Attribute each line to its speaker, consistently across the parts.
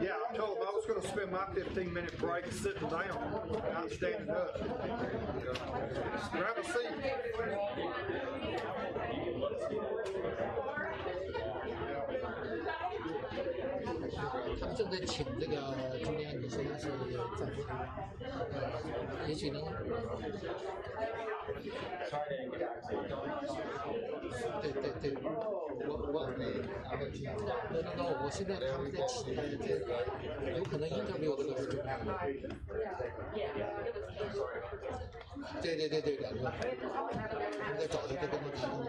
Speaker 1: Yeah, I told him I was going to spend my 15-minute break sitting down, not standing up. Grab a seat.
Speaker 2: 他们正在请这个中间，你现在是在，也许能。对，我现在他们在请，有可能 interview 的都是中间的。对，两个，他们在找一个跟他谈的。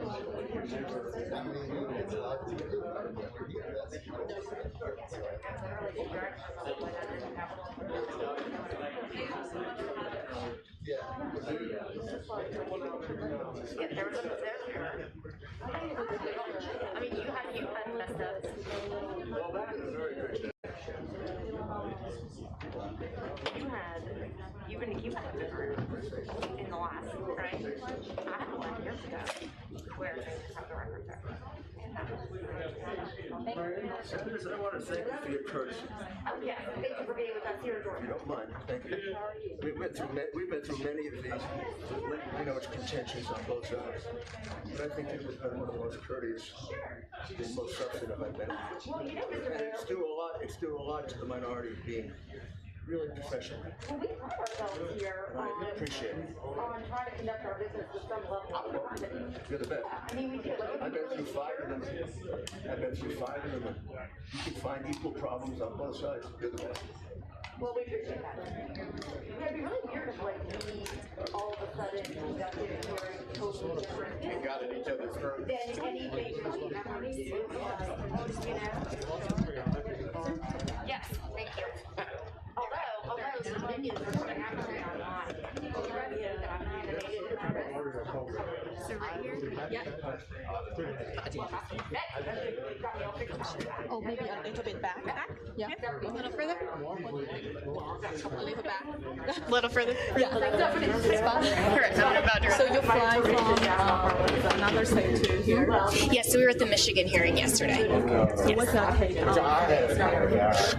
Speaker 3: I mean, you had messed up. You had a group in the last, right? I had one years ago where they just have the record there.
Speaker 4: I want to thank you for your courtesy.
Speaker 3: Oh, yeah. Thank you for being with us here in Georgia.
Speaker 4: You don't mind. Thank you. We've been through many of these. You know, it's contentious on both sides. But I think this has been one of the most courteous and most substantive I've been.
Speaker 3: Well, you know, Mr. Mayor,
Speaker 4: It's due a lot to the minority being really professional.
Speaker 3: well, we pride ourselves here
Speaker 4: I appreciate it.
Speaker 3: on trying to conduct our business with some level of integrity.
Speaker 4: You're the best.
Speaker 3: I mean, we do.
Speaker 4: I've been through 5 of them. And you can find equal problems on both sides. You're the best.
Speaker 3: Well, we appreciate that. It'd be really weird if, like, we all of a sudden conducted a hearing totally different.
Speaker 4: And got at each other's throats.
Speaker 3: Than anything that we ever do, you know? Yes, thank you. Although some minions are going to happen online. You ready that I'm animated and nervous? So right here? Yep.
Speaker 5: Oh, maybe a little bit back. Yeah. A little further. A little back. A little further. Yeah. Correct. So you fly from another state to here?
Speaker 6: Yes, so we were at the Michigan hearing yesterday.
Speaker 5: Yes. What's your take on it?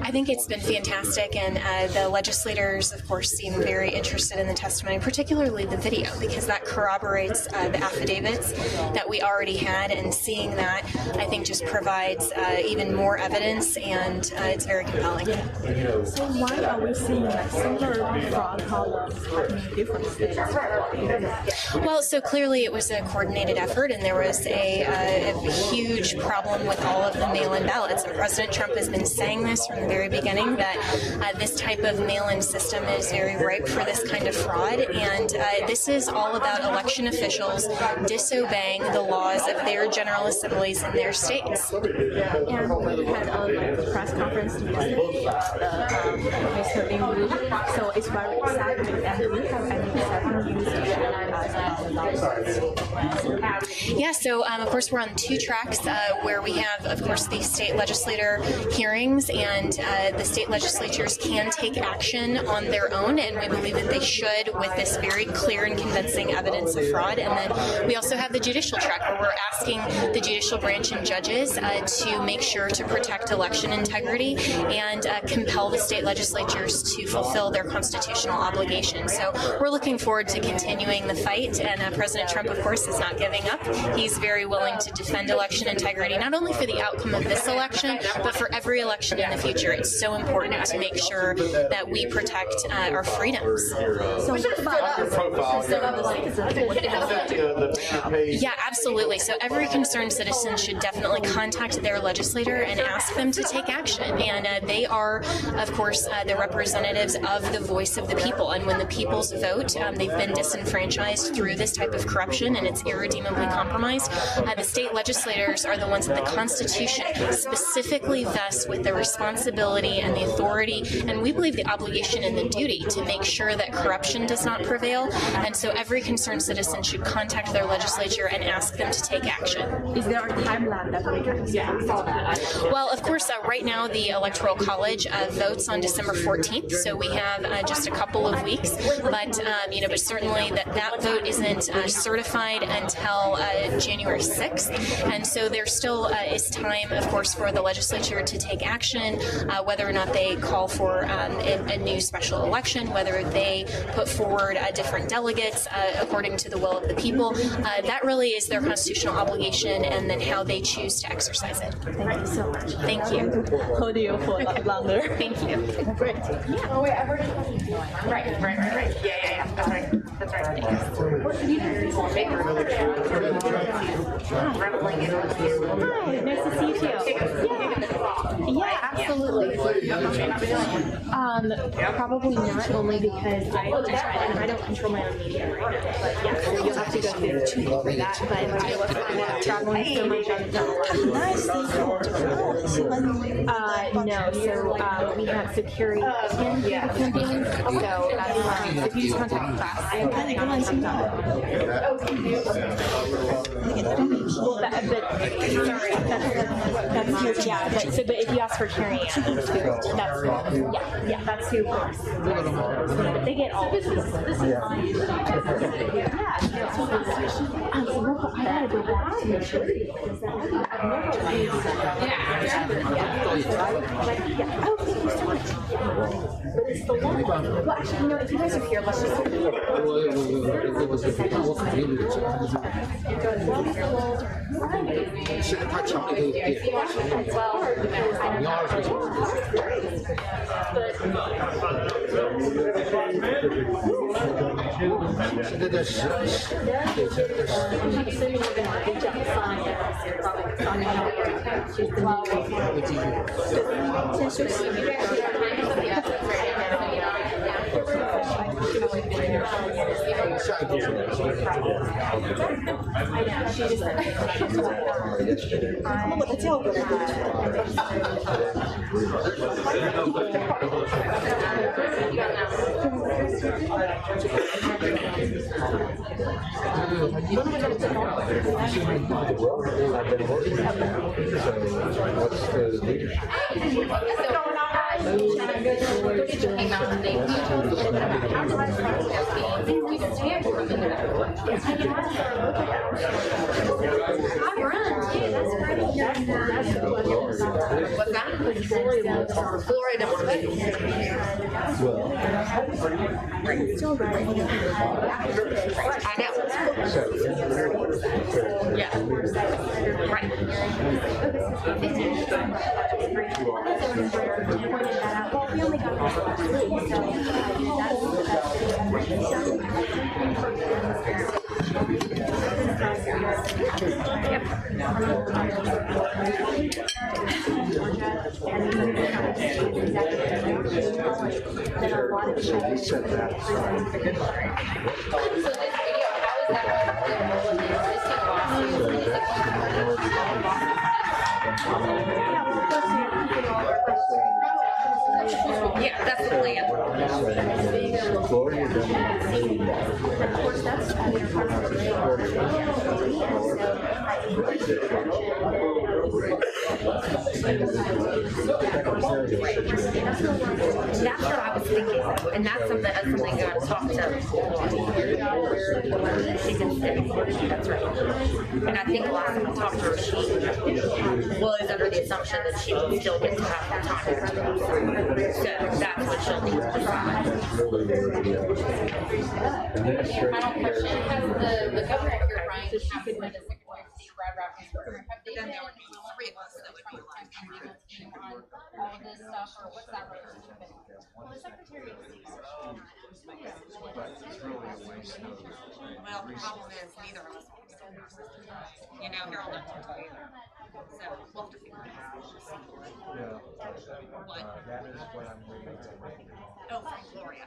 Speaker 6: I think it's been fantastic, and the legislators, of course, seem very interested in the testimony, particularly the video, because that corroborates the affidavits that we already had, and seeing that, I think, just provides even more evidence, and it's very compelling.
Speaker 5: So why are we seeing like similar fraud problems happening in different states?
Speaker 6: Well, so clearly it was a coordinated effort, and there was a huge problem with all of the mail-in ballots. President Trump has been saying this from the very beginning, that this type of mail-in system is very ripe for this kind of fraud, and this is all about election officials disobeying the laws of their general assemblies in their states.
Speaker 5: And we had a press conference yesterday, Mr. ᗵᗵ, so it's very exciting, and do we have any exciting news to share with us?
Speaker 6: Yeah, so of course we're on 2 tracks where we have, of course, the state legislator hearings, and the state legislatures can take action on their own, and we believe that they should, with this very clear and convincing evidence of fraud. And then we also have the judicial track, where we're asking the judicial branch and judges to make sure to protect election integrity and compel the state legislatures to fulfill their constitutional obligations. So we're looking forward to continuing the fight, and President Trump, of course, is not giving up. He's very willing to defend election integrity, not only for the outcome of this election, but for every election in the future. It's so important to make sure that we protect our freedoms.
Speaker 5: So
Speaker 6: Yeah, absolutely. So every concerned citizen should definitely contact their legislator and ask them to take action. And they are, of course, the representatives of the voice of the people. And when the people's vote, they've been disenfranchised through this type of corruption, and it's irredeemably compromised. The state legislators are the ones that the Constitution specifically vests with the responsibility and the authority, and we believe the obligation and the duty to make sure that corruption does not prevail. And so every concerned citizen should contact their legislature and ask them to take action.
Speaker 5: is there a timeline that we can see?
Speaker 6: Well, of course, right now the Electoral College votes on December 14th, so we have just a couple of weeks. But but certainly that vote isn't certified until January 6th, and so there still is time, of course, for the legislature to take action, whether or not they call for a new special election, whether they put forward different delegates according to the will of the people. That really is their constitutional obligation, and then how they choose to exercise it.
Speaker 5: Thank you so much.
Speaker 6: Thank you.
Speaker 5: Hold you for longer.
Speaker 6: Thank you.
Speaker 5: Great.
Speaker 3: Oh wait, I heard it. Right. Yeah. That's right.
Speaker 7: Hi, nice to see you too. Yeah, absolutely. Probably not, only because I don't control my own media right now. But yeah, so you'll have to go through the tube for that. But I was traveling so much on the no, so we have security campaigns. So that's if you just contact class, but if you ask for Carrie Ann, that's who. But they get all this is mine. I gotta go back to the church. But it's the one. Well, actually, if you guys are here, let's just.
Speaker 3: Yeah, that's the plan. That's what I was thinking, and that's something I'm going to talk to. She's in state. That's right. And I think last time I talked to her, she was under the assumption that she still gets to have her time. So that's what she'll need to decide.
Speaker 7: Final question: has the governor here, Ryan, have the Secretary of State Brad Raffles, have they been three of us that would be on all of this stuff, or what's that relationship been? Well, the Secretary of State.
Speaker 3: Well, the problem is neither of us. Harold doesn't tell you either. So we'll have to figure it out. What? Oh, from Gloria.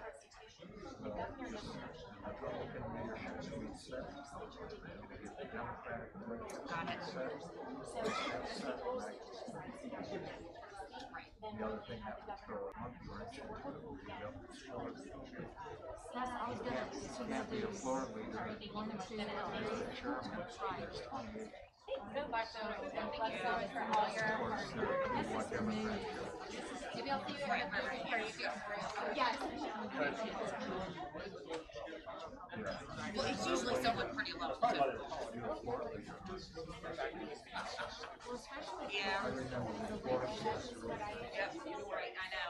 Speaker 3: Got it.
Speaker 7: Good luck though. Thank you so much for all your hard work. Maybe I'll see you again. Yes.
Speaker 3: Well, it's usually someone pretty low too. Yeah. Yep, right, I know.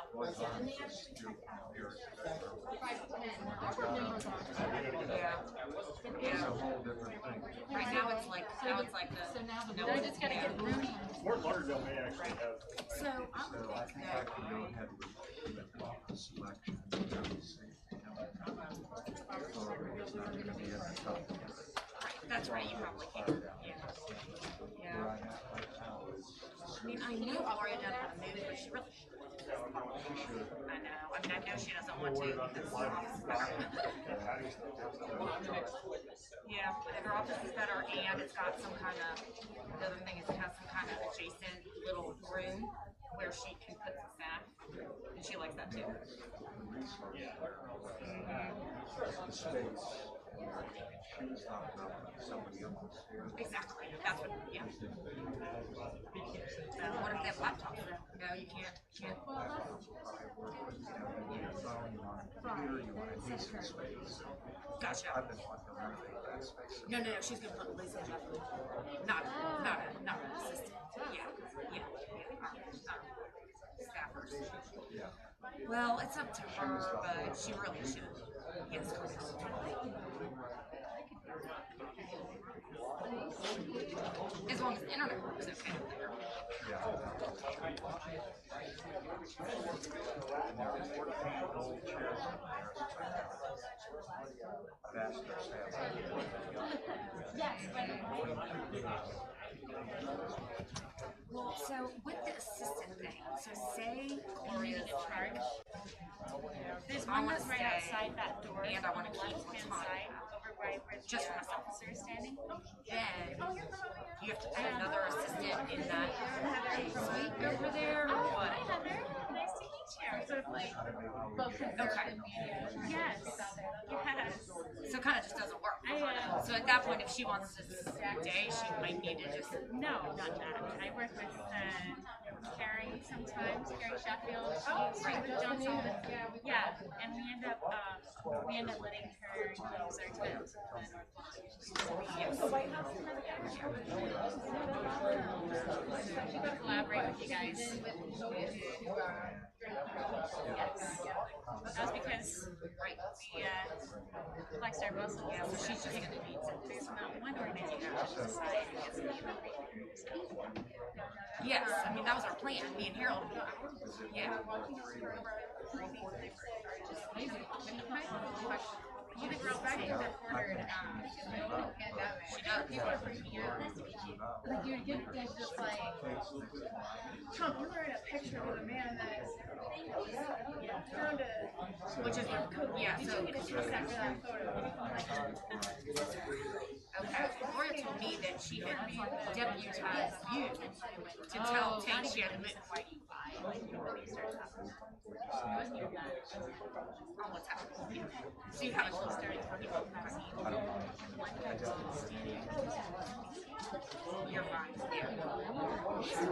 Speaker 3: Yeah. Yeah. Right now it's like the
Speaker 7: So I just gotta get room.
Speaker 1: Fort Lauderdale may actually have.
Speaker 3: So I'm thinking that that's right, you probably can. Yeah. I mean, I knew Gloria didn't want to move, but she really should. I know. I mean, I know she doesn't want to. Because her office is better. Yeah, and her office is better, and it's got some kind of. The other thing is it has some kind of adjacent little room where she can put some staff, and she likes that too. Exactly. That's what. Yeah. What if they have laptops? No, you can't. Gotcha. No, she's gonna put Lisa in not an assistant. Yeah. Staffers. Well, it's up to her, but she really should. Yes. As long as the internet works okay. Well, so with the assistant thing, so say Gloria's in charge.
Speaker 8: There's one that's right outside that door.
Speaker 3: And I want to keep
Speaker 8: left-hand
Speaker 3: time.
Speaker 8: side, over right where the
Speaker 3: Just for myself.
Speaker 8: officer is standing.
Speaker 3: Then you have to put another assistant in that suite over there, or
Speaker 8: Hi,
Speaker 3: what?
Speaker 8: Heather. Nice to meet you. Sort of like both
Speaker 3: Okay.
Speaker 8: Yes. Yes.
Speaker 3: So it kind of just doesn't work. So at that point, if she wants to stay, she might need to just.
Speaker 8: No, not that. I work with Carrie sometimes, Carrie Sheffield. She's Johnson. Yeah, and we end up letting her use our tent.
Speaker 3: Yes.
Speaker 8: The White House. She could collaborate with you guys. Yes. That's because we flexed our muscles.
Speaker 3: Yeah, so she's just gonna need to.
Speaker 8: There's not one organization on the side that gets me.
Speaker 3: Yes, I mean that was our plan. Me and Harold. Yeah.
Speaker 7: You the girl back to the ordered
Speaker 3: She does.
Speaker 7: people are freaking out. Like you get things just like Trump, you were in a picture with a man that turned a
Speaker 3: Which is yeah.
Speaker 7: did
Speaker 3: So
Speaker 7: you get a kiss after that photo?
Speaker 3: okay, Gloria told me that she had deputized you to tell Tate she had to move. On what's happening. So you haven't started talking about vaccine. You're fine. Yeah.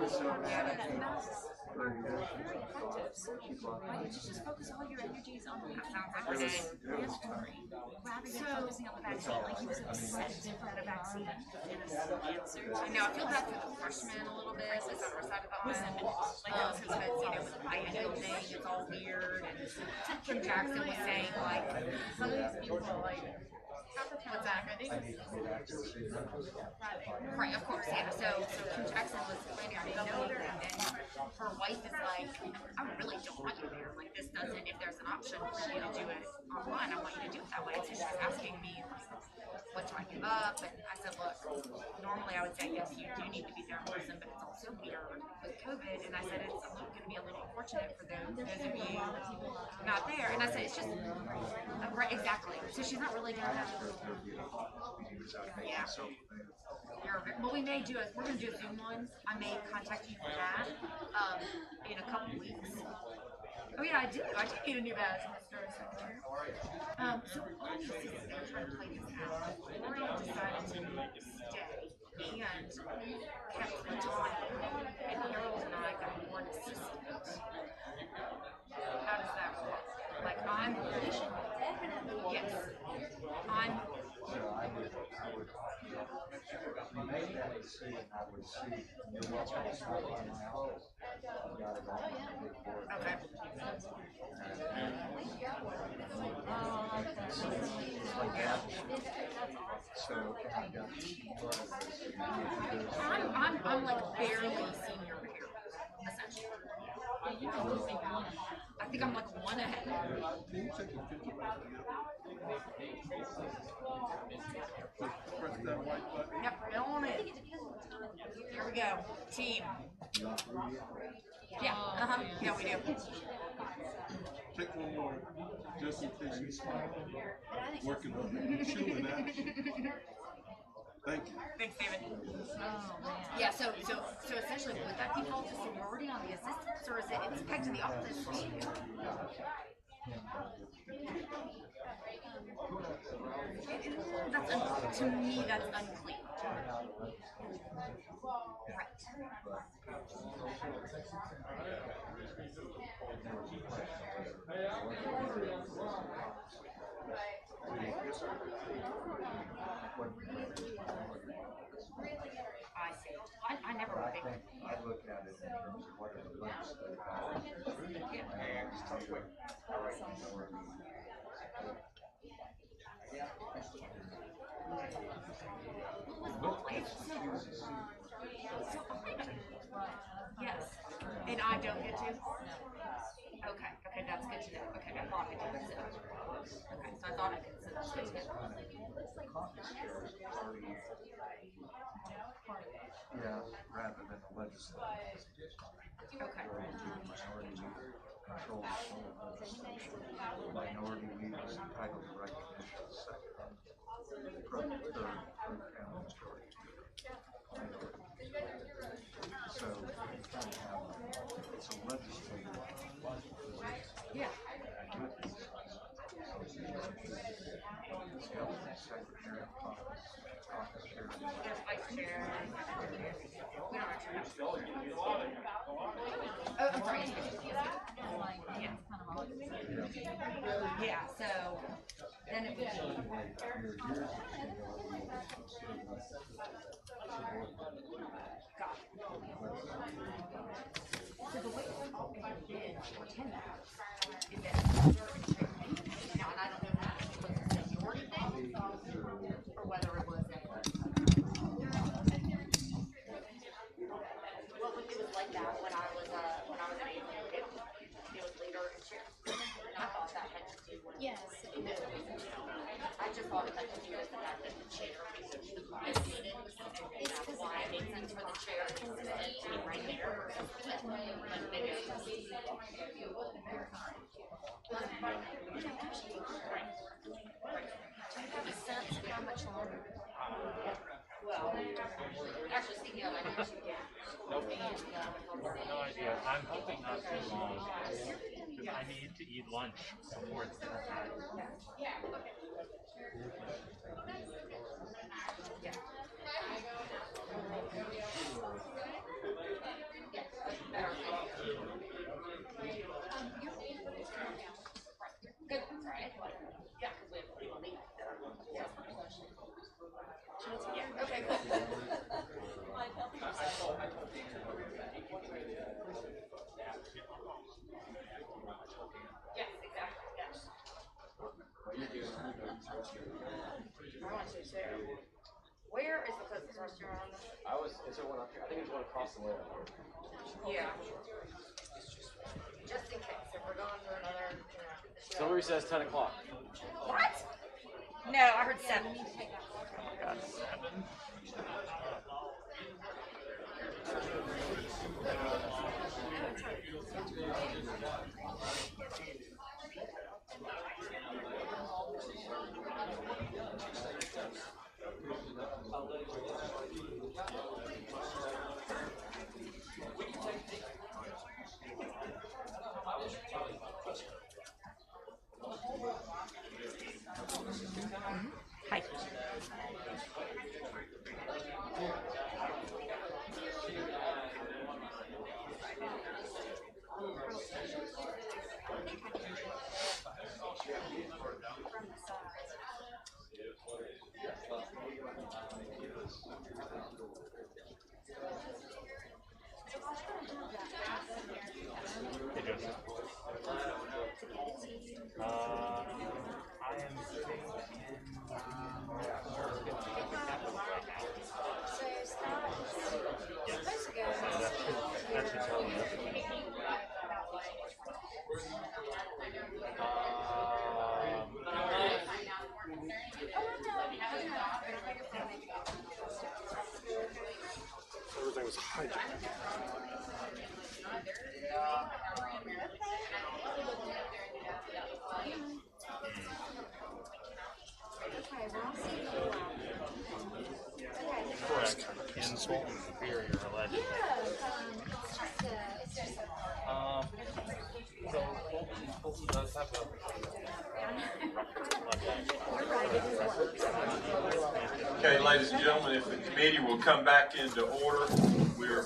Speaker 3: Why don't you just focus all your energies on that? Sounds like this is mandatory. Rather than focusing on the vaccine, like he was upset about a vaccine and answer. I know, I feel bad for the freshmen a little bit, since I'm excited about my son. Because with the biennial thing, it's all weird, and Kim Jackson was saying, like,
Speaker 7: Some of these people like what's that? I think
Speaker 3: right, of course, yeah. So Kim Jackson was planning on know her, and then her wife is like, I really don't want you there. Like, this doesn't, if there's an option for you to do it online, I want you to do it that way. So she's asking me, what do I give up? And I said, look, normally I would say, yes, you do need to be there in person, but it's also weird with COVID. And I said, it's going to be a little unfortunate for those of you not there. And I said, it's just, right, exactly. So she's not really going to have yeah. What we may do is we're going to do a Zoom one. I may contact you for that in a couple weeks. Oh yeah, I do need a new badge. So all these things, they're trying to play this out. Gloria decided to stay. and kept the time. And Harold and I got one assistant. How does that work? Like I'm yes. I'm
Speaker 9: So I would see, and I would see your website on my office. I've got it on my big board.
Speaker 3: okay.
Speaker 9: So I've got
Speaker 3: I'm like barely senior here, essentially. I think I'm like one ahead. Yep, on it. Here we go. Team. Yeah, yeah, we do.
Speaker 10: Take one more, just in case you smile. Working on it. Shooting that. Thank you.
Speaker 3: Thanks, David. Yeah, so essentially, would that default to seniority on the assistants, or is it it's pegged to the office? To me, that's unclear. Right. I see. I never would think.
Speaker 9: I look at it in terms of what it looks like.
Speaker 3: Yes, and I don't get to? Okay, that's good to know. Okay, I thought I did. Okay, so I thought I did, so that's good to know.
Speaker 9: Yeah, rather than the legislature.
Speaker 3: Okay.
Speaker 9: Minority leader controls all of legislation. Minority leaders entitled to recognition second from the third and majority. So you kind of have it's a legislative.
Speaker 3: Yeah.
Speaker 9: Secretary of office chair.
Speaker 3: There's vice chair. We don't actually have. Oh, I'm sorry. Yeah. Yeah, so then it would be. Got it. So the way I did for 10 hours is that now, and I don't know if that was a seniority thing or whether it was a well, it was like that when I was an agent. It was leader and chair. I thought that had to do with
Speaker 6: Yes.
Speaker 3: I just thought it had to do with the fact that the chair is needed. And that's why it makes sense for the chair to be right there. But maybe it's just how much longer? Well, actually, speaking of, I know you
Speaker 11: No idea. I'm hoping not too long. I need to eat lunch before it's dinner time.
Speaker 3: Good, right? Yeah, because we have people leave. Yeah, okay, cool. Yes, exactly, yes. I want to too. Where is the closest restaurant?
Speaker 12: Is there one up here? I think there's one across the way up here.
Speaker 3: Yeah. Just in case, if we're going for another,
Speaker 12: Somebody says 10 o'clock.
Speaker 3: What? No, I heard 7.
Speaker 12: God.
Speaker 3: Hi.
Speaker 10: Everything was hijacked.
Speaker 11: Correct. Insult and superior, allegedly. So Fulton does have
Speaker 13: Okay, ladies and gentlemen, if the committee will come back into order, we're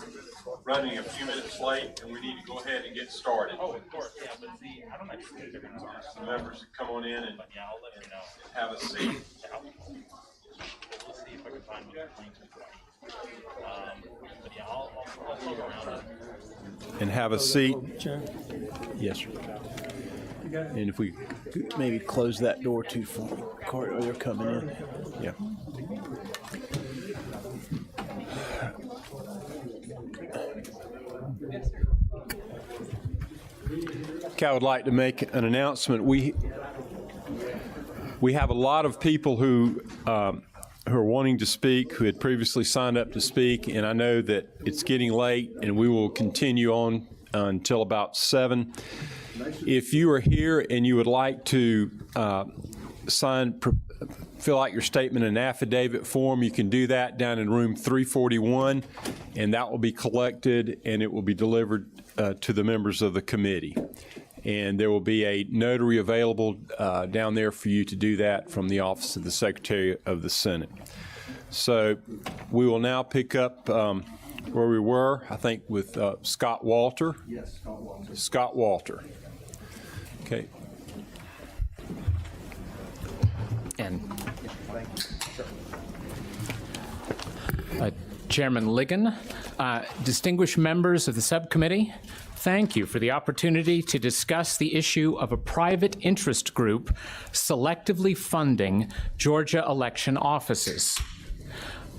Speaker 13: running a few minutes late and we need to go ahead and get started.
Speaker 11: Oh, of course, yeah, but see, I don't actually think they're going to start.
Speaker 13: Some members come on in and
Speaker 11: But yeah, I'll let you know.
Speaker 13: have a seat.
Speaker 11: We'll see if I can find what the links are. But yeah, I'll look around it.
Speaker 14: And have a seat. Yes, sir. And if we could maybe close that door too for me, Carter, they're coming in. Yeah. Okay, I would like to make an announcement. We have a lot of people who are wanting to speak, who had previously signed up to speak, and I know that it's getting late, and we will continue on until about 7. If you are here and you would like to fill out your statement in affidavit form, you can do that down in room 341, and that will be collected and it will be delivered to the members of the committee. And there will be a notary available down there for you to do that from the Office of the Secretary of the Senate. So we will now pick up where we were, I think, with Scott Walter.
Speaker 4: Yes, Scott Walter.
Speaker 14: Scott Walter. Okay.
Speaker 15: And Chairman Ligon, distinguished members of the subcommittee, thank you for the opportunity to discuss the issue of a private interest group selectively funding Georgia election offices.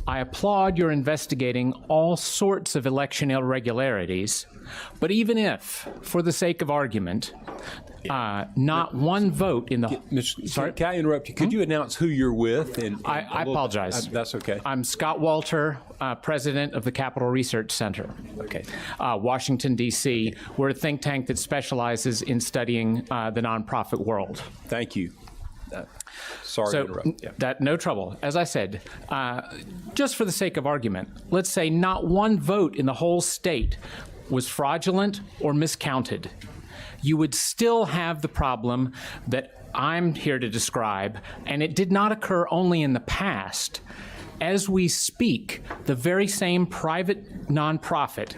Speaker 15: I applaud your investigating all sorts of election irregularities, but even if, for the sake of argument, not one vote in the...
Speaker 14: Sorry? Can I interrupt you? Could you announce who you're with? And
Speaker 15: I apologize.
Speaker 14: That's okay.
Speaker 15: I'm Scott Walter, president of the Capital Research Center.
Speaker 14: Okay.
Speaker 15: Washington, D.C. We're a think tank that specializes in studying the nonprofit world.
Speaker 14: Thank you. Sorry to interrupt. Yeah.
Speaker 15: No trouble. As I said, just for the sake of argument, let's say not one vote in the whole state was fraudulent or miscounted. You would still have the problem that I'm here to describe, and it did not occur only in the past. As we speak, the very same private nonprofit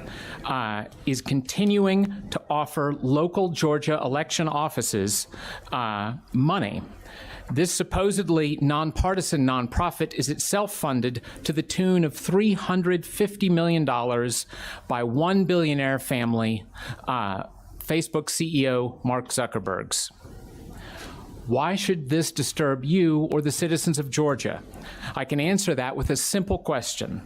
Speaker 15: is continuing to offer local Georgia election offices money. This supposedly nonpartisan nonprofit is itself funded to the tune of $350 million by one billionaire family, Facebook CEO Mark Zuckerberg's. Why should this disturb you or the citizens of Georgia? I can answer that with a simple question.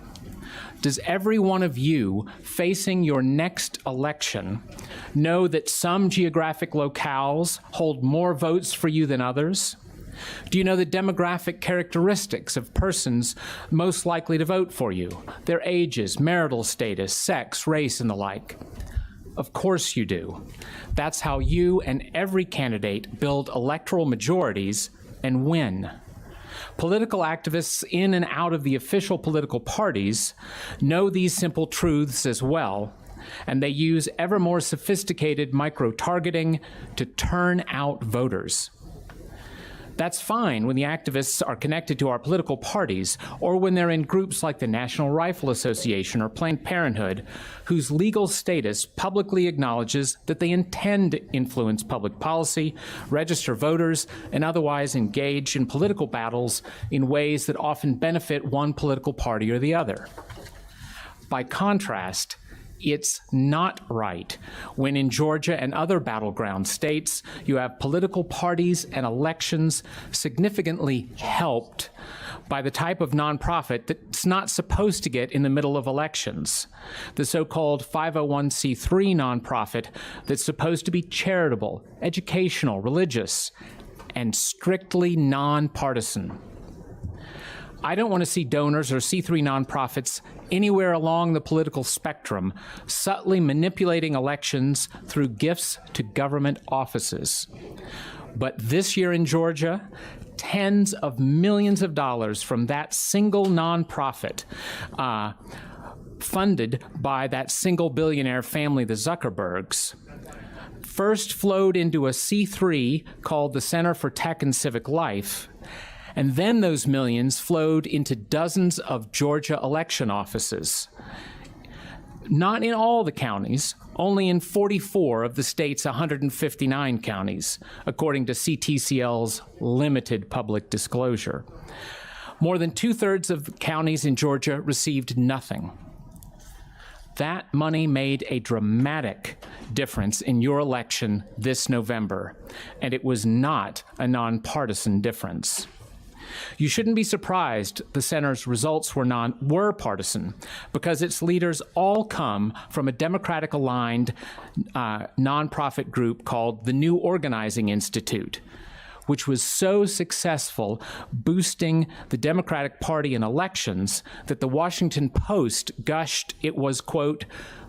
Speaker 15: Does every one of you facing your next election know that some geographic locales hold more votes for you than others? Do you know the demographic characteristics of persons most likely to vote for you? Their ages, marital status, sex, race, and the like? Of course you do. That's how you and every candidate build electoral majorities and win. Political activists in and out of the official political parties know these simple truths as well, and they use ever more sophisticated micro-targeting to turn out voters. That's fine when the activists are connected to our political parties or when they're in groups like the National Rifle Association or Planned Parenthood, whose legal status publicly acknowledges that they intend to influence public policy, register voters, and otherwise engage in political battles in ways that often benefit one political party or the other. By contrast, it's not right when in Georgia and other battleground states you have political parties and elections significantly helped by the type of nonprofit that's not supposed to get in the middle of elections, the so-called 501c3 nonprofit that's supposed to be charitable, educational, religious, and strictly nonpartisan. I don't want to see donors or C3 nonprofits anywhere along the political spectrum subtly manipulating elections through gifts to government offices. But this year in Georgia, tens of millions of dollars from that single nonprofit, funded by that single billionaire family, the Zuckerbergs, first flowed into a C3 called the Center for Tech and Civic Life, and then those millions flowed into dozens of Georgia election offices. Not in all the counties, only in 44 of the state's 159 counties, according to CTCL's limited public disclosure. More than 2/3 of the counties in Georgia received nothing. That money made a dramatic difference in your election this November, and it was not a nonpartisan difference. You shouldn't be surprised the center's results were partisan, because its leaders all come from a Democratic-aligned nonprofit group called the New Organizing Institute, which was so successful boosting the Democratic Party in elections that the Washington Post gushed it was, quote,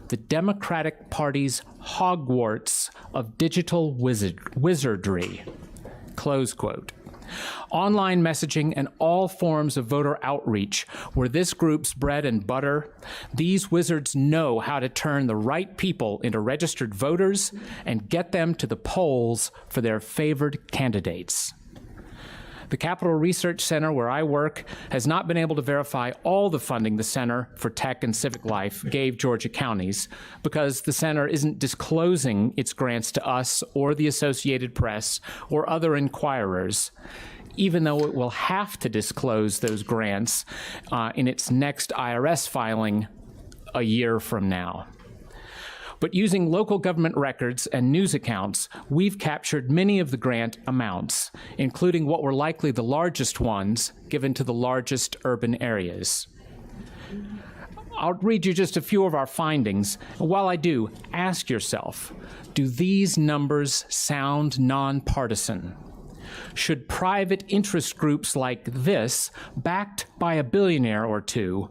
Speaker 15: the Democratic Party's Hogwarts of digital wizardry, close quote. Online messaging and all forms of voter outreach were this group's bread and butter. These wizards know how to turn the right people into registered voters and get them to the polls for their favored candidates. The Capital Research Center, where I work, has not been able to verify all the funding the Center for Tech and Civic Life gave Georgia counties because the center isn't disclosing its grants to us or the Associated Press or other inquirers, even though it will have to disclose those grants in its next IRS filing a year from now. But using local government records and news accounts, we've captured many of the grant amounts, including what were likely the largest ones given to the largest urban areas. I'll read you just a few of our findings. While I do, ask yourself, do these numbers sound nonpartisan? Should private interest groups like this, backed by a billionaire or two,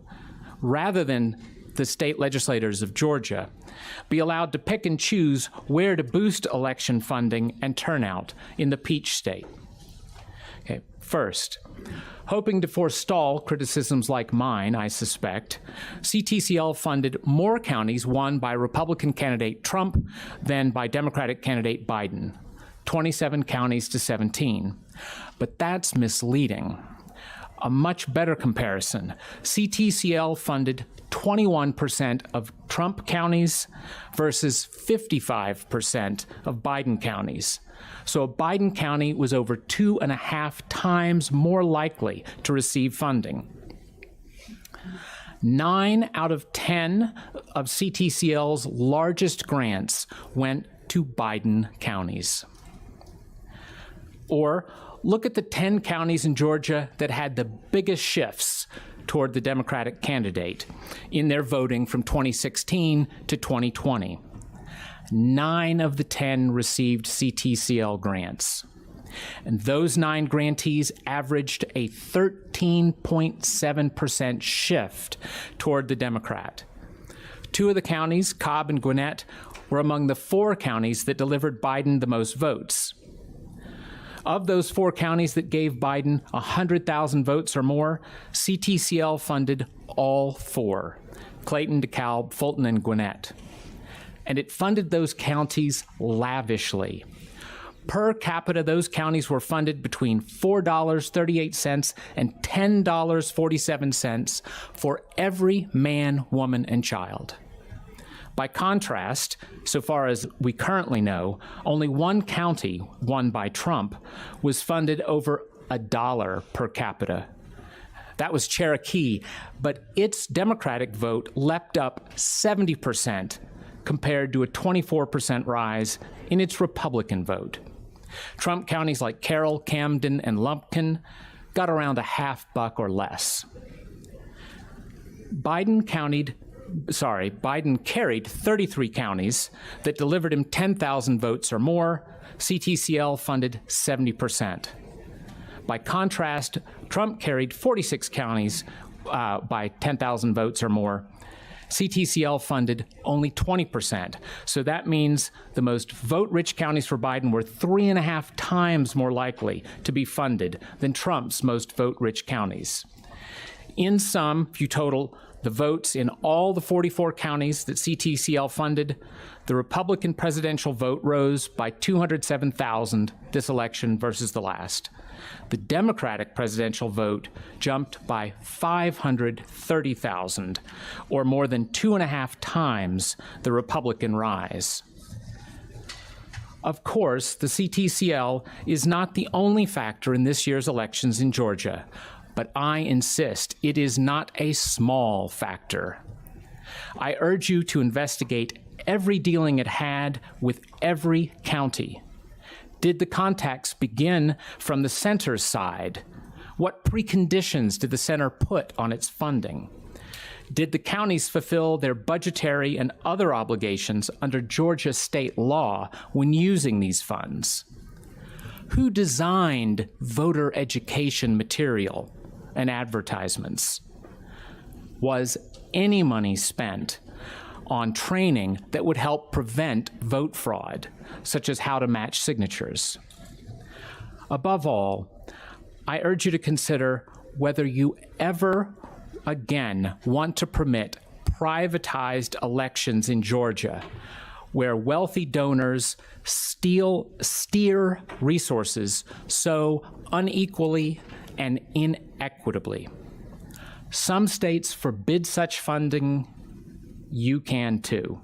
Speaker 15: rather than the state legislators of Georgia, be allowed to pick and choose where to boost election funding and turnout in the Peach State? Okay, first, hoping to forestall criticisms like mine, I suspect, CTCL funded more counties won by Republican candidate Trump than by Democratic candidate Biden, 27 counties to 17. But that's misleading. A much better comparison, CTCL funded 21% of Trump counties versus 55% of Biden counties. So a Biden county was over 2.5 times more likely to receive funding. 9 out of 10 of CTCL's largest grants went to Biden counties. Or look at the 10 counties in Georgia that had the biggest shifts toward the Democratic candidate in their voting from 2016 to 2020. 9 of the 10 received CTCL grants. And those 9 grantees averaged a 13.7% shift toward the Democrat. 2 of the counties, Cobb and Gwinnett, were among the 4 counties that delivered Biden the most votes. Of those 4 counties that gave Biden 100,000 votes or more, CTCL funded all 4, Clayton, DeKalb, Fulton, and Gwinnett. And it funded those counties lavishly. Per capita, those counties were funded between $4.38 and $10.47 for every man, woman, and child. By contrast, so far as we currently know, only 1 county, won by Trump, was funded over $1 per capita. That was Cherokee, but its Democratic vote leapt up 70% compared to a 24% rise in its Republican vote. Trump counties like Carroll, Camden, and Lumpkin got around a $50 or less. Biden carried 33 counties that delivered him 10,000 votes or more. CTCL funded 70%. By contrast, Trump carried 46 counties by 10,000 votes or more. CTCL funded only 20%. So that means the most vote-rich counties for Biden were 3.5 times more likely to be funded than Trump's most vote-rich counties. In sum, if you total the votes in all the 44 counties that CTCL funded, the Republican presidential vote rose by 207,000 this election versus the last. The Democratic presidential vote jumped by 530,000, or more than 2.5 times the Republican rise. Of course, the CTCL is not the only factor in this year's elections in Georgia, but I insist it is not a small factor. I urge you to investigate every dealing it had with every county. Did the contacts begin from the center's side? What preconditions did the center put on its funding? Did the counties fulfill their budgetary and other obligations under Georgia state law when using these funds? Who designed voter education material and advertisements? Was any money spent on training that would help prevent vote fraud, such as how to match signatures? Above all, I urge you to consider whether you ever again want to permit privatized elections in Georgia, where wealthy donors steer resources so unequally and inequitably. Some states forbid such funding. You can too.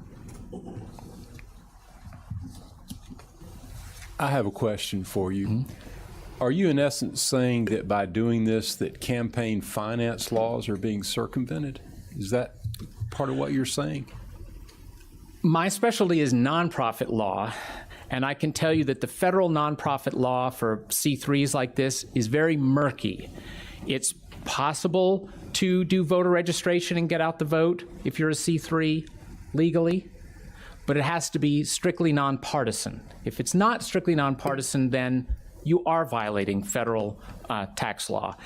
Speaker 14: I have a question for you. Are you in essence saying that by doing this that campaign finance laws are being circumvented? Is that part of what you're saying?
Speaker 15: My specialty is nonprofit law, and I can tell you that the federal nonprofit law for C3s like this is very murky. It's possible to do voter registration and get out the vote if you're a C3 legally, but it has to be strictly nonpartisan. If it's not strictly nonpartisan, then you are violating federal tax law.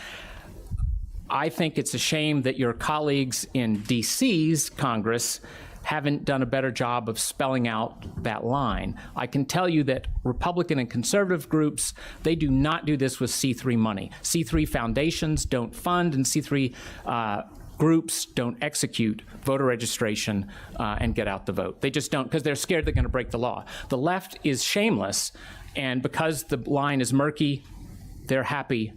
Speaker 15: I think it's a shame that your colleagues in DC's Congress haven't done a better job of spelling out that line. I can tell you that Republican and conservative groups, they do not do this with C3 money. C3 foundations don't fund, and C3 groups don't execute voter registration and get out the vote. They just don't, because they're scared they're going to break the law. The left is shameless, and because the line is murky, they're happy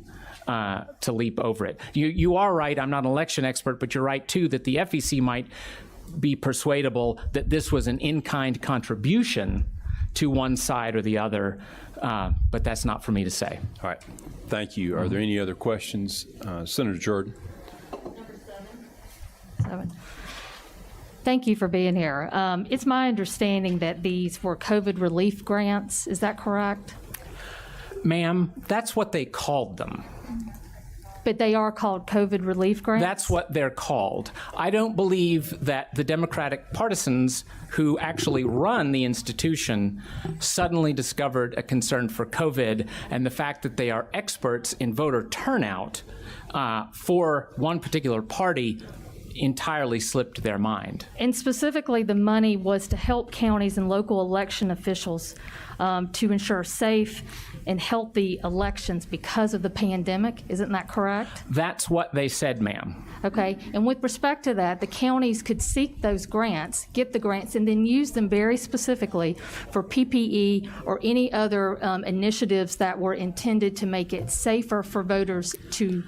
Speaker 15: to leap over it. You are right, I'm not an election expert, but you're right too that the FEC might be persuadable that this was an in-kind contribution to one side or the other, but that's not for me to say.
Speaker 14: All right, thank you. Are there any other questions? Senator Jordan.
Speaker 16: Seven. Thank you for being here. It's my understanding that these were COVID relief grants. Is that correct?
Speaker 15: Ma'am, that's what they called them.
Speaker 16: But they are called COVID relief grants?
Speaker 15: That's what they're called. I don't believe that the Democratic partisans who actually run the institution suddenly discovered a concern for COVID, and the fact that they are experts in voter turnout for one particular party entirely slipped their mind.
Speaker 16: And specifically, the money was to help counties and local election officials to ensure safe and healthy elections because of the pandemic. Isn't that correct?
Speaker 15: That's what they said, ma'am.
Speaker 16: Okay, and with respect to that, the counties could seek those grants, get the grants, and then use them very specifically for PPE or any other initiatives that were intended to make it safer for voters to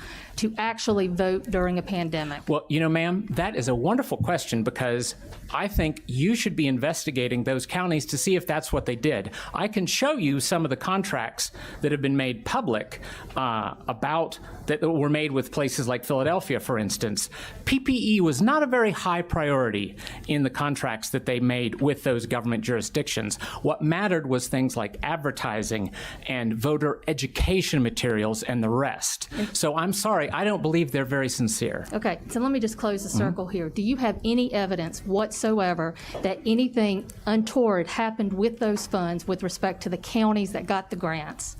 Speaker 16: actually vote during a pandemic.
Speaker 15: Well, you know, ma'am, that is a wonderful question, because I think you should be investigating those counties to see if that's what they did. I can show you some of the contracts that have been made public that were made with places like Philadelphia, for instance. PPE was not a very high priority in the contracts that they made with those government jurisdictions. What mattered was things like advertising and voter education materials and the rest. So I'm sorry, I don't believe they're very sincere.
Speaker 16: Okay, so let me just close the circle here. Do you have any evidence whatsoever that anything untoward happened with those funds with respect to the counties that got the grants?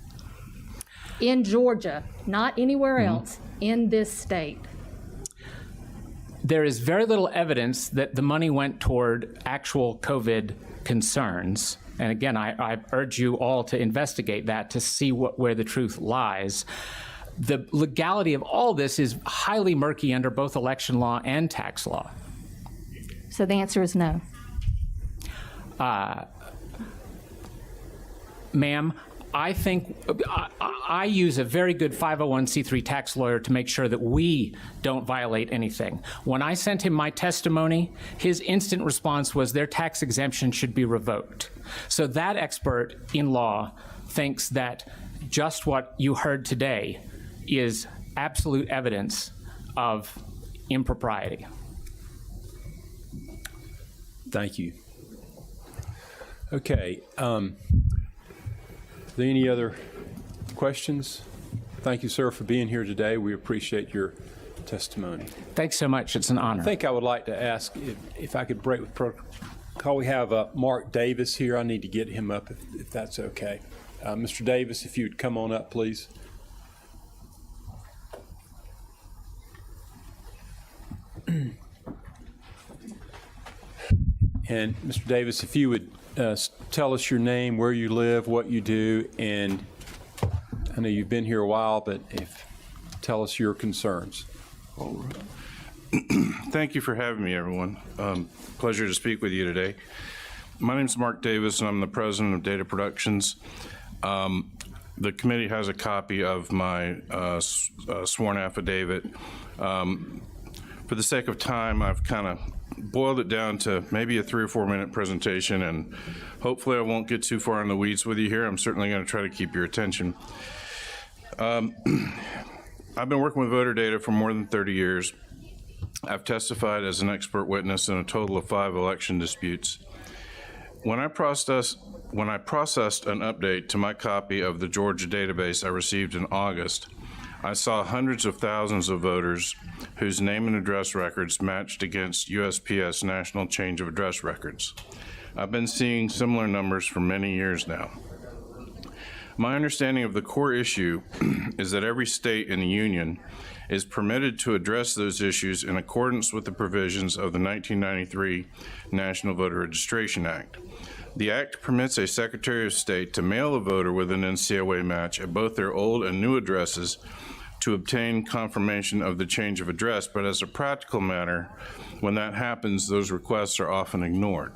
Speaker 16: In Georgia, not anywhere else, in this state?
Speaker 15: There is very little evidence that the money went toward actual COVID concerns. And again, I urge you all to investigate that to see where the truth lies. The legality of all this is highly murky under both election law and tax law.
Speaker 16: So the answer is no.
Speaker 15: Ma'am, I think I use a very good 501c3 tax lawyer to make sure that we don't violate anything. When I sent him my testimony, his instant response was their tax exemption should be revoked. So that expert in law thinks that just what you heard today is absolute evidence of impropriety.
Speaker 14: Thank you. Okay. Are there any other questions? Thank you, sir, for being here today. We appreciate your testimony.
Speaker 15: Thanks so much. It's an honor.
Speaker 14: I think I would like to ask if I could break with protocol. We have Mark Davis here. I need to get him up if that's okay. Mr. Davis, if you would come on up, please. And Mr. Davis, if you would tell us your name, where you live, what you do, and I know you've been here a while, but tell us your concerns.
Speaker 17: All right. Thank you for having me, everyone. Pleasure to speak with you today. My name is Mark Davis, and I'm the president of Data Productions. The committee has a copy of my sworn affidavit. For the sake of time, I've kind of boiled it down to maybe a 3 or 4 minute presentation, and hopefully I won't get too far in the weeds with you here. I'm certainly going to try to keep your attention. I've been working with voter data for more than 30 years. I've testified as an expert witness in a total of 5 election disputes. When I processed an update to my copy of the Georgia database I received in August, I saw hundreds of thousands of voters whose name and address records matched against USPS National Change of Address records. I've been seeing similar numbers for many years now. My understanding of the core issue is that every state in the union is permitted to address those issues in accordance with the provisions of the 1993 National Voter Registration Act. The act permits a Secretary of State to mail a voter with an ᔕOᗰE match at both their old and new addresses to obtain confirmation of the change of address, but as a practical matter, when that happens, those requests are often ignored.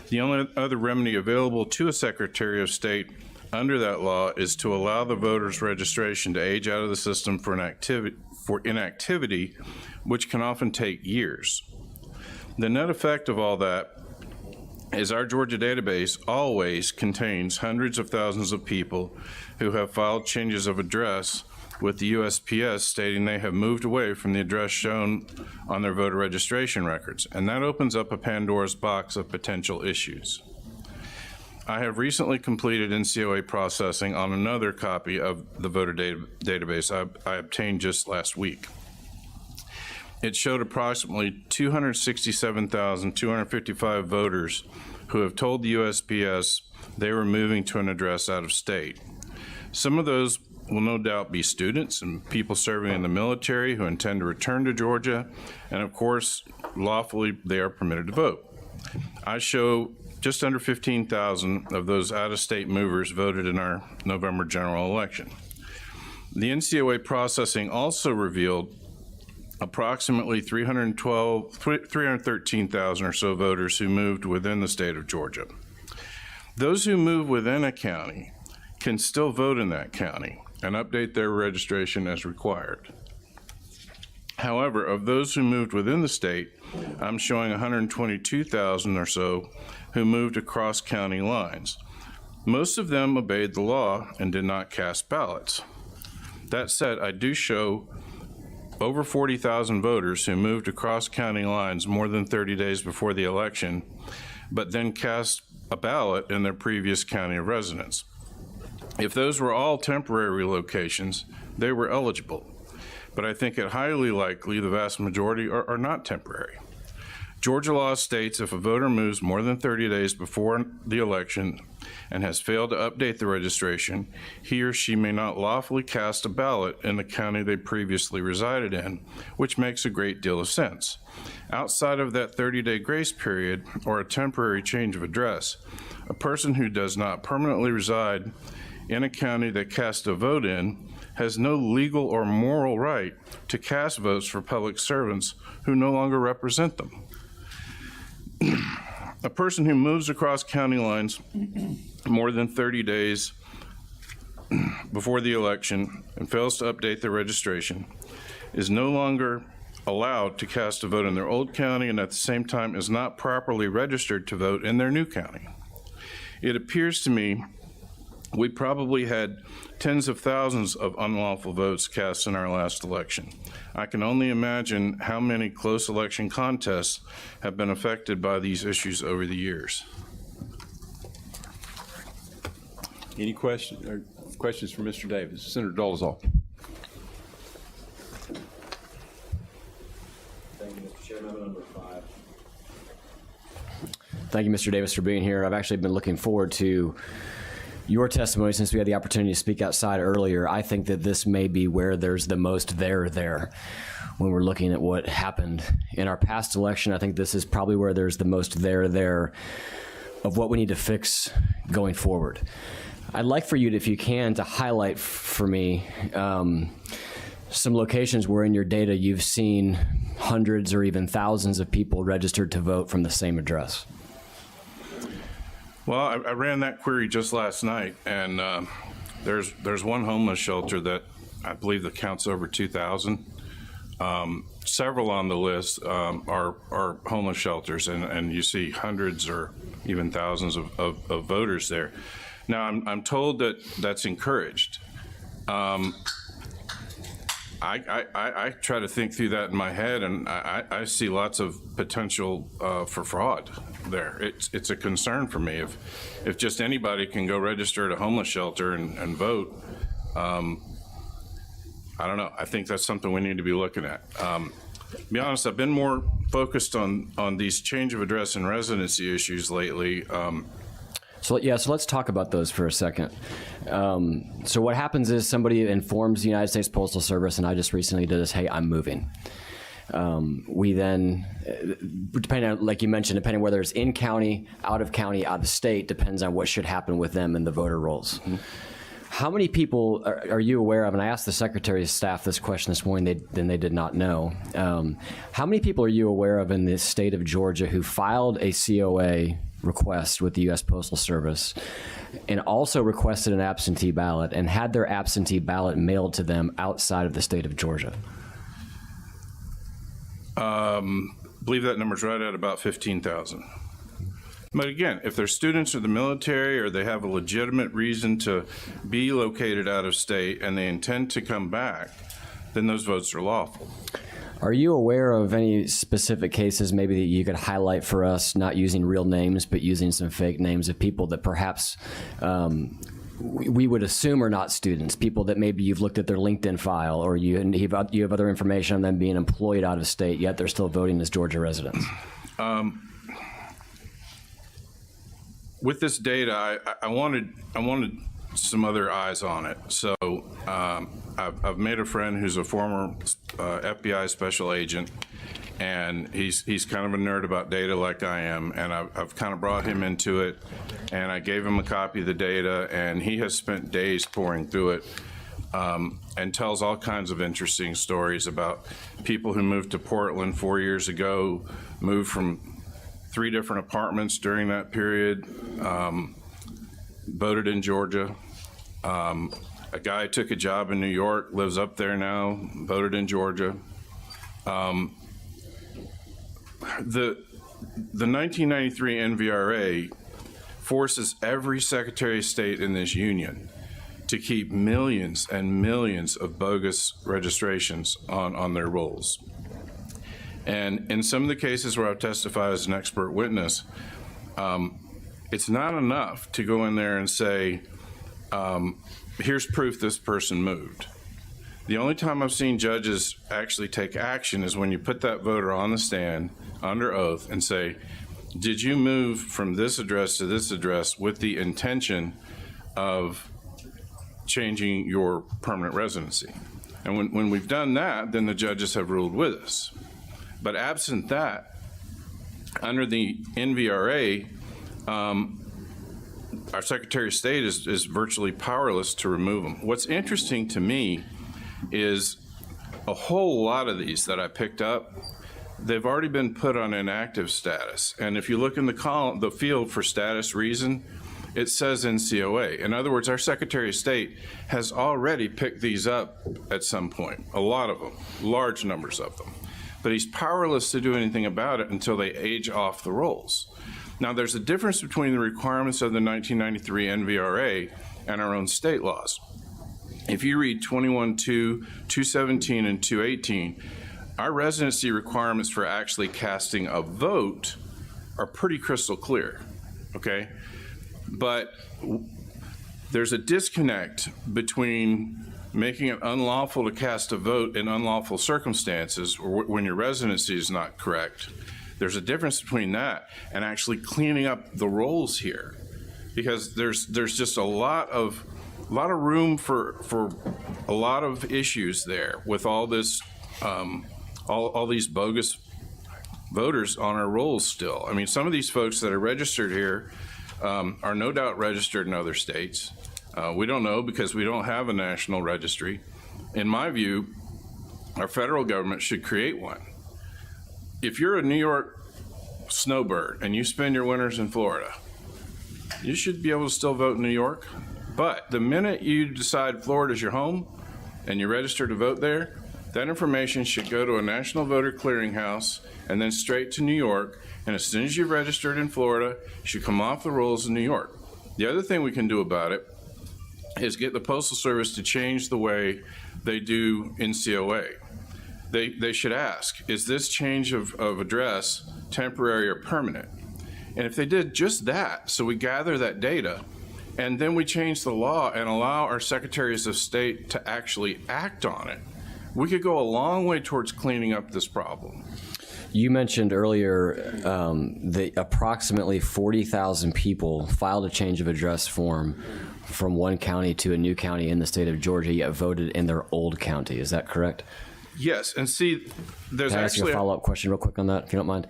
Speaker 17: The only other remedy available to a Secretary of State under that law is to allow the voter's registration to age out of the system for inactivity, which can often take years. The net effect of all that is our Georgia database always contains hundreds of thousands of people who have filed changes of address with the USPS stating they have moved away from the address shown on their voter registration records, and that opens up a Pandora's box of potential issues. I have recently completed ᔕOᗰE processing on another copy of the voter database I obtained just last week. It showed approximately 267,255 voters who have told the USPS they were moving to an address out of state. Some of those will no doubt be students and people serving in the military who intend to return to Georgia, and of course, lawfully they are permitted to vote. I show just under 15,000 of those out-of-state movers voted in our November general election. The ᔕOᗰE processing also revealed approximately 313,000 or so voters who moved within the state of Georgia. Those who move within a county can still vote in that county and update their registration as required. However, of those who moved within the state, I'm showing 122,000 or so who moved across county lines. Most of them obeyed the law and did not cast ballots. That said, I do show over 40,000 voters who moved across county lines more than 30 days before the election, but then cast a ballot in their previous county of residence. If those were all temporary relocations, they were eligible. But I think it highly likely the vast majority are not temporary. Georgia law states if a voter moves more than 30 days before the election and has failed to update the registration, he or she may not lawfully cast a ballot in the county they previously resided in, which makes a great deal of sense. Outside of that 30-day grace period or a temporary change of address, a person who does not permanently reside in a county they cast a vote in has no legal or moral right to cast votes for public servants who no longer represent them. A person who moves across county lines more than 30 days before the election and fails to update their registration is no longer allowed to cast a vote in their old county and at the same time is not properly registered to vote in their new county. It appears to me we probably had tens of thousands of unlawful votes cast in our last election. I can only imagine how many close election contests have been affected by these issues over the years.
Speaker 14: Any questions for Mr. Davis? Senator Dolezal.
Speaker 18: Thank you, Mr. Chairman. Number 5.
Speaker 19: Thank you, Mr. Davis, for being here. I've actually been looking forward to your testimony since we had the opportunity to speak outside earlier. I think that this may be where there's the most there when we're looking at what happened in our past election. I think this is probably where there's the most there of what we need to fix going forward. I'd like for you, if you can, to highlight for me some locations where in your data you've seen hundreds or even thousands of people registered to vote from the same address.
Speaker 17: Well, I ran that query just last night, and there's one homeless shelter that I believe that counts over 2,000. Several on the list are homeless shelters, and you see hundreds or even thousands of voters there. Now, I'm told that that's encouraged. I try to think through that in my head, and I see lots of potential for fraud there. It's a concern for me. If just anybody can go register at a homeless shelter and vote, I don't know. I think that's something we need to be looking at. To be honest, I've been more focused on these change of address and residency issues lately.
Speaker 19: So let's talk about those for a second. So what happens is somebody informs the United States Postal Service, and I just recently did this, hey, I'm moving. We then, depending on, like you mentioned, depending on whether it's in county, out of state, depends on what should happen with them in the voter rolls. Mm-hmm. How many people are you aware of, and I asked the Secretary of Staff this question this morning, they did not know. How many people are you aware of in the state of Georgia who filed a COA request with the U.S. Postal Service and also requested an absentee ballot and had their absentee ballot mailed to them outside of the state of Georgia?
Speaker 17: I believe that number's right at about 15,000. But again, if they're students of the military or they have a legitimate reason to be located out of state and they intend to come back, then those votes are lawful.
Speaker 19: Are you aware of any specific cases maybe that you could highlight for us, not using real names, but using some fake names of people that perhaps we would assume are not students, people that maybe you've looked at their LinkedIn file or you have other information on them being employed out of state, yet they're still voting as Georgia residents?
Speaker 17: With this data, I wanted some other eyes on it. So I've made a friend who's a former FBI special agent, and he's kind of a nerd about data like I am, and I've kind of brought him into it, and I gave him a copy of the data, and he has spent days pouring through it and tells all kinds of interesting stories about people who moved to Portland 4 years ago, moved from 3 different apartments during that period, voted in Georgia. A guy took a job in New York, lives up there now, voted in Georgia. The 1993 NVRA forces every Secretary of State in this union to keep millions and millions of bogus registrations on their rolls. And in some of the cases where I've testified as an expert witness, it's not enough to go in there and say, here's proof this person moved. The only time I've seen judges actually take action is when you put that voter on the stand under oath and say, did you move from this address to this address with the intention of changing your permanent residency? And when we've done that, then the judges have ruled with us. But absent that, under the NVRA, our Secretary of State is virtually powerless to remove them. What's interesting to me is a whole lot of these that I picked up, they've already been put on inactive status. And if you look in the field for status reason, it says NCOA. In other words, our Secretary of State has already picked these up at some point, a lot of them, large numbers of them. But he's powerless to do anything about it until they age off the rolls. Now, there's a difference between the requirements of the 1993 NVRA and our own state laws. If you read 21.2, 217, and 218, our residency requirements for actually casting a vote are pretty crystal clear, okay? But there's a disconnect between making it unlawful to cast a vote in unlawful circumstances or when your residency is not correct. There's a difference between that and actually cleaning up the rolls here, because there's just a lot of room for a lot of issues there with all this, all these bogus voters on our rolls still. I mean, some of these folks that are registered here are no doubt registered in other states. We don't know because we don't have a national registry. In my view, our federal government should create one. If you're a New York snowbird and you spend your winters in Florida, you should be able to still vote in New York. But the minute you decide Florida's your home and you register to vote there, that information should go to a national voter clearinghouse and then straight to New York. And as soon as you've registered in Florida, you should come off the rolls in New York. The other thing we can do about it is get the Postal Service to change the way they do NCOA. They should ask, is this change of address temporary or permanent? And if they did just that, so we gather that data, and then we change the law and allow our Secretaries of State to actually act on it, we could go a long way towards cleaning up this problem.
Speaker 19: You mentioned earlier that approximately 40,000 people filed a change of address form from one county to a new county in the state of Georgia, yet voted in their old county. Is that correct?
Speaker 17: Yes, and see, there's
Speaker 19: Can I ask you
Speaker 17: actually
Speaker 19: a follow-up question real quick on that, if you don't mind?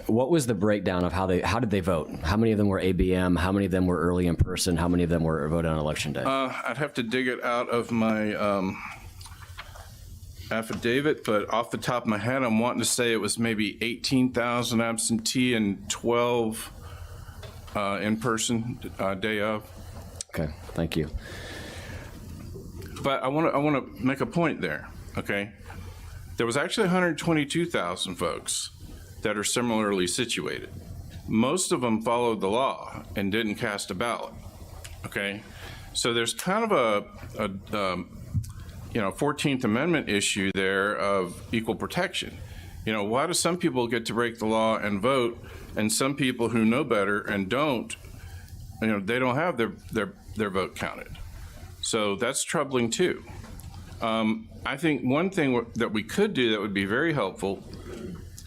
Speaker 19: What was the breakdown of how did they vote? How many of them were ABM? How many of them were early in person? How many of them were voted on election day?
Speaker 17: I'd have to dig it out of my affidavit, but off the top of my head, I'm wanting to say it was maybe 18,000 absentee and 12 in person day of.
Speaker 19: Okay, thank you.
Speaker 17: But I want to make a point there. Okay, there was actually 122,000 folks that are similarly situated. Most of them followed the law and didn't cast a ballot. Okay, so there's kind of a 14th Amendment issue there of equal protection. You know, why do some people get to break the law and vote, and some people who know better and don't, they don't have their vote counted? So that's troubling too. I think one thing that we could do that would be very helpful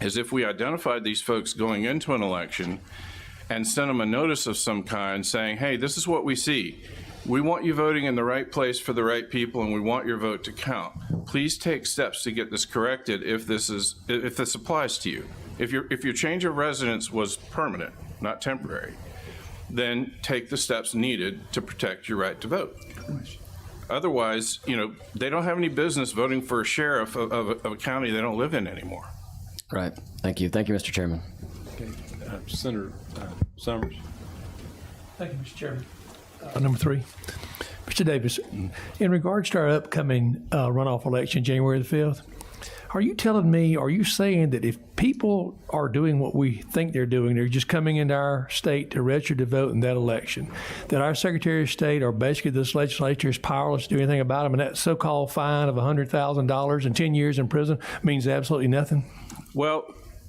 Speaker 17: is if we identified these folks going into an election and sent them a notice of some kind saying, hey, this is what we see. We want you voting in the right place for the right people, and we want your vote to count. Please take steps to get this corrected if this applies to you. If your change of residence was permanent, not temporary, then take the steps needed to protect your right to vote. Otherwise, they don't have any business voting for a sheriff of a county they don't live in anymore.
Speaker 19: Right. Thank you. Thank you, Mr. Chairman.
Speaker 14: Okay. Senator Summers.
Speaker 20: Thank you, Mr. Chairman. Number 3. Mr. Davis, in regards to our upcoming runoff election, January the 5th, Are you telling me, are you saying that if people are doing what we think they're doing, they're just coming into our state to register to vote in that election, that our Secretary of State or basically this legislature is powerless to do anything about them, and that so-called fine of $100,000 and 10 years in prison means absolutely nothing?
Speaker 17: Well,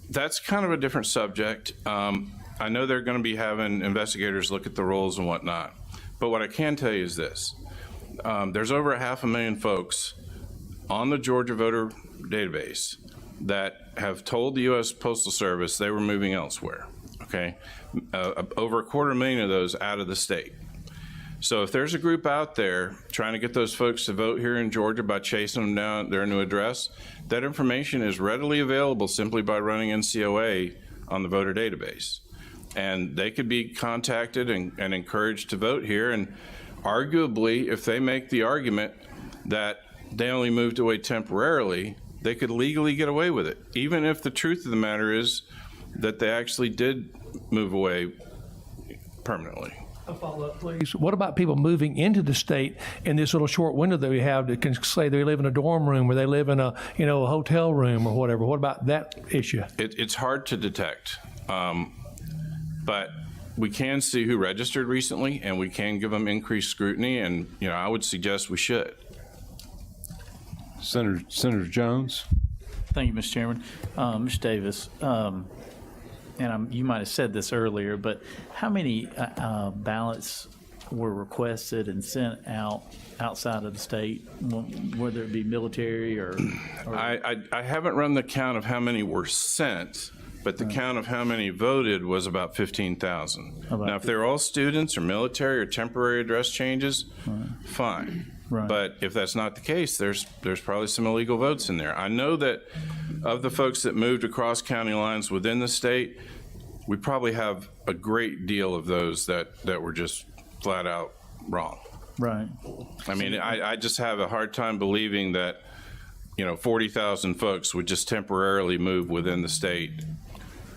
Speaker 17: that's kind of a different subject. I know they're going to be having investigators look at the rolls and whatnot, but what I can tell you is this. There's over 500,000 folks on the Georgia voter database that have told the U.S. Postal Service they were moving elsewhere, okay? Over 250,000 of those out of the state. So if there's a group out there trying to get those folks to vote here in Georgia by chasing them down their new address, that information is readily available simply by running NCOA on the voter database. And they could be contacted and encouraged to vote here. And arguably, if they make the argument that they only moved away temporarily, they could legally get away with it, even if the truth of the matter is that they actually did move away permanently.
Speaker 20: A follow-up, please. What about people moving into the state in this little short window that we have that can say they live in a dorm room or they live in a, a hotel room or whatever? What about that issue?
Speaker 17: It's hard to detect, but we can see who registered recently, and we can give them increased scrutiny, and I would suggest we should.
Speaker 14: Senator Jones.
Speaker 21: Thank you, Mr. Chairman. Mr. Davis, and you might have said this earlier, but how many ballots were requested and sent out outside of the state, whether it be military or
Speaker 17: I haven't run the count of how many were sent, but the count of how many voted was about 15,000. Now, if they're all students or military or temporary address changes, fine. Right. But if that's not the case, there's probably some illegal votes in there. I know that of the folks that moved across county lines within the state, we probably have a great deal of those that were just flat out wrong.
Speaker 21: Right.
Speaker 17: I mean, I just have a hard time believing that 40,000 folks would just temporarily move within the state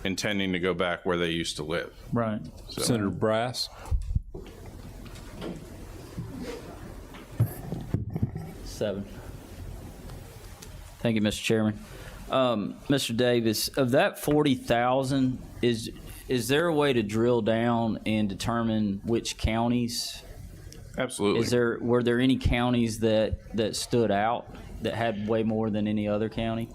Speaker 17: intending to go back where they used to live.
Speaker 21: Right.
Speaker 17: So.
Speaker 14: Senator Brass.
Speaker 22: Seven. Thank you, Mr. Chairman. Mr. Davis, of that 40,000, is there a way to drill down and determine which counties?
Speaker 17: Absolutely.
Speaker 22: Were there any counties that stood out that had way more than any other county?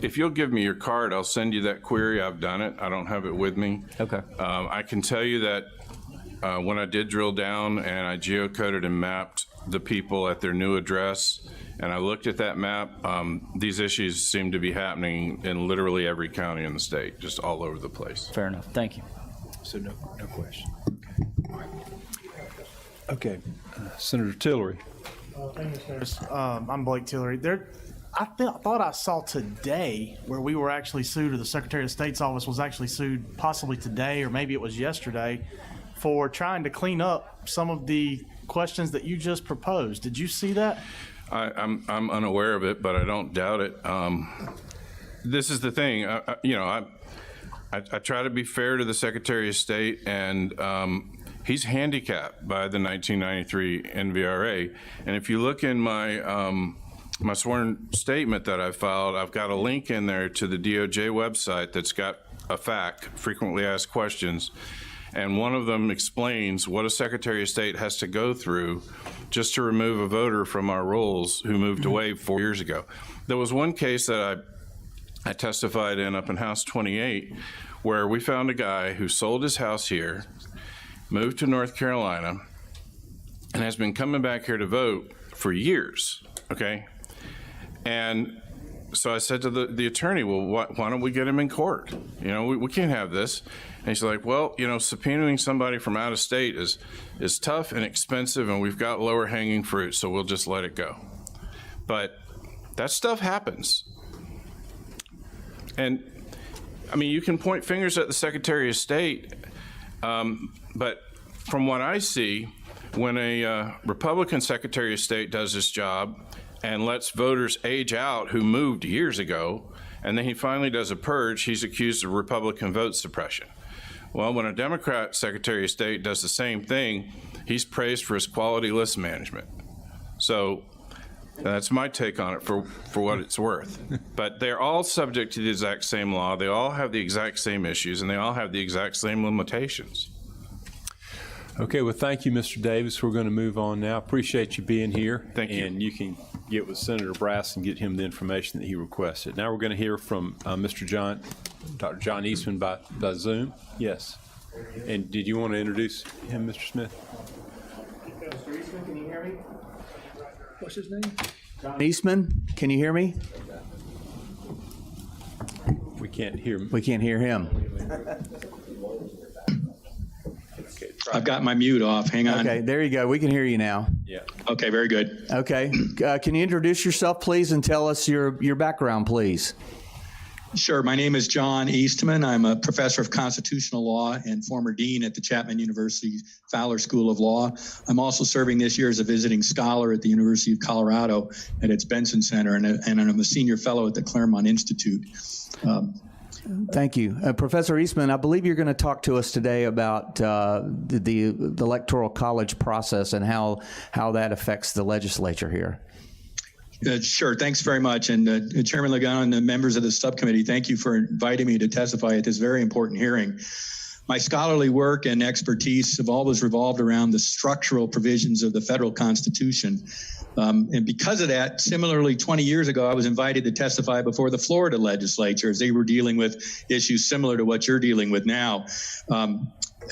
Speaker 17: If you'll give me your card, I'll send you that query. I've done it. I don't have it with me.
Speaker 22: Okay.
Speaker 17: I can tell you that when I did drill down and I geocoded and mapped the people at their new address, and I looked at that map, these issues seem to be happening in literally every county in the state, just all over the place.
Speaker 22: Fair enough. Thank you.
Speaker 14: So no question. Okay. Senator Tillery.
Speaker 23: Thank you, Mr. I'm Blake Tillery. I thought I saw today where we were actually sued, or the Secretary of State's office was actually sued possibly today, or maybe it was yesterday, for trying to clean up some of the questions that you just proposed. Did you see that?
Speaker 17: I'm unaware of it, but I don't doubt it. This is the thing, I try to be fair to the Secretary of State, and he's handicapped by the 1993 NVRA. And if you look in my sworn statement that I filed, I've got a link in there to the DOJ website that's got a FAQ, frequently asked questions. And one of them explains what a Secretary of State has to go through just to remove a voter from our rolls who moved away 4 years ago. There was one case that I testified in up in House 28 where we found a guy who sold his house here, moved to North Carolina, and has been coming back here to vote for years, okay? And so I said to the attorney, well, why don't we get him in court? We can't have this. And he's like, well, subpoenaing somebody from out of state is tough and expensive, and we've got lower hanging fruit, so we'll just let it go. But that stuff happens. And I mean, you can point fingers at the Secretary of State, but from what I see, when a Republican Secretary of State does his job and lets voters age out who moved years ago, and then he finally does a purge, he's accused of Republican vote suppression. Well, when a Democrat Secretary of State does the same thing, he's praised for his quality list management. So That's my take on it for what it's worth. But they're all subject to the exact same law. They all have the exact same issues, and they all have the exact same limitations.
Speaker 14: Okay, well, thank you, Mr. Davis. We're going to move on now. Appreciate you being here.
Speaker 17: Thank you.
Speaker 14: And you can get with Senator Brass and get him the information that he requested. Now we're going to hear from Dr. John Eastman by Zoom. Yes. And did you want to introduce him, Mr. Smith?
Speaker 1: Mr. Eastman, can you hear me?
Speaker 20: What's his name?
Speaker 1: Eastman, can you hear me?
Speaker 14: We can't hear him.
Speaker 1: We can't hear him.
Speaker 14: Okay,
Speaker 2: I've got my mute off. Hang on.
Speaker 1: Okay, there you go. We can hear you now.
Speaker 14: Yeah.
Speaker 2: Okay, very good.
Speaker 1: Okay. Can you introduce yourself, please, and tell us your background, please?
Speaker 2: Sure. My name is John Eastman. I'm a professor of constitutional law and former dean at the Chapman University Fowler School of Law. I'm also serving this year as a visiting scholar at the University of Colorado at its Benson Center, and I'm a senior fellow at the Claremont Institute.
Speaker 1: Thank you. Professor Eastman, I believe you're going to talk to us today about the Electoral College process and how that affects the legislature here.
Speaker 2: Sure. Thanks very much. And Chairman Ligon and the members of the subcommittee, thank you for inviting me to testify at this very important hearing. My scholarly work and expertise have always revolved around the structural provisions of the federal Constitution. And because of that, similarly, 20 years ago, I was invited to testify before the Florida legislature as they were dealing with issues similar to what you're dealing with now.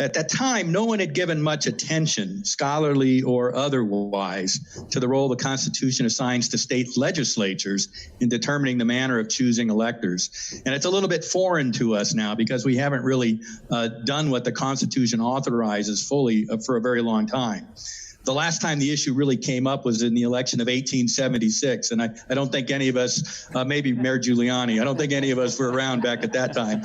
Speaker 2: At that time, no one had given much attention, scholarly or otherwise, to the role the Constitution assigns to state legislatures in determining the manner of choosing electors. And it's a little bit foreign to us now because we haven't really done what the Constitution authorizes fully for a very long time. The last time the issue really came up was in the election of 1876, and I don't think any of us, maybe Mayor Giuliani, I don't think any of us were around back at that time.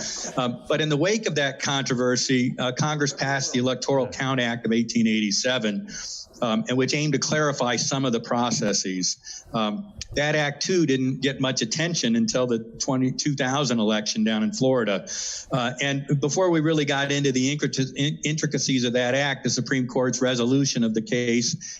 Speaker 2: But in the wake of that controversy, Congress passed the Electoral Count Act of 1887, and which aimed to clarify some of the processes. That act, too, didn't get much attention until the 2000 election down in Florida. And before we really got into the intricacies of that act, the Supreme Court's resolution of the case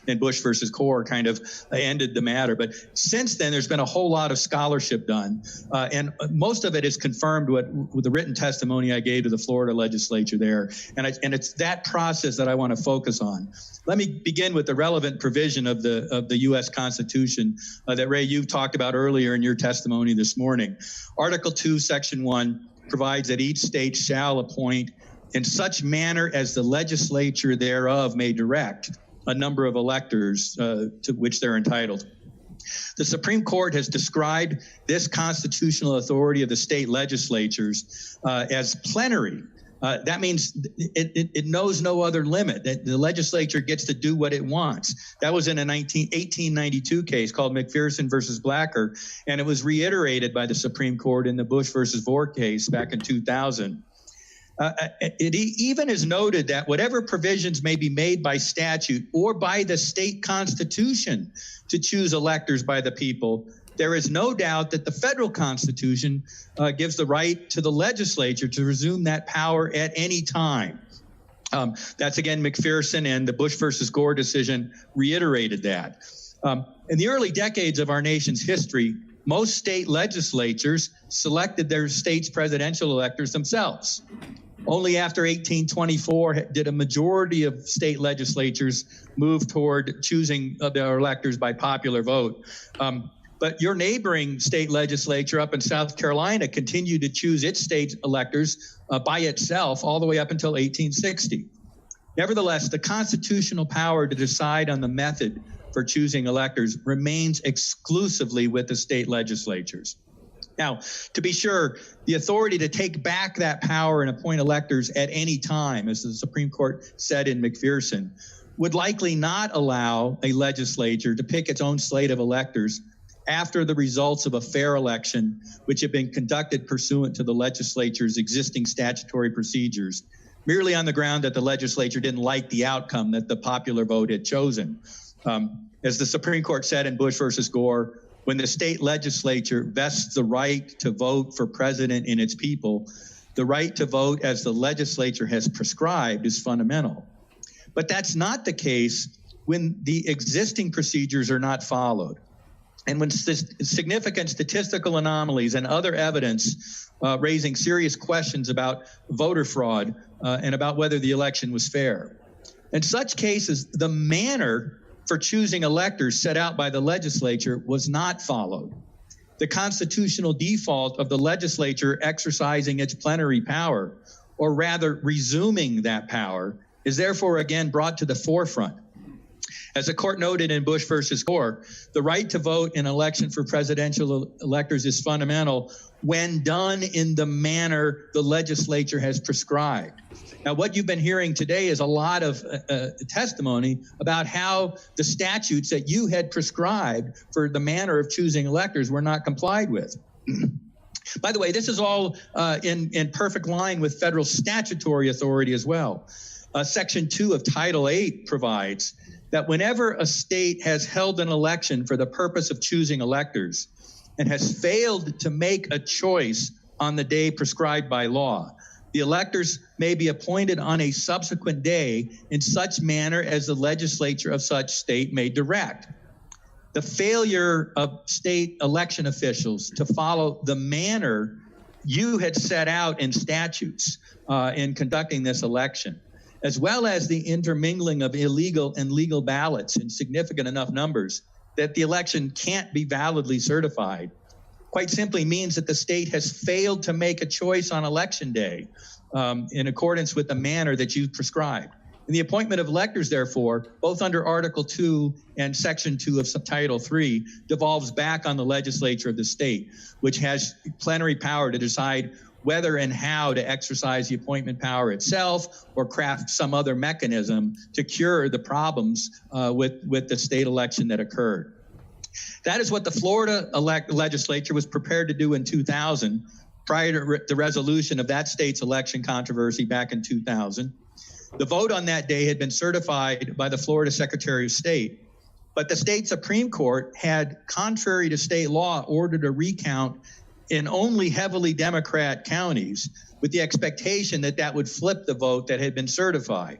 Speaker 2: in Bush versus Gore kind of ended the matter. But since then, there's been a whole lot of scholarship done. And most of it is confirmed with the written testimony I gave to the Florida legislature there. And it's that process that I want to focus on. Let me begin with the relevant provision of the U.S. Constitution that, Ray, you talked about earlier in your testimony this morning. Article 2, Section 1 provides that each state shall appoint in such manner as the legislature thereof may direct a number of electors to which they're entitled. The Supreme Court has described this constitutional authority of the state legislatures as plenary. That means it knows no other limit. The legislature gets to do what it wants. That was in a 1892 case called McPherson versus Blacker, and it was reiterated by the Supreme Court in the Bush versus Gore case back in 2000. It even is noted that whatever provisions may be made by statute or by the state constitution to choose electors by the people, there is no doubt that the federal Constitution gives the right to the legislature to resume that power at any time. That's, again, McPherson, and the Bush versus Gore decision reiterated that. In the early decades of our nation's history, most state legislatures selected their state's presidential electors themselves. Only after 1824 did a majority of state legislatures move toward choosing their electors by popular vote. But your neighboring state legislature up in South Carolina continued to choose its state electors by itself all the way up until 1860. Nevertheless, the constitutional power to decide on the method for choosing electors remains exclusively with the state legislatures. Now, to be sure, the authority to take back that power and appoint electors at any time, as the Supreme Court said in McPherson, would likely not allow a legislature to pick its own slate of electors after the results of a fair election, which have been conducted pursuant to the legislature's existing statutory procedures, merely on the ground that the legislature didn't like the outcome that the popular vote had chosen. As the Supreme Court said in Bush versus Gore, when the state legislature vests the right to vote for president in its people, the right to vote as the legislature has prescribed is fundamental. But that's not the case when the existing procedures are not followed. And when significant statistical anomalies and other evidence raising serious questions about voter fraud and about whether the election was fair. In such cases, the manner for choosing electors set out by the legislature was not followed. The constitutional default of the legislature exercising its plenary power, or rather resuming that power, is therefore again brought to the forefront. As the court noted in Bush versus Gore, the right to vote in election for presidential electors is fundamental when done in the manner the legislature has prescribed. Now, what you've been hearing today is a lot of testimony about how the statutes that you had prescribed for the manner of choosing electors were not complied with. By the way, this is all in perfect line with federal statutory authority as well. Section 2 of Title VIII provides that whenever a state has held an election for the purpose of choosing electors and has failed to make a choice on the day prescribed by law, the electors may be appointed on a subsequent day in such manner as the legislature of such state may direct. The failure of state election officials to follow the manner you had set out in statutes in conducting this election, as well as the intermingling of illegal and legal ballots in significant enough numbers that the election can't be validly certified, quite simply means that the state has failed to make a choice on election day in accordance with the manner that you've prescribed. And the appointment of electors, therefore, both under Article 2 and Section 2 of Title 3, devolves back on the legislature of the state, which has plenary power to decide whether and how to exercise the appointment power itself or craft some other mechanism to cure the problems with the state election that occurred. That is what the Florida legislature was prepared to do in 2000, prior to the resolution of that state's election controversy back in 2000. The vote on that day had been certified by the Florida Secretary of State, but the state Supreme Court had, contrary to state law, ordered a recount in only heavily Democrat counties with the expectation that that would flip the vote that had been certified.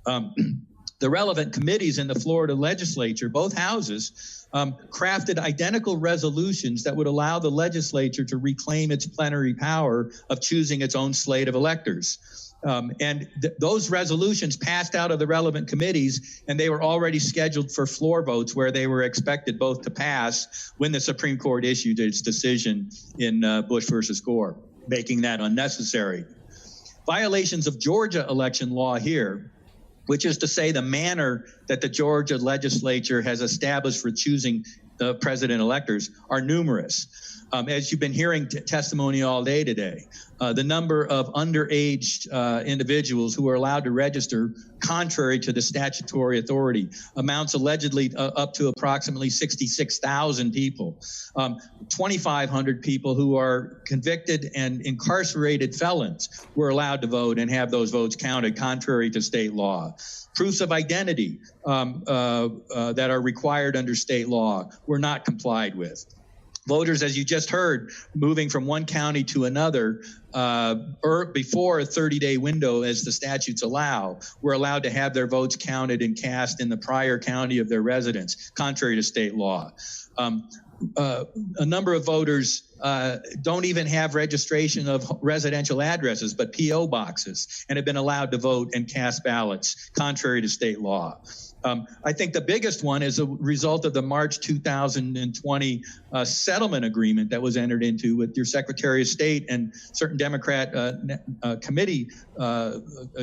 Speaker 2: The relevant committees in the Florida legislature, both houses, crafted identical resolutions that would allow the legislature to reclaim its plenary power of choosing its own slate of electors. Those resolutions passed out of the relevant committees, and they were already scheduled for floor votes where they were expected both to pass when the Supreme Court issued its decision in Bush versus Gore, making that unnecessary. Violations of Georgia election law here, which is to say the manner that the Georgia legislature has established for choosing the president electors, are numerous. As you've been hearing testimony all day today, the number of underage individuals who are allowed to register contrary to the statutory authority amounts allegedly up to approximately 66,000 people. 2,500 people who are convicted and incarcerated felons were allowed to vote and have those votes counted contrary to state law. Proofs of identity that are required under state law were not complied with. Voters, as you just heard, moving from one county to another before a 30-day window, as the statutes allow, were allowed to have their votes counted and cast in the prior county of their residence, contrary to state law. A number of voters don't even have registration of residential addresses, but P.O. boxes, and have been allowed to vote and cast ballots, contrary to state law. I think the biggest one is a result of the March 2020 settlement agreement that was entered into with your Secretary of State and certain Democrat committee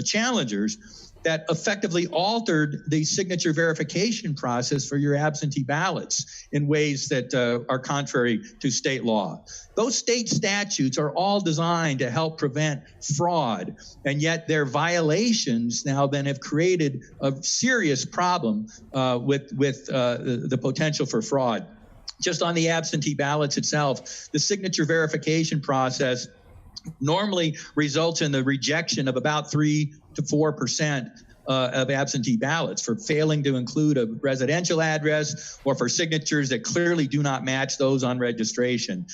Speaker 2: challengers that effectively altered the signature verification process for your absentee ballots in ways that are contrary to state law. Those state statutes are all designed to help prevent fraud, and yet their violations now then have created a serious problem with the potential for fraud. Just on the absentee ballots itself, the signature verification process normally results in the rejection of about 3 to 4% of absentee ballots for failing to include a residential address or for signatures that clearly do not match those on registration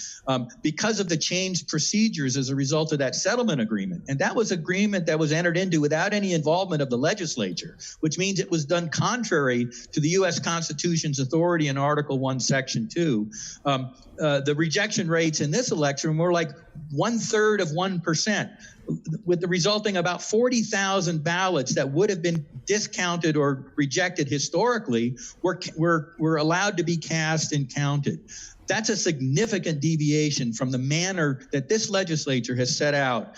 Speaker 2: because of the changed procedures as a result of that settlement agreement. And that was agreement that was entered into without any involvement of the legislature, which means it was done contrary to the U.S. Constitution's authority in Article 1, Section 2. The rejection rates in this election were like 1/3 of 1%. With the resulting about 40,000 ballots that would have been discounted or rejected historically were allowed to be cast and counted. That's a significant deviation from the manner that this legislature has set out.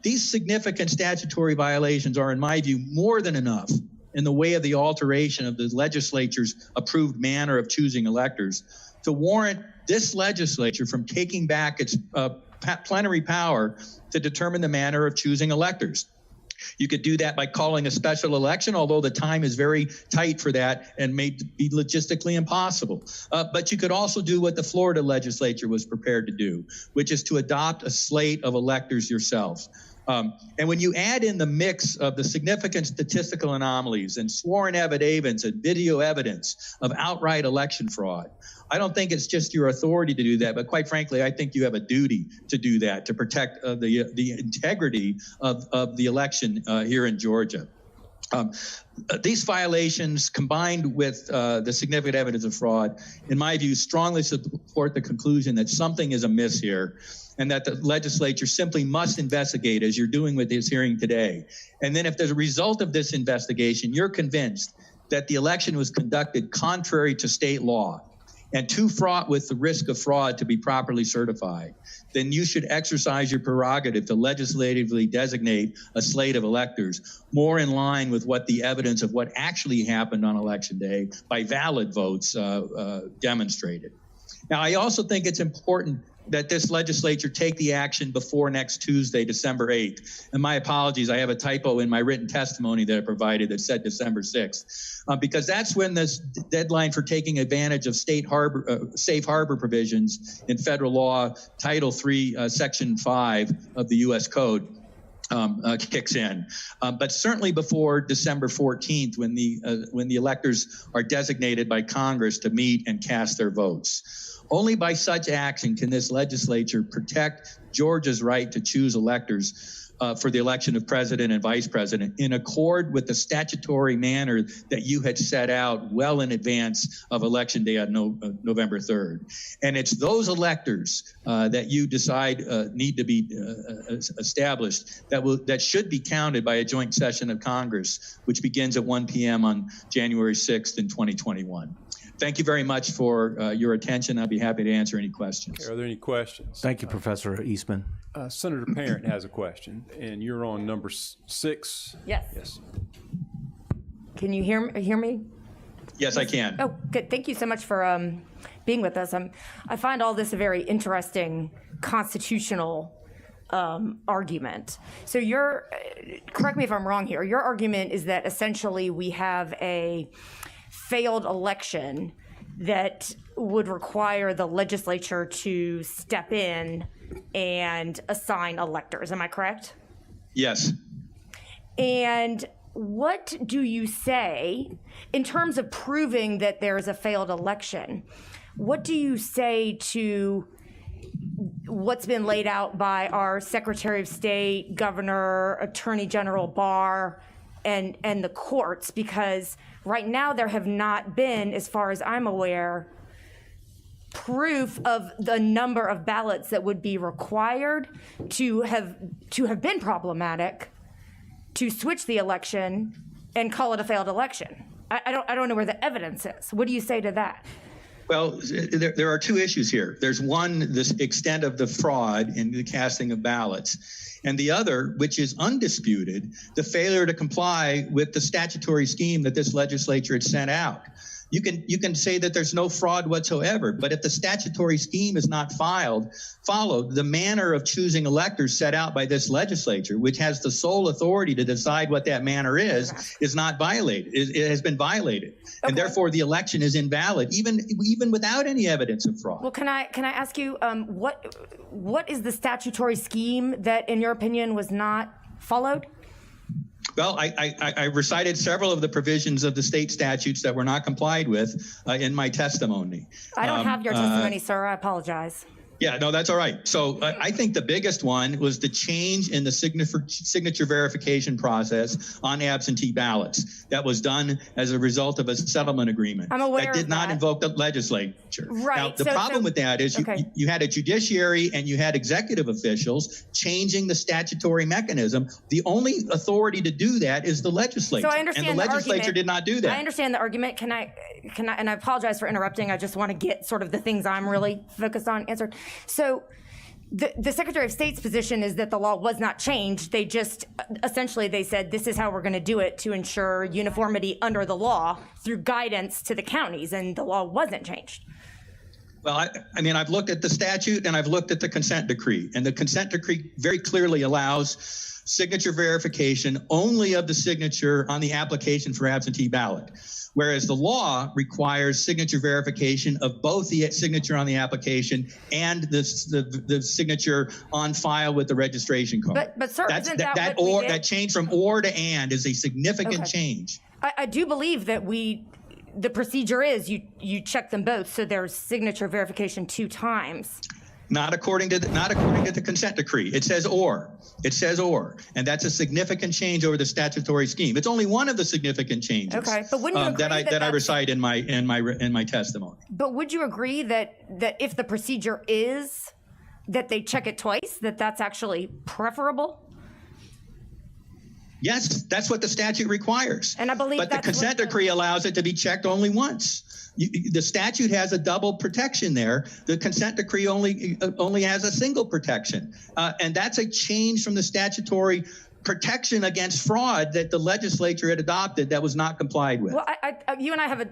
Speaker 2: These significant statutory violations are, in my view, more than enough in the way of the alteration of the legislature's approved manner of choosing electors to warrant this legislature from taking back its plenary power to determine the manner of choosing electors. You could do that by calling a special election, although the time is very tight for that and may be logistically impossible. But you could also do what the Florida legislature was prepared to do, which is to adopt a slate of electors yourself. And when you add in the mix of the significant statistical anomalies and sworn affidavits and video evidence of outright election fraud, I don't think it's just your authority to do that, but quite frankly, I think you have a duty to do that, to protect the integrity of the election here in Georgia. These violations, combined with the significant evidence of fraud, in my view, strongly support the conclusion that something is amiss here and that the legislature simply must investigate, as you're doing with this hearing today. And then if there's a result of this investigation, you're convinced that the election was conducted contrary to state law and too fraught with the risk of fraud to be properly certified, then you should exercise your prerogative to legislatively designate a slate of electors more in line with what the evidence of what actually happened on Election Day by valid votes demonstrated. Now, I also think it's important that this legislature take the action before next Tuesday, December 8th. And my apologies, I have a typo in my written testimony that I provided that said December 6th, because that's when this deadline for taking advantage of safe harbor provisions in federal law, Title III, Section 5 of the U.S. Code, kicks in, but certainly before December 14th, when the electors are designated by Congress to meet and cast their votes. Only by such action can this legislature protect Georgia's right to choose electors for the election of president and vice president in accord with the statutory manner that you had set out well in advance of Election Day on November 3rd. And it's those electors that you decide need to be established that should be counted by a joint session of Congress, which begins at 1 p.m. on January 6th in 2021. Thank you very much for your attention. I'd be happy to answer any questions.
Speaker 14: Are there any questions?
Speaker 1: Thank you, Professor Eastman.
Speaker 14: Senator Parent has a question, and you're on number 6.
Speaker 5: Yes.
Speaker 14: Yes.
Speaker 5: Can you hear me?
Speaker 2: Yes, I can.
Speaker 5: Oh, good. Thank you so much for being with us. I find all this a very interesting constitutional argument. So correct me if I'm wrong here, your argument is that essentially we have a failed election that would require the legislature to step in and assign electors. Am I correct?
Speaker 2: Yes.
Speaker 5: And what do you say in terms of proving that there is a failed election? What do you say to what's been laid out by our Secretary of State, Governor, Attorney General Barr, and the courts? Because right now there have not been, as far as I'm aware, proof of the number of ballots that would be required to have been problematic to switch the election and call it a failed election. I don't know where the evidence is. What do you say to that?
Speaker 2: Well, there are two issues here. There's one, the extent of the fraud in the casting of ballots, and the other, which is undisputed, the failure to comply with the statutory scheme that this legislature had sent out. You can say that there's no fraud whatsoever, but if the statutory scheme is not followed, the manner of choosing electors set out by this legislature, which has the sole authority to decide what that manner is not violated. It has been violated, and therefore the election is invalid, even without any evidence of fraud.
Speaker 5: Well, can I ask you what is the statutory scheme that, in your opinion, was not followed?
Speaker 2: Well, I recited several of the provisions of the state statutes that were not complied with in my testimony.
Speaker 5: I don't have your testimony, sir. I apologize.
Speaker 2: Yeah, no, that's all right. So I think the biggest one was the change in the signature verification process on absentee ballots that was done as a result of a settlement agreement.
Speaker 5: I'm aware
Speaker 2: that did
Speaker 5: of
Speaker 2: not
Speaker 5: that.
Speaker 2: invoke the legislature.
Speaker 5: Right.
Speaker 2: Now, the problem with that is you had a judiciary and you had executive officials changing the statutory mechanism. The only authority to do that is the legislature.
Speaker 5: So I understand
Speaker 2: and the legislature
Speaker 5: argument.
Speaker 2: did not do that.
Speaker 5: I understand the argument. Can I, and I apologize for interrupting. I just want to get sort of the things I'm really focused on answered. So the Secretary of State's position is that the law was not changed. They just, essentially they said, this is how we're going to do it to ensure uniformity under the law through guidance to the counties, and the law wasn't changed.
Speaker 2: Well, I mean, I've looked at the statute and I've looked at the consent decree, and the consent decree very clearly allows signature verification only of the signature on the application for absentee ballot, whereas the law requires signature verification of both the signature on the application and the signature on file with the registration card.
Speaker 5: But sir, isn't that
Speaker 2: that change from or to and is a significant change.
Speaker 5: I do believe that the procedure is you check them both, so there's signature verification 2 times.
Speaker 2: Not according to the consent decree. It says or. It says or, and that's a significant change over the statutory scheme. It's only one of the significant changes.
Speaker 5: Okay, but wouldn't you agree
Speaker 2: that I recite in my testimony.
Speaker 5: But would you agree that if the procedure is that they check it twice, that's actually preferable?
Speaker 2: Yes, that's what the statute requires.
Speaker 5: And I believe
Speaker 2: but the consent decree allows it to be checked only once. The statute has a double protection there. The consent decree only has a single protection. And that's a change from the statutory protection against fraud that the legislature had adopted that was not complied with.
Speaker 5: Well, you and I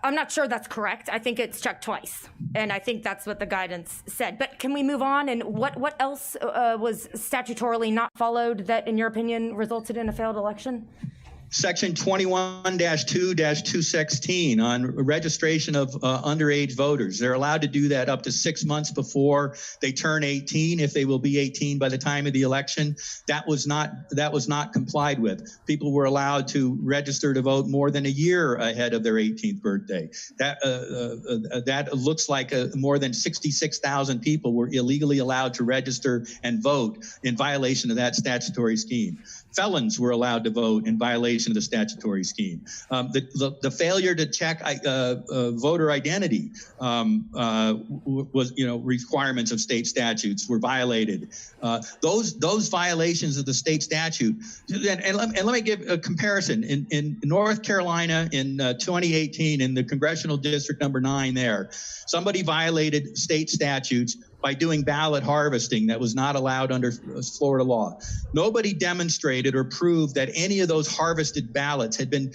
Speaker 5: I'm not sure that's correct. I think it's checked twice. And I think that's what the guidance said. But can we move on? And what else was statutorily not followed that, in your opinion, resulted in a failed election?
Speaker 2: Section 21-2-216 on registration of underage voters. They're allowed to do that up to 6 months before they turn 18, if they will be 18 by the time of the election. That was not complied with. People were allowed to register to vote more than a year ahead of their 18th birthday. That looks like more than 66,000 people were illegally allowed to register and vote in violation of that statutory scheme. Felons were allowed to vote in violation of the statutory scheme. The failure to check voter identity was, requirements of state statutes were violated. Those violations of the state statute, and let me give a comparison. In North Carolina in 2018, in the congressional district number 9 there, somebody violated state statutes by doing ballot harvesting that was not allowed under Florida law. Nobody demonstrated or proved that any of those harvested ballots had been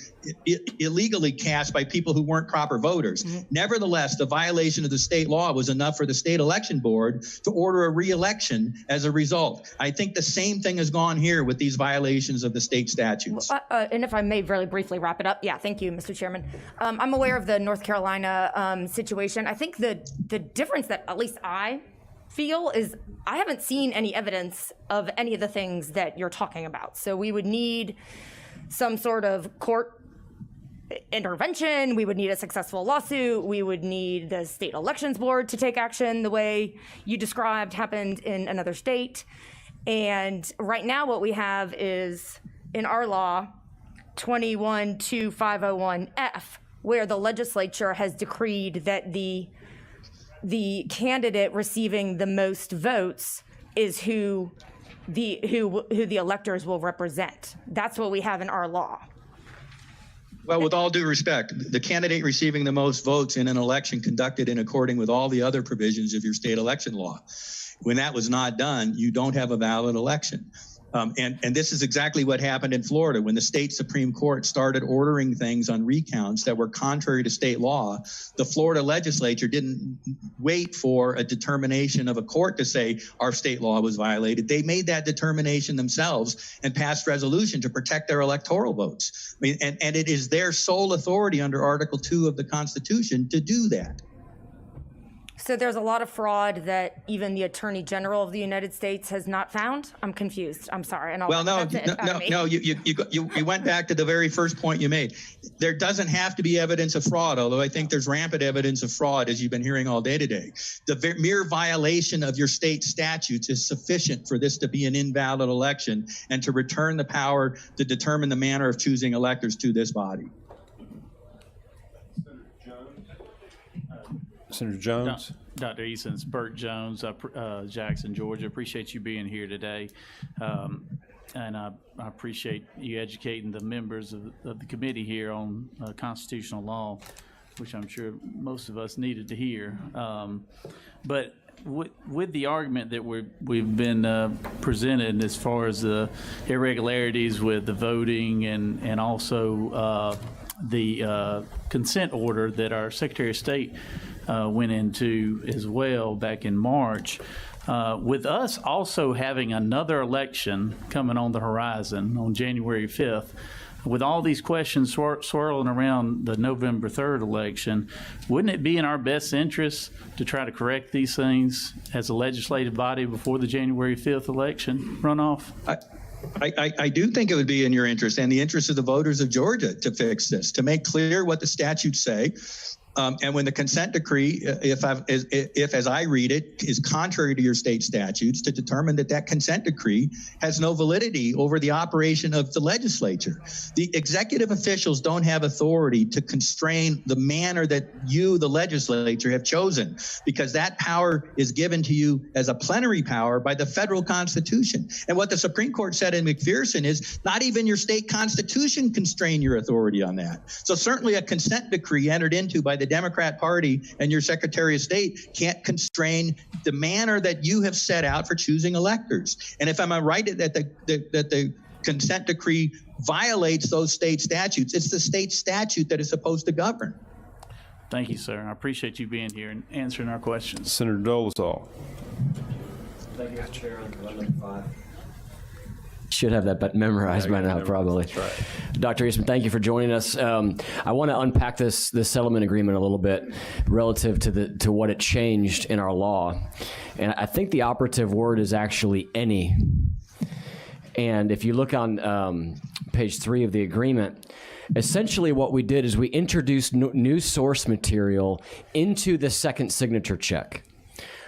Speaker 2: illegally cast by people who weren't proper voters. Mm-hmm. Nevertheless, the violation of the state law was enough for the state election board to order a re-election as a result. I think the same thing has gone here with these violations of the state statutes.
Speaker 5: And if I may very briefly wrap it up. Yeah, thank you, Mr. Chairman. I'm aware of the North Carolina situation. I think the difference that at least I feel is I haven't seen any evidence of any of the things that you're talking about. So we would need some sort of court intervention. We would need a successful lawsuit. We would need the state elections board to take action the way you described happened in another state. And right now what we have is in our law 21-2501F, where the legislature has decreed that the candidate receiving the most votes is who the electors will represent. That's what we have in our law.
Speaker 2: Well, with all due respect, the candidate receiving the most votes in an election conducted in according with all the other provisions of your state election law. When that was not done, you don't have a valid election. And this is exactly what happened in Florida when the state Supreme Court started ordering things on recounts that were contrary to state law. The Florida legislature didn't wait for a determination of a court to say our state law was violated. They made that determination themselves and passed resolution to protect their electoral votes. I mean, and it is their sole authority under Article 2 of the Constitution to do that.
Speaker 5: So there's a lot of fraud that even the Attorney General of the United States has not found? I'm confused. I'm sorry. And
Speaker 2: Well, no, you went back to the very first point you made. There doesn't have to be evidence of fraud, although I think there's rampant evidence of fraud, as you've been hearing all day today. The mere violation of your state statutes is sufficient for this to be an invalid election and to return the power to determine the manner of choosing electors to this body.
Speaker 14: Senator Jones.
Speaker 21: Dr. Eason, it's Burt Jones, Jackson, Georgia. Appreciate you being here today. And I appreciate you educating the members of the committee here on constitutional law, which I'm sure most of us needed to hear. But with the argument that we've been presented as far as the irregularities with the voting and also the consent order that our Secretary of State went into as well back in March, with us also having another election coming on the horizon on January 5th, with all these questions swirling around the November 3rd election, wouldn't it be in our best interest to try to correct these things as a legislative body before the January 5th election runoff?
Speaker 2: I do think it would be in your interest and the interest of the voters of Georgia to fix this, to make clear what the statutes say. And when the consent decree, if as I read it, is contrary to your state statutes, to determine that consent decree has no validity over the operation of the legislature. The executive officials don't have authority to constrain the manner that you, the legislature, have chosen, because that power is given to you as a plenary power by the federal Constitution. And what the Supreme Court said in McPherson is not even your state constitution constrain your authority on that. So certainly a consent decree entered into by the Democrat Party and your Secretary of State can't constrain the manner that you have set out for choosing electors. And if I'm right that the consent decree violates those state statutes, it's the state statute that is supposed to govern.
Speaker 21: Thank you, sir. I appreciate you being here and answering our questions.
Speaker 14: Senator Dolezal.
Speaker 18: Thank you, Mr. Chair. Amendment 5.
Speaker 19: Should have that memorized by now, probably.
Speaker 14: That's right.
Speaker 19: Dr. Eastman, thank you for joining us. I want to unpack this settlement agreement a little bit relative to what it changed in our law. And I think the operative word is actually any. And if you look on page 3 of the agreement, essentially what we did is we introduced new source material into the second signature check.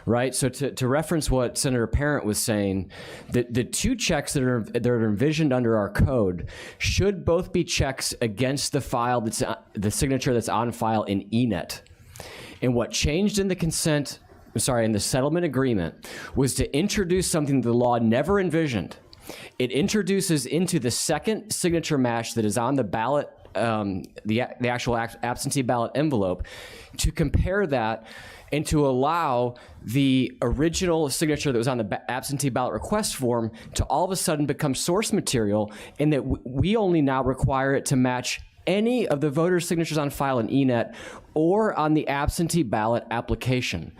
Speaker 19: Right, so to reference what Senator Parent was saying, the two checks that are envisioned under our code should both be checks against the file that's the signature that's on file in ENET. And what changed in the settlement agreement was to introduce something the law never envisioned. It introduces into the second signature match that is on the ballot, the actual absentee ballot envelope, to compare that and to allow the original signature that was on the absentee ballot request form to all of a sudden become source material, and that we only now require it to match any of the voters' signatures on file in ENET or on the absentee ballot application.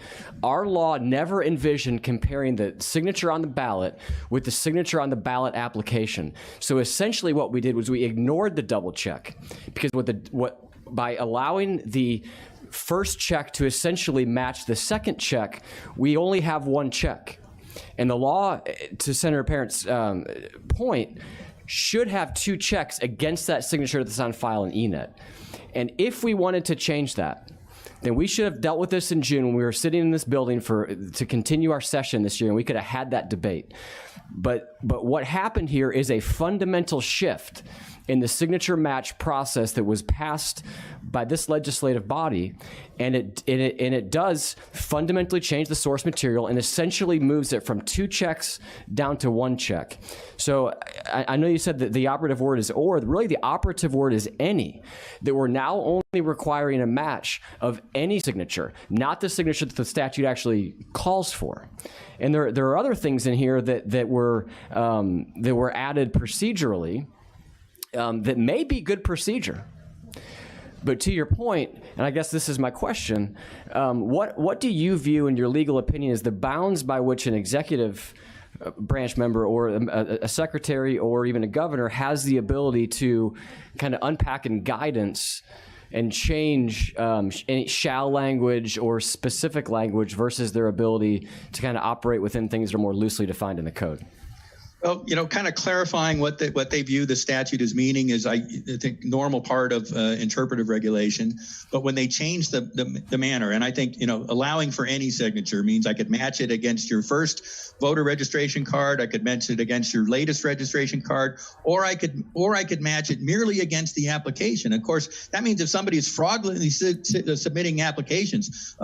Speaker 19: Our law never envisioned comparing the signature on the ballot with the signature on the ballot application. So essentially what we did was we ignored the double check, because by allowing the first check to essentially match the second check, we only have one check. And the law, to Senator Parent's point, should have two checks against that signature that's on file in ENET. And if we wanted to change that, then we should have dealt with this in June when we were sitting in this building to continue our session this year, and we could have had that debate. But what happened here is a fundamental shift in the signature match process that was passed by this legislative body, and it does fundamentally change the source material and essentially moves it from two checks down to one check. So I know you said that the operative word is or, really the operative word is any, that we're now only requiring a match of any signature, not the signature that the statute actually calls for. And there are other things in here that were added procedurally that may be good procedure. But to your point, and I guess this is my question, what do you view in your legal opinion as the bounds by which an executive branch member or a secretary or even a governor has the ability to kind of unpack in guidance and change any shall language or specific language versus their ability to kind of operate within things that are more loosely defined in the code?
Speaker 2: Well, kind of clarifying what they view the statute as meaning is, I think, normal part of interpretive regulation. But when they change the manner, and I think, allowing for any signature means I could match it against your first voter registration card, I could match it against your latest registration card, or I could match it merely against the application. Of course, that means if somebody is fraudulently submitting applications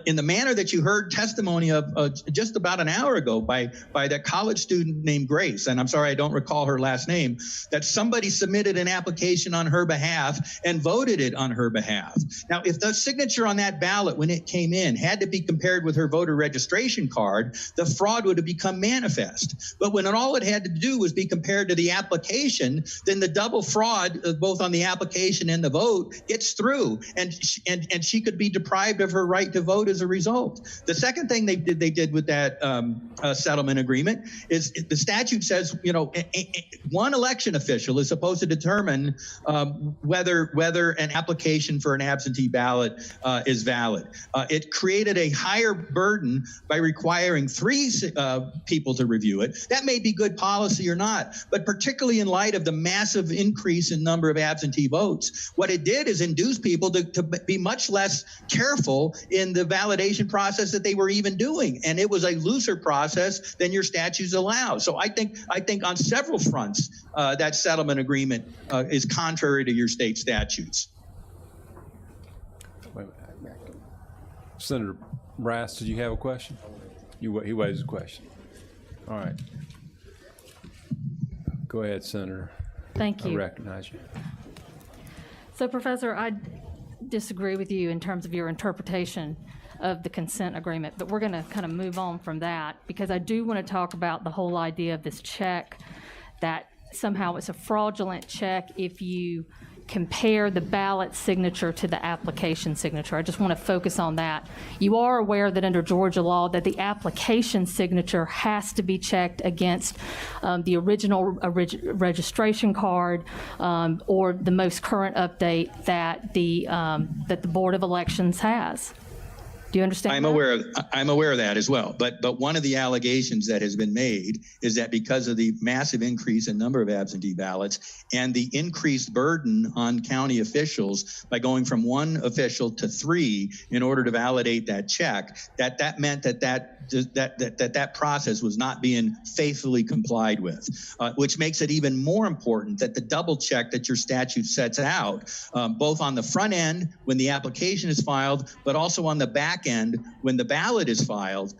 Speaker 2: in the manner that you heard testimony of just about an hour ago by that college student named Grace, and I'm sorry I don't recall her last name, that somebody submitted an application on her behalf and voted it on her behalf. Now, if the signature on that ballot when it came in had to be compared with her voter registration card, the fraud would have become manifest. But when all it had to do was be compared to the application, then the double fraud, both on the application and the vote, gets through, and she could be deprived of her right to vote as a result. The second thing they did with that settlement agreement is the statute says, one election official is supposed to determine whether an application for an absentee ballot is valid. It created a higher burden by requiring 3 people to review it. That may be good policy or not, but particularly in light of the massive increase in number of absentee votes, what it did is induce people to be much less careful in the validation process that they were even doing. And it was a looser process than your statutes allow. So I think on several fronts, that settlement agreement is contrary to your state statutes.
Speaker 14: Senator Brass, did you have a question? He raised a question. All right. Go ahead, Senator.
Speaker 16: Thank you.
Speaker 14: I recognize you.
Speaker 16: So, Professor, I disagree with you in terms of your interpretation of the consent agreement, but we're going to kind of move on from that because I do want to talk about the whole idea of this check, that somehow it's a fraudulent check if you compare the ballot signature to the application signature. I just want to focus on that. You are aware that under Georgia law that the application signature has to be checked against the original registration card or the most current update that the Board of Elections has. Do you understand?
Speaker 2: I'm aware of that as well. But one of the allegations that has been made is that because of the massive increase in number of absentee ballots and the increased burden on county officials by going from 1 official to 3 in order to validate that check, that meant that process was not being faithfully complied with, which makes it even more important that the double check that your statute sets out, both on the front end when the application is filed, but also on the back end when the ballot is filed,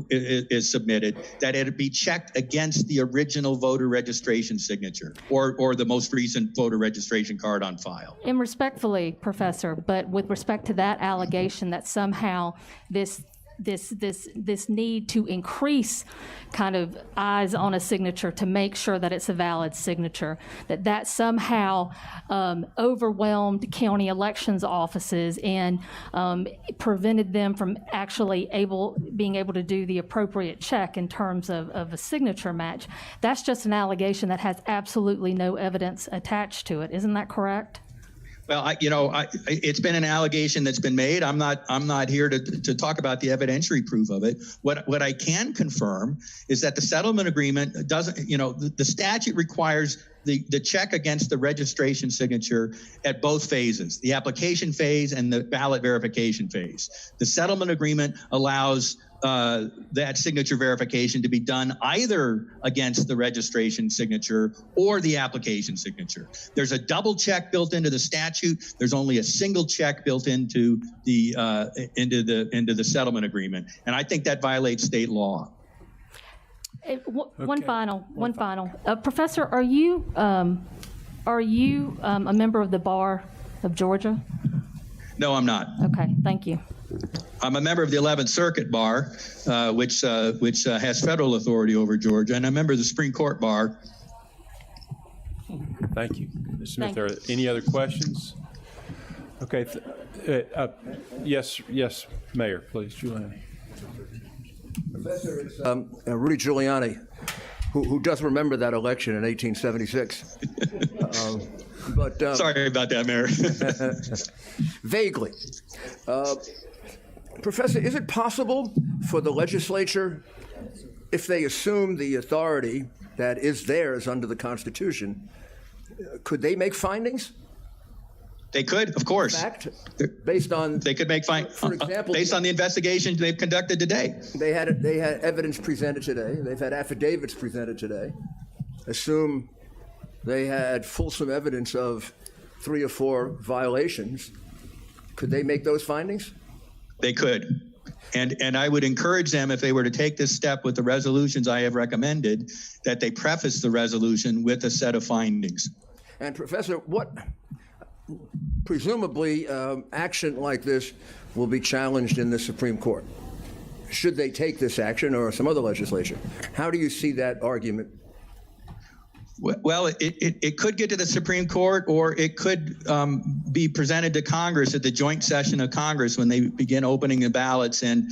Speaker 2: is submitted, that it be checked against the original voter registration signature or the most recent voter registration card on file.
Speaker 16: And respectfully, Professor, but with respect to that allegation that somehow this need to increase kind of eyes on a signature to make sure that it's a valid signature, that somehow overwhelmed county elections offices and prevented them from actually being able to do the appropriate check in terms of a signature match. That's just an allegation that has absolutely no evidence attached to it. Isn't that correct?
Speaker 2: Well, it's been an allegation that's been made. I'm not here to talk about the evidentiary proof of it. What I can confirm is that the settlement agreement doesn't, the statute requires the check against the registration signature at both phases, the application phase and the ballot verification phase. The settlement agreement allows that signature verification to be done either against the registration signature or the application signature. There's a double check built into the statute. There's only a single check built into the settlement agreement, and I think that violates state law.
Speaker 16: One final. Professor, are you a member of the Bar of Georgia?
Speaker 2: No, I'm not.
Speaker 16: Okay, thank you.
Speaker 2: I'm a member of the 11th Circuit Bar, which has federal authority over Georgia, and I'm a member of the Supreme Court Bar.
Speaker 14: Thank you. Ms. Smith, are there any other questions? Okay. Yes, Mayor, please, Giuliani.
Speaker 4: Professor, it's Rudy Giuliani, who does remember that election in 1876. But
Speaker 2: sorry about that, Mayor.
Speaker 4: Vaguely. Professor, is it possible for the legislature, if they assume the authority that is theirs under the Constitution, could they make findings?
Speaker 2: They could, of course.
Speaker 4: Fact, based on
Speaker 2: they could make
Speaker 4: for example,
Speaker 2: based on the investigation they've conducted today.
Speaker 4: They had evidence presented today. They've had affidavits presented today. Assume they had fulsome evidence of 3 or 4 violations. Could they make those findings?
Speaker 2: They could. And I would encourage them, if they were to take this step with the resolutions I have recommended, that they preface the resolution with a set of findings.
Speaker 4: And Professor, presumably action like this will be challenged in the Supreme Court. Should they take this action or some other legislation? How do you see that argument?
Speaker 2: Well, it could get to the Supreme Court, or it could be presented to Congress at the joint session of Congress when they begin opening the ballots and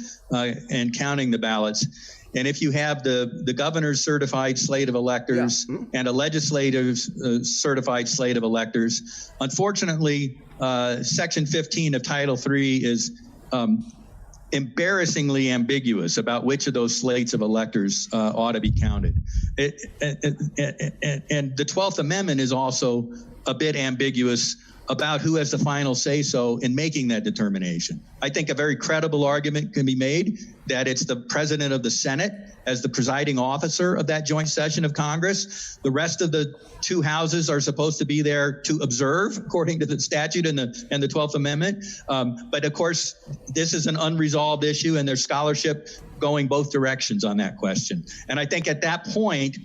Speaker 2: counting the ballots. And if you have the governor's certified slate of electors and a legislative's certified slate of electors, unfortunately, Section 15 of Title III is embarrassingly ambiguous about which of those slates of electors ought to be counted. And the 12th Amendment is also a bit ambiguous about who has the final say-so in making that determination. I think a very credible argument can be made that it's the President of the Senate as the presiding officer of that joint session of Congress. The rest of the 2 houses are supposed to be there to observe, according to the statute and the 12th Amendment. But of course, this is an unresolved issue, and there's scholarship going both directions on that question. And I think at that point,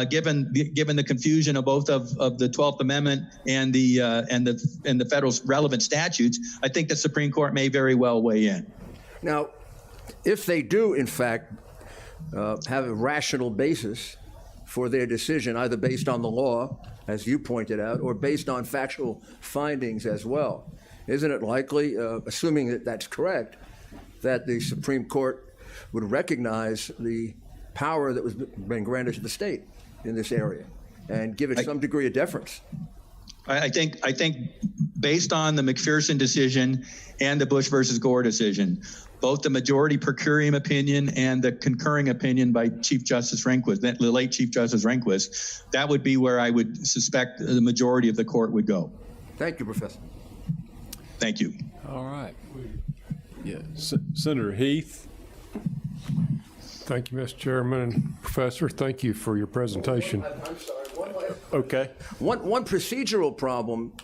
Speaker 2: given the confusion of both of the 12th Amendment and the federal relevant statutes, I think the Supreme Court may very well weigh in.
Speaker 4: Now, if they do, in fact, have a rational basis for their decision, either based on the law, as you pointed out, or based on factual findings as well, isn't it likely, assuming that that's correct, that the Supreme Court would recognize the power that was been granted to the state in this area and give it some degree of deference?
Speaker 2: I think based on the McPherson decision and the Bush versus Gore decision, both the majority per curiam opinion and the concurring opinion by Chief Justice Rehnquist, the late Chief Justice Rehnquist, that would be where I would suspect the majority of the court would go.
Speaker 4: Thank you, Professor.
Speaker 2: Thank you.
Speaker 14: All right. Yeah, Senator Heath.
Speaker 7: Thank you, Mr. Chairman and Professor. Thank you for your presentation.
Speaker 4: I'm sorry.
Speaker 14: Okay.
Speaker 4: One procedural problem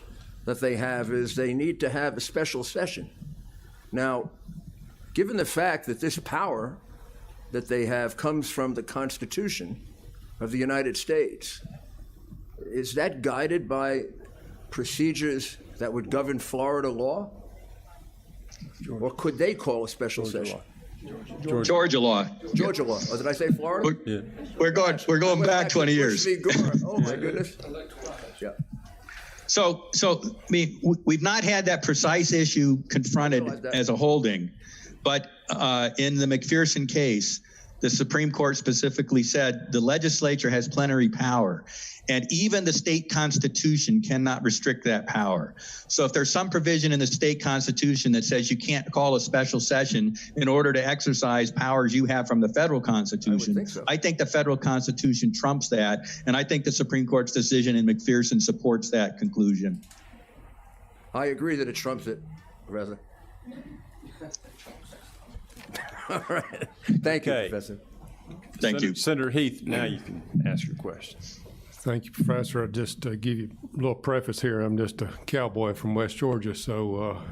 Speaker 4: that they have is they need to have a special session. Now, given the fact that this power that they have comes from the Constitution of the United States, is that guided by procedures that would govern Florida law? Or could they call a special session?
Speaker 2: Georgia law.
Speaker 4: Georgia law. Oh, did I say Florida?
Speaker 2: We're going back 20 years.
Speaker 4: Oh my goodness. Yeah.
Speaker 2: So I mean, we've not had that precise issue confronted as a holding, but in the McPherson case, the Supreme Court specifically said the legislature has plenary power, and even the state constitution cannot restrict that power. So if there's some provision in the state constitution that says you can't call a special session in order to exercise powers you have from the federal constitution, I think the federal constitution trumps that, and I think the Supreme Court's decision in McPherson supports that conclusion.
Speaker 4: I agree that it trumps it, Reza. All right. Thank you, Professor.
Speaker 2: Thank you.
Speaker 14: Senator Heath, now you can ask your question.
Speaker 7: Thank you, Professor. I'll just give you a little preface here. I'm just a cowboy from West Georgia, so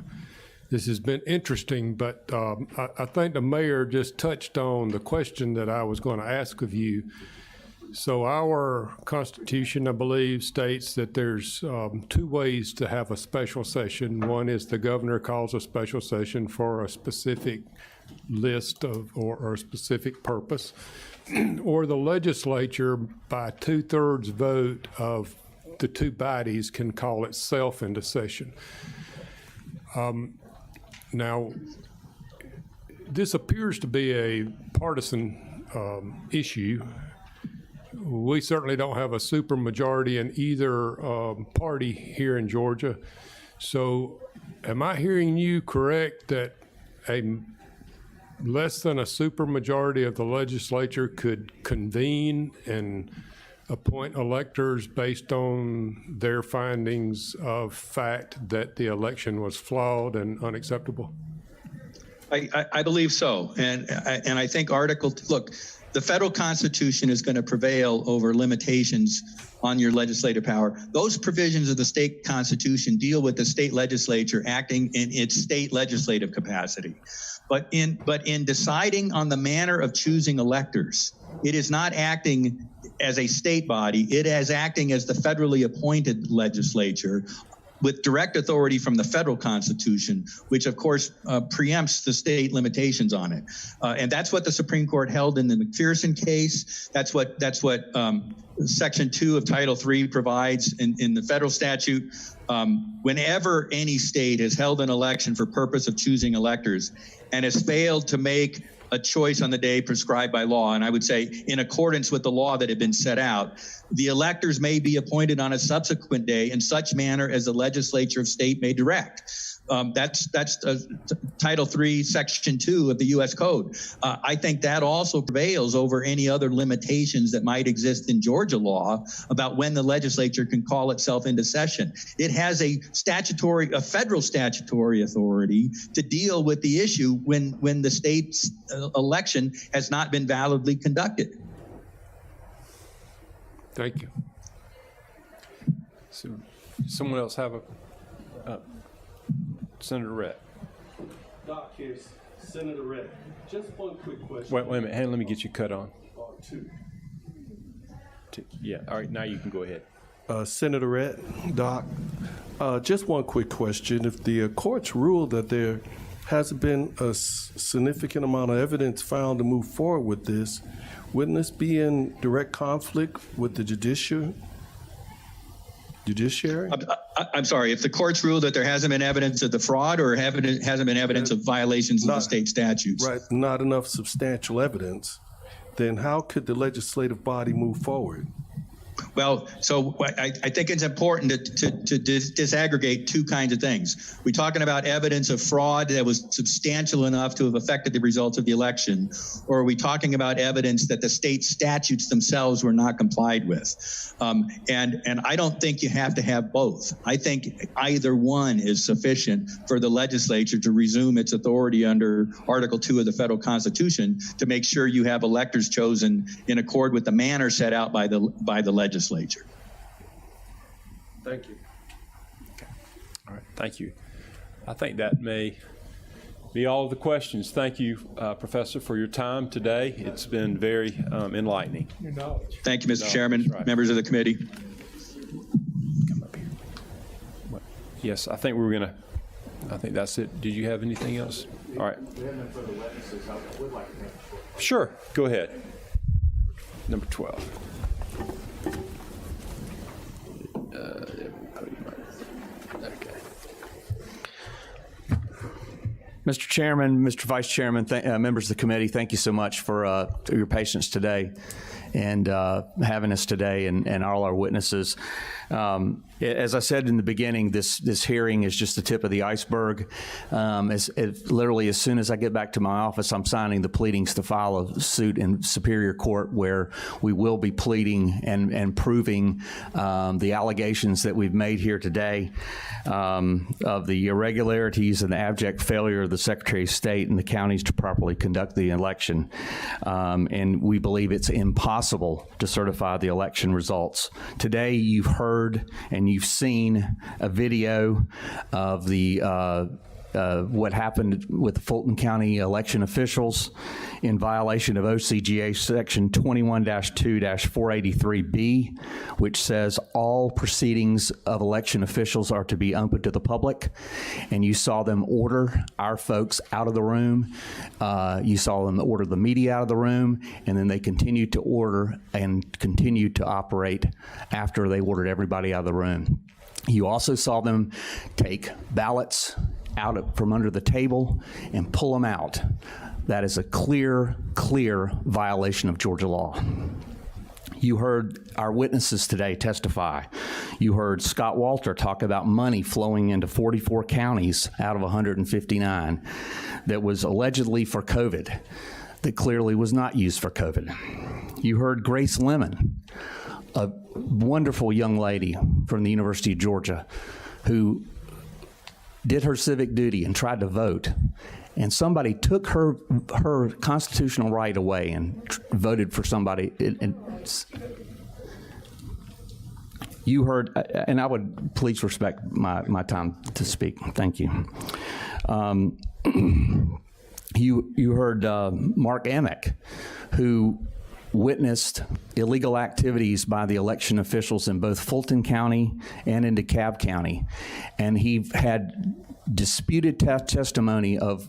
Speaker 7: this has been interesting, but I think the mayor just touched on the question that I was going to ask of you. So our Constitution, I believe, states that there's 2 ways to have a special session. One is the governor calls a special session for a specific list of or a specific purpose, or the legislature by 2/3 vote of the 2 bodies can call itself into session. Now, this appears to be a partisan issue. we certainly don't have a supermajority in either party here in Georgia. So am I hearing you correct that less than a supermajority of the legislature could convene and appoint electors based on their findings of fact that the election was flawed and unacceptable?
Speaker 2: I believe so. And I think look, the federal Constitution is going to prevail over limitations on your legislative power. Those provisions of the state Constitution deal with the state legislature acting in its state legislative capacity. But in deciding on the manner of choosing electors, it is not acting as a state body. It is acting as the federally appointed legislature with direct authority from the federal Constitution, which of course preempts the state limitations on it. And that's what the Supreme Court held in the McPherson case. That's what Section 2 of Title III provides in the federal statute. Whenever any state has held an election for purpose of choosing electors and has failed to make a choice on the day prescribed by law, and I would say in accordance with the law that had been set out, the electors may be appointed on a subsequent day in such manner as the legislature of state may direct. That's Title III, Section 2 of the U.S. Code. I think that also prevails over any other limitations that might exist in Georgia law about when the legislature can call itself into session. It has a federal statutory authority to deal with the issue when the state's election has not been validly conducted.
Speaker 7: Thank you. So, someone else have a Senator Rhett.
Speaker 10: Doc, here's Senator Rhett. Just one quick question.
Speaker 14: Wait a minute. Hey, let me get your cut on.
Speaker 10: Two.
Speaker 14: Yeah. All right. Now you can go ahead.
Speaker 10: Senator Rhett, Doc, just one quick question. If the courts rule that there hasn't been a significant amount of evidence found to move forward with this, wouldn't this be in direct conflict with the Judiciary?
Speaker 2: I'm sorry, if the courts rule that there hasn't been evidence of the fraud or hasn't been evidence of violations of the state statutes.
Speaker 10: Right, not enough substantial evidence, then how could the legislative body move forward?
Speaker 2: Well, so I think it's important to disaggregate two kinds of things. We're talking about evidence of fraud that was substantial enough to have affected the results of the election, or are we talking about evidence that the state statutes themselves were not complied with? And I don't think you have to have both. I think either one is sufficient for the legislature to resume its authority under Article 2 of the federal Constitution to make sure you have electors chosen in accord with the manner set out by the legislature.
Speaker 10: Thank you.
Speaker 14: Okay. All right. Thank you. I think that may be all of the questions. Thank you, Professor, for your time today. It's been very enlightening.
Speaker 2: Your knowledge. Thank you, Mr. Chairman, right. Members of the committee.
Speaker 14: Come up here. What? Yes, I think I think that's it. Did you have anything else? All right. Sure. Go ahead. Number 12.
Speaker 1: Mr. Chairman, Mr. Vice Chairman, members of the committee, thank you so much for your patience today and having us today and all our witnesses. As I said in the beginning, this hearing is just the tip of the iceberg. Literally, as soon as I get back to my office, I'm signing the pleadings to file a suit in Superior Court where we will be pleading and proving the allegations that we've made here today of the irregularities and the abject failure of the Secretary of State and the counties to properly conduct the election. And we believe it's impossible to certify the election results. Today, you've heard and you've seen a video of the what happened with the Fulton County election officials in violation of OCGA Section 21-2-483B, which says all proceedings of election officials are to be open to the public. And you saw them order our folks out of the room. You saw them order the media out of the room, and then they continued to order and continued to operate after they ordered everybody out of the room. You also saw them take ballots out from under the table and pull them out. That is a clear violation of Georgia law. You heard our witnesses today testify. You heard Scott Walter talk about money flowing into 44 counties out of 159 that was allegedly for COVID, that clearly was not used for COVID. You heard Grace Lemon, a wonderful young lady from the University of Georgia who did her civic duty and tried to vote, and somebody took her constitutional right away and voted for somebody. You heard, and I would please respect my time to speak. Thank you. You heard Mark Amick, who witnessed illegal activities by the election officials in both Fulton County and in DeKalb County, and he had disputed testimony of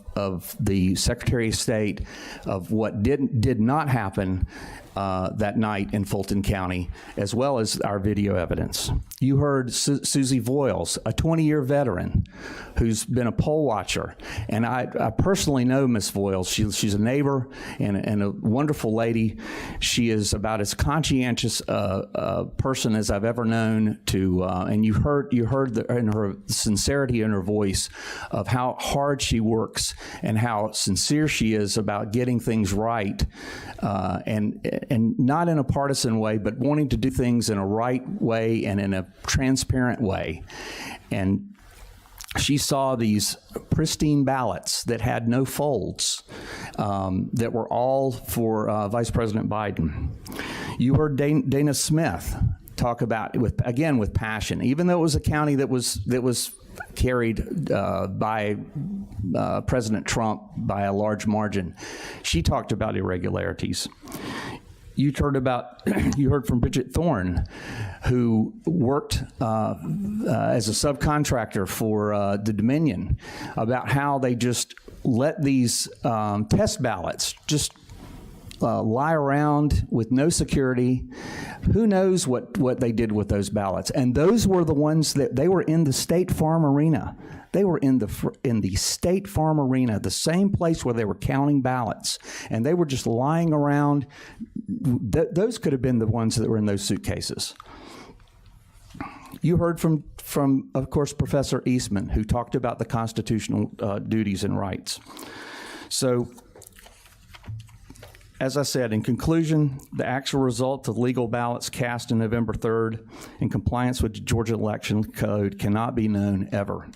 Speaker 1: the Secretary of State of what did not happen that night in Fulton County, as well as our video evidence. You heard Susie Voiles, a 20-year veteran who's been a poll watcher, and I personally know Ms. Voiles. She's a neighbor and a wonderful lady. She is about as conscientious a person as I've ever known to, and you heard in her sincerity in her voice of how hard she works and how sincere she is about getting things right, and not in a partisan way, but wanting to do things in a right way and in a transparent way. And she saw these pristine ballots that had no folds, that were all for Vice President Biden. You heard Dana Smith talk about, with passion, even though it was a county that was carried by President Trump by a large margin. She talked about irregularities. You heard from Bridget Thorne, who worked as a subcontractor for the Dominion, about how they just let these test ballots just lie around with no security. Who knows what they did with those ballots? And those were the ones that they were in the State Farm Arena. They were in the State Farm Arena, the same place where they were counting ballots, and they were just lying around. Those could have been the ones that were in those suitcases. You heard from of course, Professor Eastman, who talked about the constitutional duties and rights. So, as I said, in conclusion, the actual result of legal ballots cast on November 3rd in compliance with the Georgia Election Code cannot be known ever.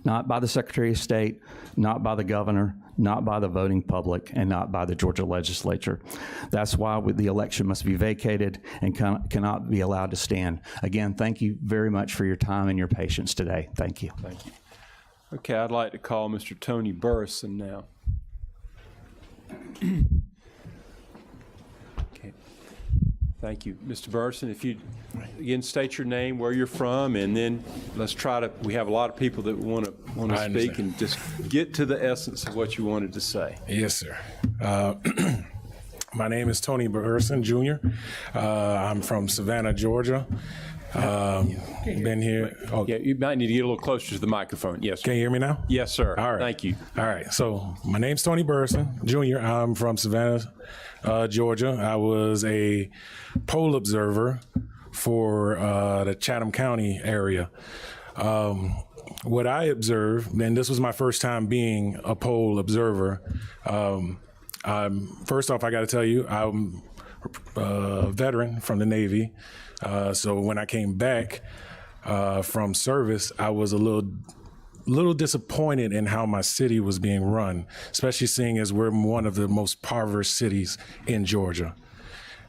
Speaker 1: Not by the Secretary of State, not by the governor, not by the voting public, and not by the Georgia legislature. That's why the election must be vacated and cannot be allowed to stand. Again, thank you very much for your time and your patience today. Thank you.
Speaker 14: Thank you. Okay, I'd like to call Mr. Tony Burrison now. Okay. Thank you. Mr. Burrison, if you again state your name, where you're from, and then let's try to, we have a lot of people that want to speak, and just get to the essence of what you wanted to say.
Speaker 6: Yes, sir. My name is Tony Burrison, Jr. I'm from Savannah, Georgia. Been here.
Speaker 14: Oh. Yeah, you might need to get a little closer to the microphone. Yes, sir.
Speaker 6: Can you hear me now?
Speaker 14: Yes, sir.
Speaker 6: All right.
Speaker 14: Thank you.
Speaker 6: All right. So my name's Tony Burrison, Jr. I'm from Savannah, Georgia. I was a poll observer for the Chatham County area. What I observed, and this was my first time being a poll observer. First off, I got to tell you, I'm a veteran from the Navy. So when I came back from service, I was a little disappointed in how my city was being run, especially seeing as we're one of the most impoverished cities in Georgia.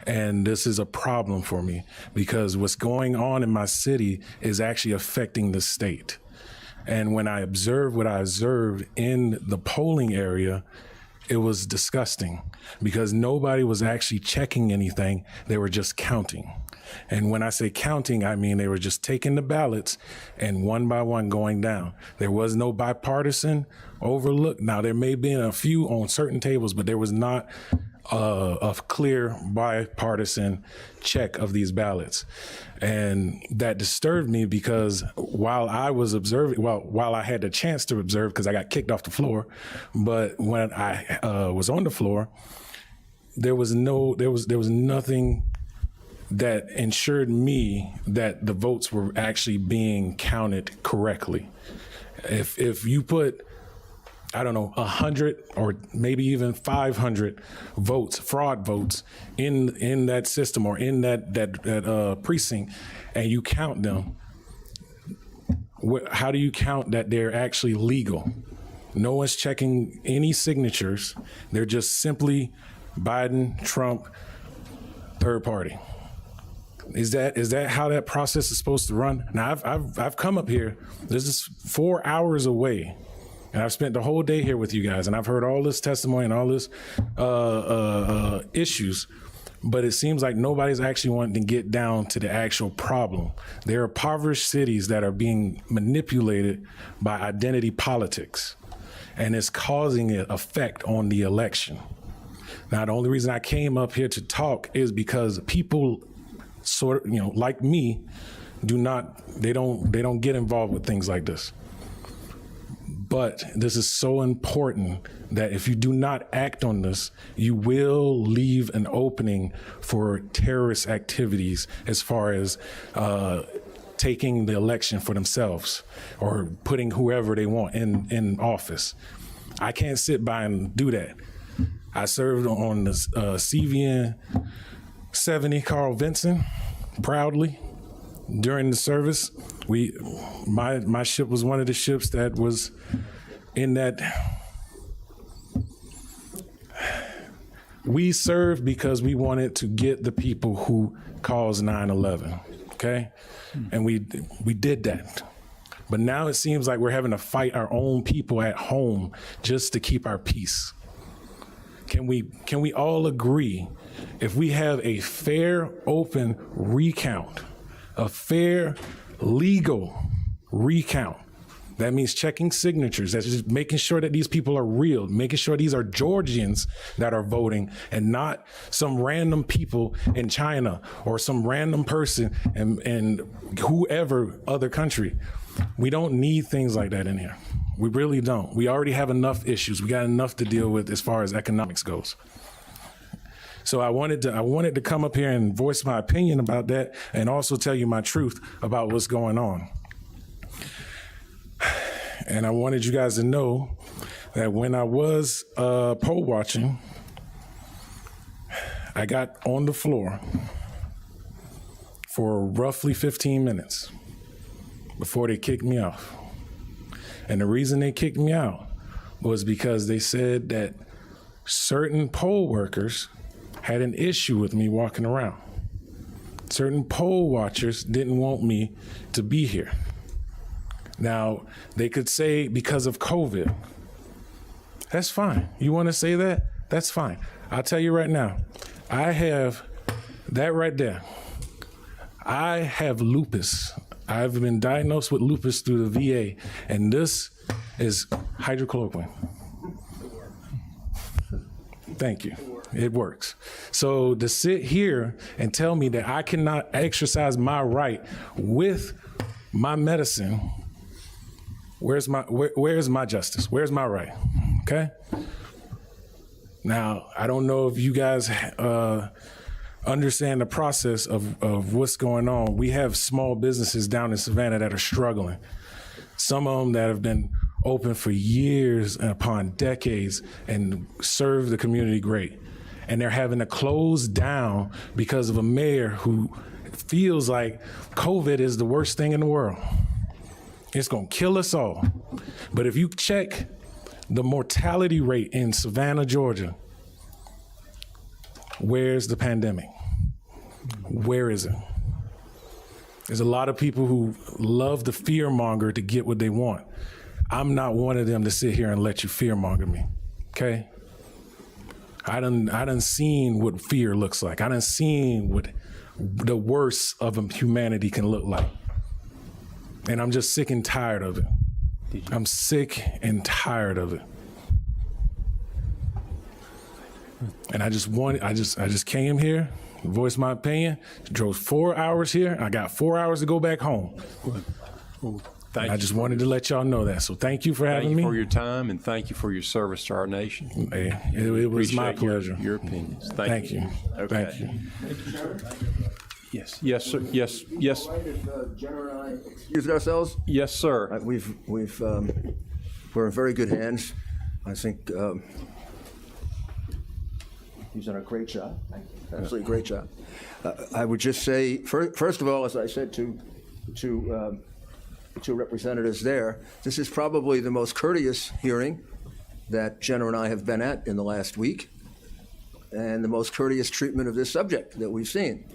Speaker 6: And this is a problem for me because what's going on in my city is actually affecting the state. And when I observed what I observed in the polling area, it was disgusting because nobody was actually checking anything. They were just counting. And when I say counting, I mean they were just taking the ballots and one by one going down. There was no bipartisan overlook. Now, there may have been a few on certain tables, but there was not a clear bipartisan check of these ballots. And that disturbed me because while I was observing, while I had the chance to observe because I got kicked off the floor, but when I was on the floor, there was nothing that ensured me that the votes were actually being counted correctly. If you put, I don't know, 100 or maybe even 500 votes, fraud votes, in that system or in that precinct, and you count them, how do you count that they're actually legal? No one's checking any signatures. They're just simply Biden, Trump, third party. Is that how that process is supposed to run? Now I've come up here. This is 4 hours away, and I've spent the whole day here with you guys, and I've heard all this testimony and all this issues. But it seems like nobody's actually wanting to get down to the actual problem. There are impoverished cities that are being manipulated by identity politics, and it's causing an effect on the election. Now, the only reason I came up here to talk is because people sort of, like me, they don't get involved with things like this. But this is so important that if you do not act on this, you will leave an opening for terrorist activities as far as taking the election for themselves or putting whoever they want in office. I can't sit by and do that. I served on the CVN 70 Carl Vinson proudly during the service. My ship was one of the ships that was in that. We served because we wanted to get the people who caused 9/11, okay? And we did that. But now it seems like we're having to fight our own people at home just to keep our peace. Can we all agree, if we have a fair, open recount, a fair, legal recount, that means checking signatures, that's just making sure that these people are real, making sure these are Georgians that are voting and not some random people in China or some random person in whoever other country. We don't need things like that in here. We really don't. We already have enough issues. We got enough to deal with as far as economics goes. So I wanted to come up here and voice my opinion about that and also tell you my truth about what's going on. And I wanted you guys to know that when I was poll watching, I got on the floor for roughly 15 minutes before they kicked me off. And the reason they kicked me out was because they said that certain poll workers had an issue with me walking around. Certain poll watchers didn't want me to be here. Now, they could say because of COVID. That's fine. You want to say that? That's fine. I'll tell you right now, I have that right there. I have lupus. I've been diagnosed with lupus through the VA, and this is hydrochloroquine. Thank you. It works. So to sit here and tell me that I cannot exercise my right with my medicine, where's my justice? Where's my right? Okay? Now, I don't know if you guys understand the process of what's going on. We have small businesses down in Savannah that are struggling. Some of them that have been open for years and upon decades and serve the community great. And they're having to close down because of a mayor who feels like COVID is the worst thing in the world. It's gonna kill us all. But if you check the mortality rate in Savannah, Georgia, where's the pandemic? Where is it? There's a lot of people who love the fear monger to get what they want. I'm not one of them to sit here and let you fear monger me, okay? I done seen what fear looks like. I done seen what the worst of humanity can look like. And I'm just sick and tired of it. I'm sick and tired of it. And I just came here, voiced my opinion, drove 4 hours here. I got 4 hours to go back home. I just wanted to let y'all know that. So thank you for having me.
Speaker 14: Thank you for your time, and thank you for your service to our nation.
Speaker 6: Hey, it was my pleasure.
Speaker 14: Your opinions.
Speaker 6: Thank you.
Speaker 14: Okay.
Speaker 6: Thank you.
Speaker 14: Yes, yes, sir. Yes, yes.
Speaker 4: Jenna and I excused ourselves.
Speaker 14: Yes, sir.
Speaker 4: We're in very good hands. I think he's done a great job. Absolutely great job. I would just say, first of all, as I said to two representatives there, this is probably the most courteous hearing that Jenna and I have been at in the last week, and the most courteous treatment of this subject that we've seen.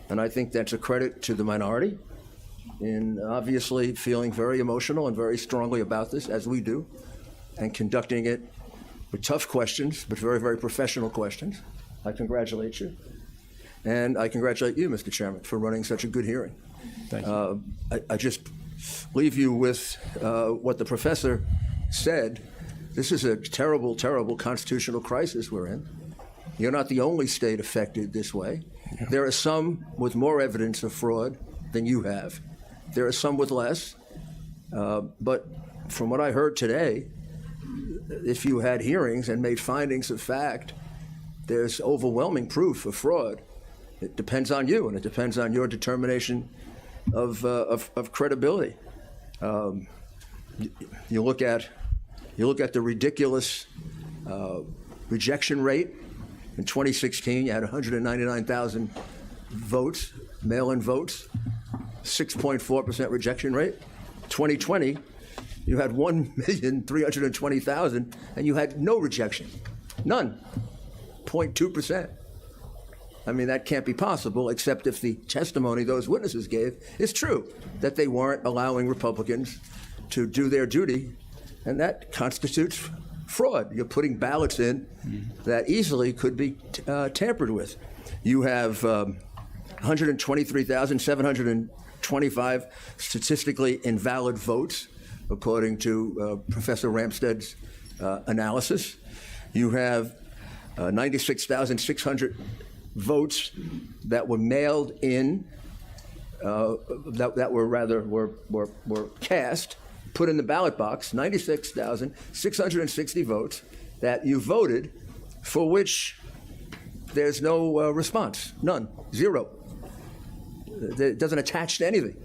Speaker 4: And I think that's a credit to the minority in obviously feeling very emotional and very strongly about this, as we do, and conducting it with tough questions, but very, very professional questions. I congratulate you. And I congratulate you, Mr. Chairman, for running such a good hearing.
Speaker 14: Thank you.
Speaker 4: I just leave you with what the professor said. This is a terrible, terrible constitutional crisis we're in. You're not the only state affected this way. There are some with more evidence of fraud than you have. There are some with less. But from what I heard today, if you had hearings and made findings of fact, there's overwhelming proof of fraud. It depends on you, and it depends on your determination of credibility. You look at the ridiculous rejection rate. In 2016, you had 199,000 votes, mail-in votes, 6.4% rejection rate. 2020, you had 1,320,000, and you had no rejection, none, 0.2%. I mean, that can't be possible, except if the testimony those witnesses gave is true, that they weren't allowing Republicans to do their duty, and that constitutes fraud. You're putting ballots in that easily could be tampered with. You have 123,725 statistically invalid votes, according to Professor Ramsted's analysis. You have 96,600 votes that were mailed in, that were cast, put in the ballot box, 96,660 votes that you voted, for which there's no response, none, zero. It doesn't attach to anything.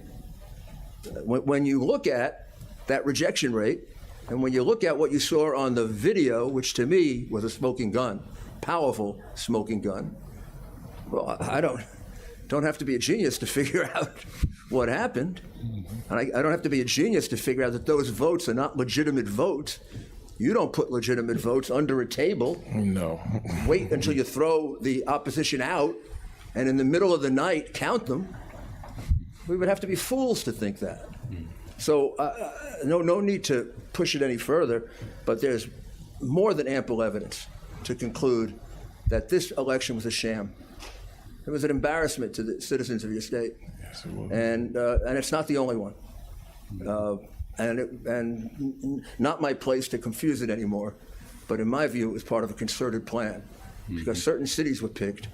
Speaker 4: When you look at that rejection rate, and when you look at what you saw on the video, which to me was a smoking gun, powerful smoking gun, well, I don't have to be a genius to figure out what happened. And I don't have to be a genius to figure out that those votes are not legitimate votes. You don't put legitimate votes under a table.
Speaker 6: No.
Speaker 4: Wait until you throw the opposition out, and in the middle of the night, count them. We would have to be fools to think that. So no need to push it any further, but there's more than ample evidence to conclude that this election was a sham. It was an embarrassment to the citizens of your state, yes, and it's not the only one. And not my place to confuse it anymore, but in my view, it was part of a concerted plan, because certain cities were picked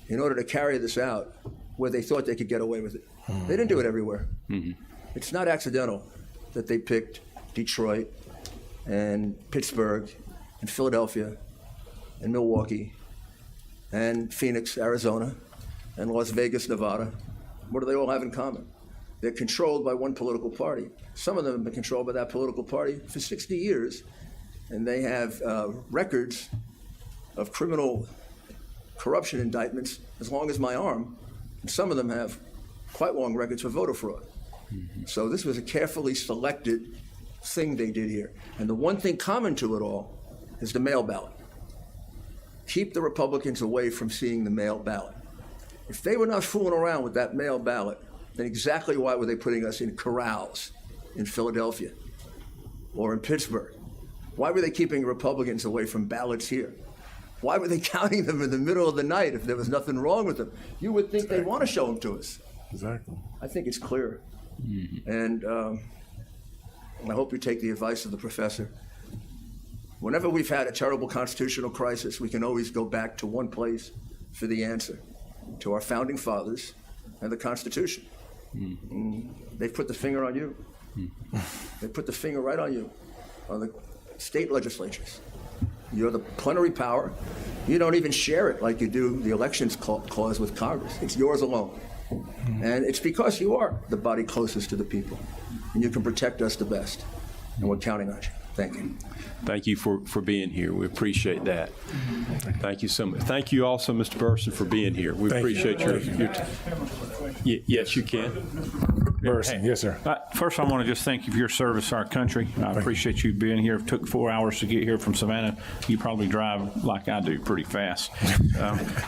Speaker 4: in order to carry this out where they thought they could get away with it. They didn't do it everywhere. It's not accidental that they picked Detroit and Pittsburgh and Philadelphia and Milwaukee and Phoenix, Arizona, and Las Vegas, Nevada. What do they all have in common? They're controlled by one political party. Some of them have been controlled by that political party for 60 years, and they have records of criminal corruption indictments as long as my arm, and some of them have quite long records for voter fraud. So this was a carefully selected thing they did here. And the one thing common to it all is the mail ballot. Keep the Republicans away from seeing the mail ballot. If they were not fooling around with that mail ballot, then exactly why were they putting us in corrals in Philadelphia or in Pittsburgh? Why were they keeping Republicans away from ballots here? Why were they counting them in the middle of the night if there was nothing wrong with them? You would think they'd want to show them to us.
Speaker 6: Exactly.
Speaker 4: I think it's clear. And I hope you take the advice of the professor. Whenever we've had a terrible constitutional crisis, we can always go back to one place for the answer, to our founding fathers and the Constitution. They've put the finger on you. They put the finger right on you, on the state legislatures. You're the plenary power. You don't even share it like you do the elections clause with Congress. It's yours alone. And it's because you are the body closest to the people, and you can protect us the best. And we're counting on you. Thank you.
Speaker 14: Thank you for being here. We appreciate that. Thank you so much. Thank you also, Mr. Burson, for being here. We appreciate your time. Yes, you can.
Speaker 6: Burson, yes, sir.
Speaker 8: First, I want to just thank you for your service to our country. I appreciate you being here. It took 4 hours to get here from Savannah. You probably drive like I do pretty fast.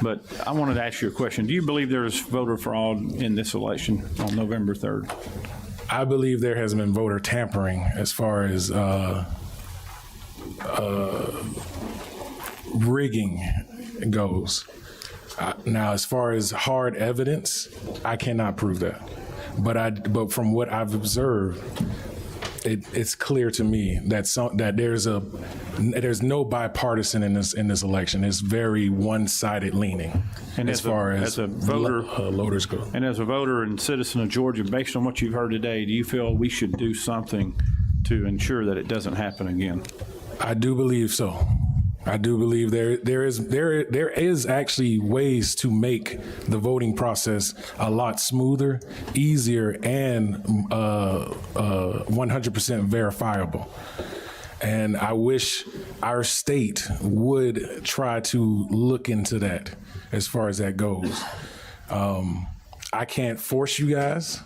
Speaker 8: But I wanted to ask you a question. Do you believe there is voter fraud in this election on November 3rd?
Speaker 6: I believe there has been voter tampering as far as rigging goes. Now, as far as hard evidence, I cannot prove that. But from what I've observed, it's clear to me that there's no bipartisan in this election. It's very one-sided leaning as far as voters go.
Speaker 8: And as a voter and citizen of Georgia, based on what you've heard today, do you feel we should do something to ensure that it doesn't happen again?
Speaker 6: I do believe so. I do believe there is actually ways to make the voting process a lot smoother, easier, and 100% verifiable. And I wish our state would try to look into that as far as that goes. I can't force you guys.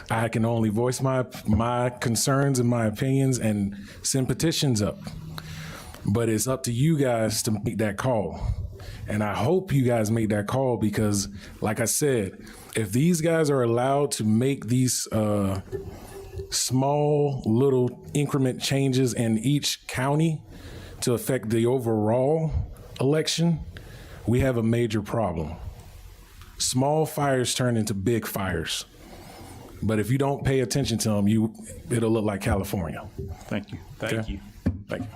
Speaker 6: I can only voice my concerns and my opinions and send petitions up. But it's up to you guys to make that call. And I hope you guys make that call because, like I said, if these guys are allowed to make these small little increment changes in each county to affect the overall election, we have a major problem. Small fires turn into big fires. But if you don't pay attention to them, it'll look like California.
Speaker 8: Thank you.
Speaker 14: Thank you.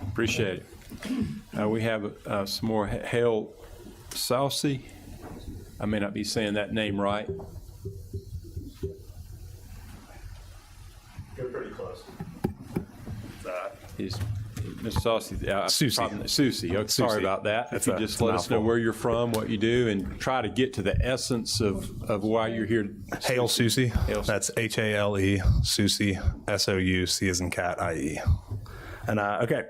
Speaker 14: Appreciate it. We have some more ᗪᗚᗚIᒪY. I may not be saying that name right.
Speaker 9: You're pretty close.
Speaker 14: Is Ms. Susie. Okay, sorry about that. If you just let us know where you're from, what you do, and try to get to the essence of why you're here.
Speaker 9: ᗪᗚᗚIᒪY. That's HALE, Susie, SOU, C as in cat, IE. And okay,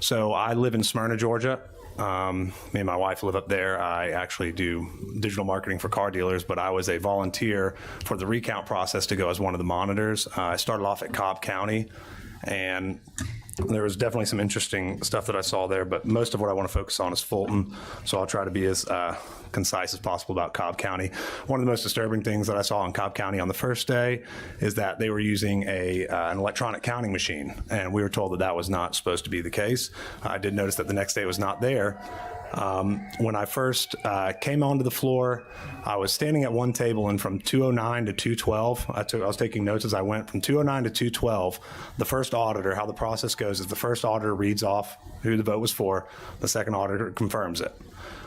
Speaker 9: so I live in Smyrna, Georgia. Me and my wife live up there. I actually do digital marketing for car dealers, but I was a volunteer for the recount process to go as one of the monitors. I started off at Cobb County, and there was definitely some interesting stuff that I saw there, but most of what I want to focus on is Fulton, so I'll try to be as concise as possible about Cobb County. One of the most disturbing things that I saw in Cobb County on the first day is that they were using an electronic counting machine, and we were told that that was not supposed to be the case. I did notice that the next day it was not there. When I first came onto the floor, I was standing at one table, and from 209 to 212, I was taking notes as I went. From 209 to 212, the first auditor, how the process goes is the first auditor reads off who the vote was for, the second auditor confirms it.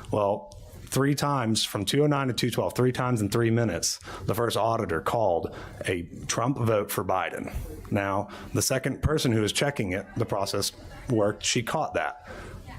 Speaker 9: Well, 3 times from 209 to 212, 3 times in 3 minutes, the first auditor called a Trump vote for Biden. Now, the second person who was checking it, the process worked, she caught that.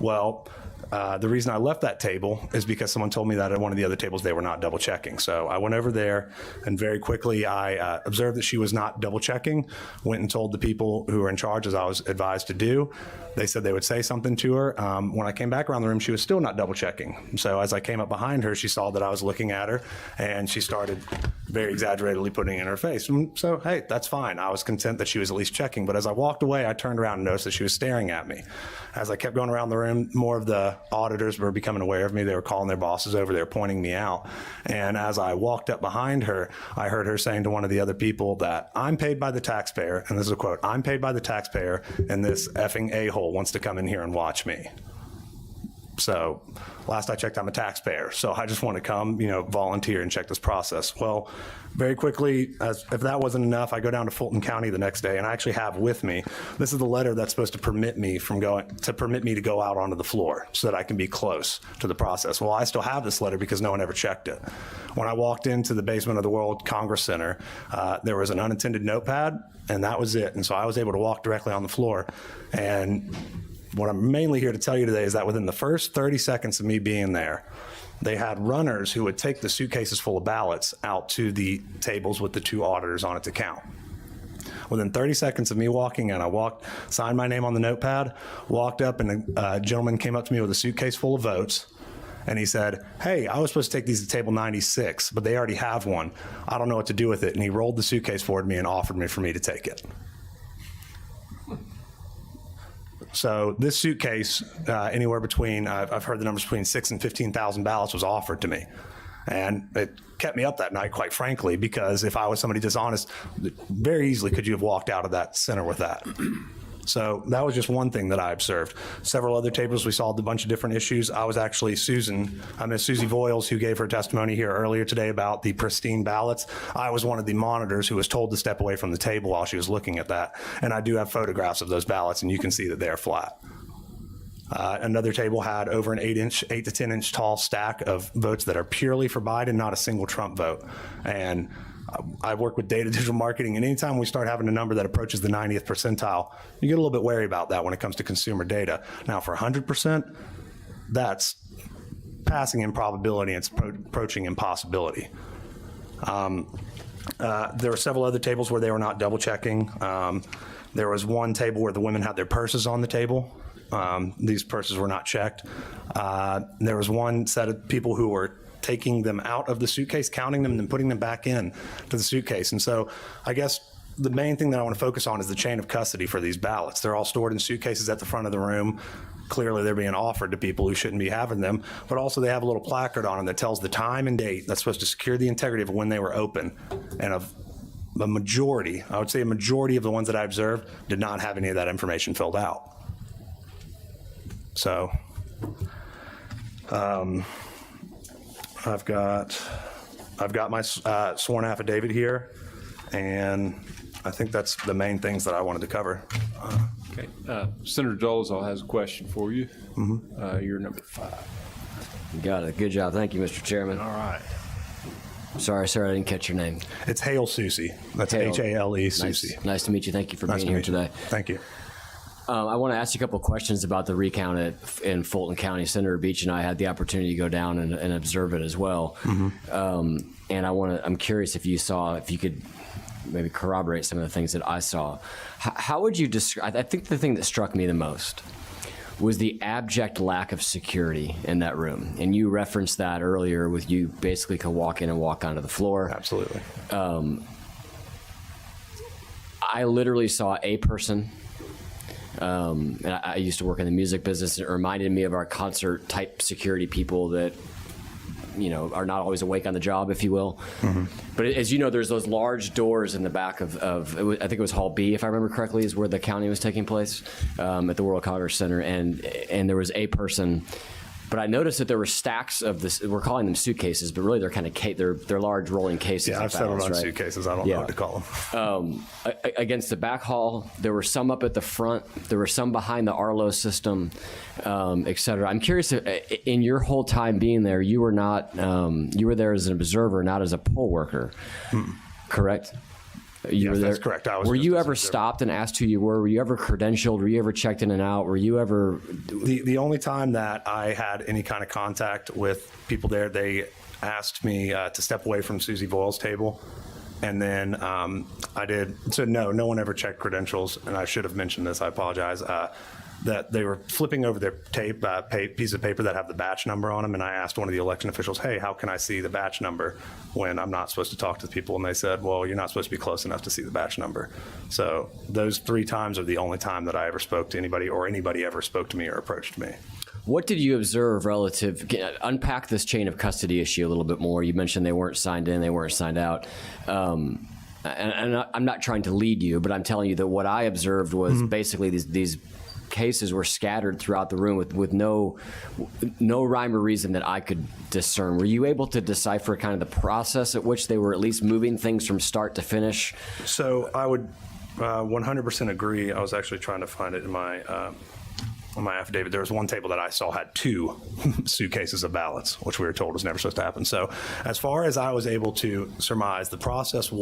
Speaker 9: Well, the reason I left that table is because someone told me that at one of the other tables they were not double checking. So I went over there, and very quickly I observed that she was not double checking, went and told the people who were in charge, as I was advised to do. They said they would say something to her. When I came back around the room, she was still not double checking. So as I came up behind her, she saw that I was looking at her, and she started very exaggeratedly putting it in her face. And so, hey, that's fine. I was content that she was at least checking. But as I walked away, I turned around and noticed that she was staring at me. As I kept going around the room, more of the auditors were becoming aware of me. They were calling their bosses over. They were pointing me out. And as I walked up behind her, I heard her saying to one of the other people that I'm paid by the taxpayer, and this is a quote, "I'm paid by the taxpayer, and this effing a-hole wants to come in here and watch me." So last I checked, I'm a taxpayer. So I just want to come, volunteer and check this process. Well, very quickly, if that wasn't enough, I go down to Fulton County the next day, and I actually have with me, this is the letter that's supposed to permit me to go out onto the floor so that I can be close to the process. Well, I still have this letter because no one ever checked it. When I walked into the basement of the World Congress Center, there was an unattended notepad, and that was it. And so I was able to walk directly on the floor. And what I'm mainly here to tell you today is that within the first 30 seconds of me being there, they had runners who would take the suitcases full of ballots out to the tables with the 2 auditors on it to count. Within 30 seconds of me walking in, signed my name on the notepad, walked up, and a gentleman came up to me with a suitcase full of votes, and he said, "Hey, I was supposed to take these to table 96, but they already have one. I don't know what to do with it." And he rolled the suitcase forward to me and offered for me to take it. So this suitcase, anywhere between, I've heard the numbers between 6,000 and 15,000 ballots was offered to me. And it kept me up that night, quite frankly, because if I was somebody dishonest, very easily could you have walked out of that center with that. So that was just one thing that I observed. Several other tables, we solved a bunch of different issues. I was actually Ms. Susie Voiles, who gave her testimony here earlier today about the pristine ballots. I was one of the monitors who was told to step away from the table while she was looking at that. And I do have photographs of those ballots, and you can see that they're flat. Another table had over an 8 to 10 inch tall stack of votes that are purely for Biden, not a single Trump vote. And I work with data digital marketing, and anytime we start having a number that approaches the 90th percentile, you get a little bit wary about that when it comes to consumer data. Now, for 100%, that's passing in probability, and it's approaching impossibility. There were several other tables where they were not double checking. There was one table where the women had their purses on the table. These purses were not checked. There was one set of people who were taking them out of the suitcase, counting them, and then putting them back in to the suitcase. And so I guess the main thing that I want to focus on is the chain of custody for these ballots. They're all stored in suitcases at the front of the room. Clearly, they're being offered to people who shouldn't be having them, but also they have a little placard on them that tells the time and date that's supposed to secure the integrity of when they were open. And of a majority, I would say a majority of the ones that I observed did not have any of that information filled out. So, I've got my sworn affidavit here, and I think that's the main things that I wanted to cover.
Speaker 14: Okay. Senator Dolezal has a question for you. You're number 5.
Speaker 19: You got it. Good job. Thank you, Mr. Chairman.
Speaker 14: All right.
Speaker 19: Sorry, sir, I didn't catch your name.
Speaker 9: It's ᗪᗰE. That's H-A-L-E, Susie.
Speaker 19: Nice to meet you. Thank you for being here today.
Speaker 9: Thank you.
Speaker 19: I want to ask you a couple of questions about the recount in Fulton County. Senator Beach and I had the opportunity to go down and observe it as well. And I'm curious if you could maybe corroborate some of the things that I saw. How would you describe? I think the thing that struck me the most was the abject lack of security in that room. And you referenced that earlier with you basically could walk in and walk onto the floor.
Speaker 9: Absolutely.
Speaker 19: I literally saw a person. And I used to work in the music business. It reminded me of our concert type security people that, are not always awake on the job, if you will. But as you know, there's those large doors in the back of I think it was Hall B, if I remember correctly, is where the counting was taking place at the World Congress Center. And there was a person. But I noticed that there were stacks of this. We're calling them suitcases, but really they're kind of they're large rolling cases.
Speaker 9: Yeah, I've settled on suitcases. I don't know what to call them.
Speaker 19: Against the back hall, there were some up at the front. There were some behind the Arlo system, et cetera. I'm curious, in your whole time being there, you were not. You were there as an observer, not as a poll worker. Correct?
Speaker 9: Yes, that's correct.
Speaker 19: Were you ever stopped and asked who you were? Were you ever credentialed? Were you ever checked in and out? Were you ever?
Speaker 9: The only time that I had any kind of contact with people there, they asked me to step away from Susie Voiles' table. And then I did. So no one ever checked credentials. And I should have mentioned this. I apologize. That they were flipping over their piece of paper that have the batch number on them, and I asked one of the election officials, "Hey, how can I see the batch number when I'm not supposed to talk to the people?" And they said, "Well, you're not supposed to be close enough to see the batch number." So those 3 times are the only time that I ever spoke to anybody, or anybody ever spoke to me or approached me.
Speaker 19: What did you observe relative? Unpack this chain of custody issue a little bit more. You mentioned they weren't signed in, they weren't signed out. And I'm not trying to lead you, but I'm telling you that what I observed was basically these cases were scattered throughout the room with no rhyme or reason that I could discern. Were you able to decipher kind of the process at which they were at least moving things from start to finish?
Speaker 9: So I would 100% agree. I was actually trying to find it in my on my affidavit, there was one table that I saw had 2 suitcases of ballots, which we were told was never supposed to happen. So as far as I was able to surmise, the process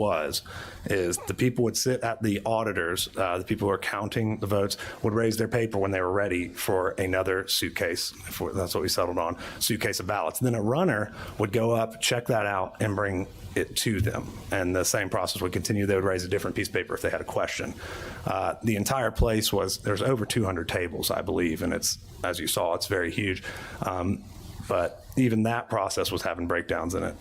Speaker 9: is the people would sit at the auditors, the people who are counting the votes, would raise their paper when they were ready for another suitcase, that's what we settled on, suitcase of ballots. And then a runner would go up, check that out, and bring it to them. And the same process would continue. They would raise a different piece of paper if they had a question. The entire place there's over 200 tables, I believe, and it's, as you saw, it's very huge. But even that process was having breakdowns in it.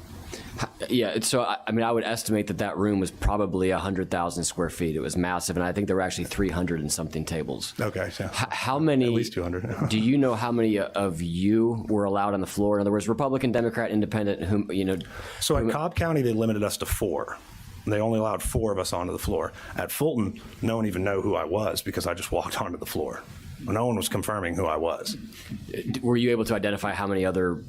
Speaker 19: Yeah, so I mean, I would estimate that room was probably 100,000 square feet. It was massive, and I think there were actually 300 and something tables.
Speaker 9: Okay, so
Speaker 19: how many?
Speaker 9: At least 200.
Speaker 19: Do you know how many of you were allowed on the floor? In other words, Republican, Democrat, Independent, whom, you know?
Speaker 9: So at Cobb County, they limited us to 4. They only allowed 4 of us onto the floor. At Fulton, no one even knew who I was because I just walked onto the floor. No one was confirming who I was.
Speaker 19: Were you able to identify how many other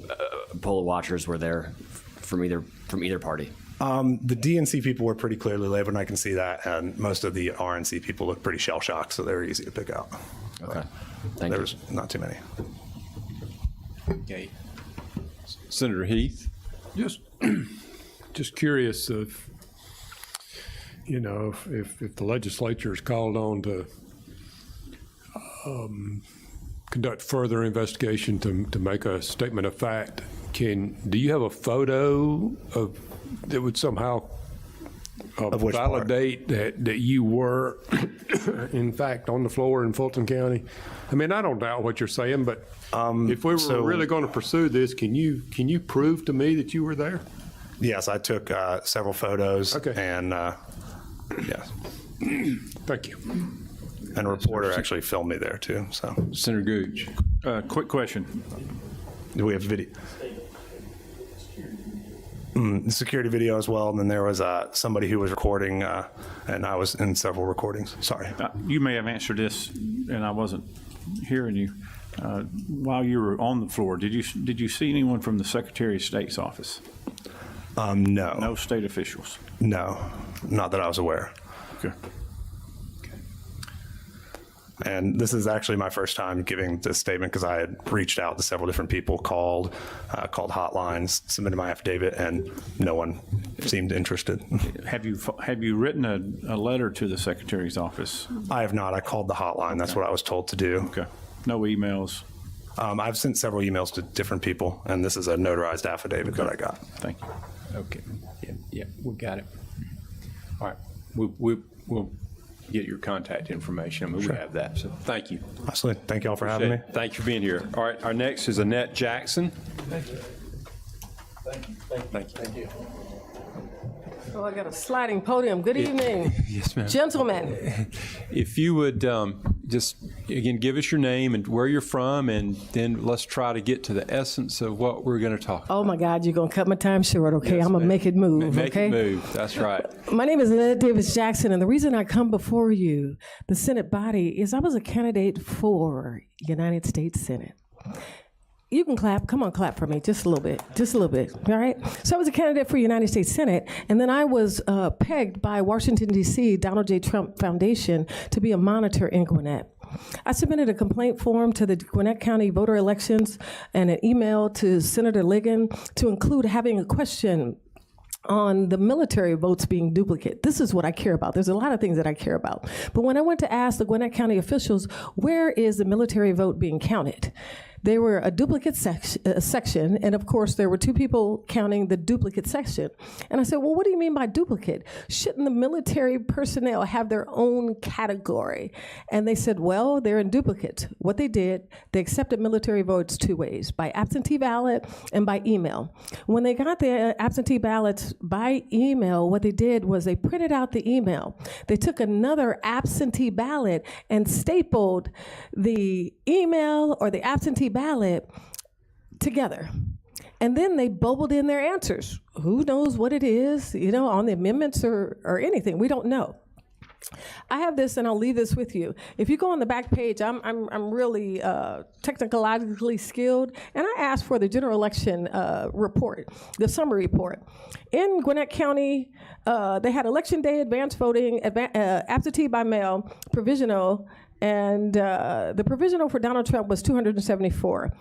Speaker 19: poll watchers were there from either party?
Speaker 9: The DNC people were pretty clearly labeled, and I can see that. And most of the RNC people looked pretty shell-shocked, so they were easy to pick out.
Speaker 19: Okay,
Speaker 9: There was not too many.
Speaker 14: Okay. Senator Heath?
Speaker 7: Just curious if, you know, if the legislature is called on to conduct further investigation to make a statement of fact, do you have a photo that would somehow validate that you were, in fact, on the floor in Fulton County? I mean, I don't doubt what you're saying, but if we were really going to pursue this, can you prove to me that you were there?
Speaker 9: Yes, I took several photos.
Speaker 7: Okay.
Speaker 9: And yes.
Speaker 7: Thank you.
Speaker 9: And a reporter actually filmed me there too. So,
Speaker 14: Senator Gooch.
Speaker 8: Quick question.
Speaker 9: Do we have video? Security video as well. And then there was somebody who was recording, and I was in several recordings. Sorry.
Speaker 8: You may have answered this, and I wasn't hearing you. While you were on the floor, did you see anyone from the Secretary of State's office?
Speaker 9: No.
Speaker 8: No state officials?
Speaker 9: No, not that I was aware.
Speaker 8: Okay.
Speaker 9: And this is actually my first time giving this statement because I had reached out to several different people, called hotlines, submitted my affidavit, and no one seemed interested.
Speaker 8: Have you written a letter to the Secretary's office?
Speaker 9: I have not. I called the hotline. Okay. That's what I was told to do.
Speaker 8: Okay. No emails?
Speaker 9: I've sent several emails to different people, and this is a notarized affidavit that I got.
Speaker 8: Thank you.
Speaker 14: Okay. Yeah, we got it. All right. We'll get your contact information. I mean, we have that. So thank you.
Speaker 9: Absolutely. Thank you all for having me.
Speaker 14: Thank you for being here. All right. Our next is Annette Jackson.
Speaker 3: Thank you. Thank you. Thank you. Thank you.
Speaker 12: Oh, I got a sliding podium. Good evening.
Speaker 14: Yes, ma'am.
Speaker 12: Gentlemen.
Speaker 14: If you would just, again, give us your name and where you're from, and then let's try to get to the essence of what we're going to talk about.
Speaker 12: Oh, my God, you're going to cut my time short, okay?
Speaker 14: Yes,
Speaker 12: I'm going to make it move,
Speaker 14: Make
Speaker 12: okay?
Speaker 14: it move. That's right.
Speaker 12: My name is Annette Davis Jackson, and the reason I come before you, the Senate body, is I was a candidate for United States Senate. You can clap. Come on, clap for me. Just a little bit. Just a little bit. All right? So I was a candidate for United States Senate, and then I was pegged by Washington, D.C., Donald J. Trump Foundation to be a monitor in Gwinnett. I submitted a complaint form to the Gwinnett County voter elections and an email to Senator Ligon to include having a question on the military votes being duplicate. This is what I care about. There's a lot of things that I care about. But when I went to ask the Gwinnett County officials, where is the military vote being counted? They were a duplicate section, and of course there were 2 people counting the duplicate section. And I said, well, what do you mean by duplicate? Shouldn't the military personnel have their own category? And they said, well, they're in duplicate. What they did, they accepted military votes 2 ways, by absentee ballot and by email. When they got the absentee ballots by email, what they did was they printed out the email. They took another absentee ballot and stapled the email or the absentee ballot together. And then they bubbled in their answers. Who knows what it is, you know, on the amendments or anything. We don't know. I have this, and I'll leave this with you. If you go on the back page, I'm really technologically skilled, and I asked for the general election report, the summary report. In Gwinnett County, they had election day, advance voting, absentee by mail, provisional, and the provisional for Donald Trump was 274.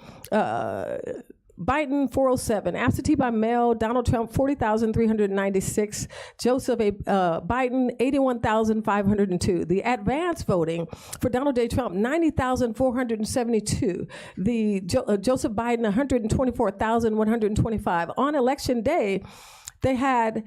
Speaker 12: Biden 407, absentee by mail, Donald Trump 40,396, Joseph Biden 81,502. The advance voting for Donald J. Trump 90,472. The Joseph Biden 124,125. On election day, they had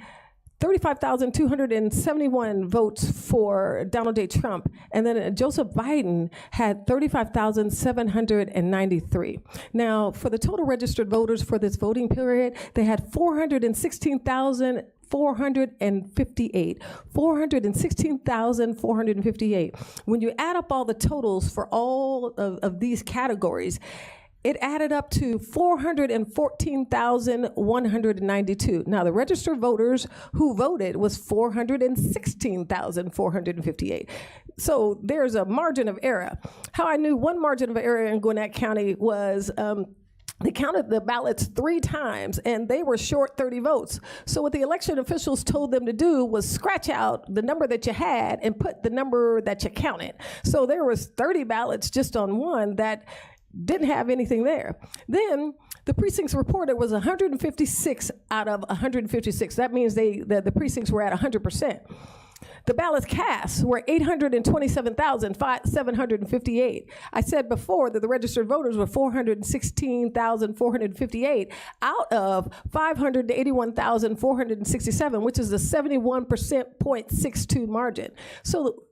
Speaker 12: 35,271 votes for Donald J. Trump, and then Joseph Biden had 35,793. Now, for the total registered voters for this voting period, they had 416,458. 416,458. When you add up all the totals for all of these categories, it added up to 414,192. Now, the registered voters who voted was 416,458. So there's a margin of error. How I knew one margin of error in Gwinnett County was they counted the ballots 3 times, and they were short 30 votes. So what the election officials told them to do was scratch out the number that you had and put the number that you counted. So there was 30 ballots just on one that didn't have anything there. Then the precincts reported was 156 out of 156. That means the precincts were at 100%. The ballots cast were 827,758. I said before that the registered voters were 416,458 out of 581,467, which is a 71.62 margin. So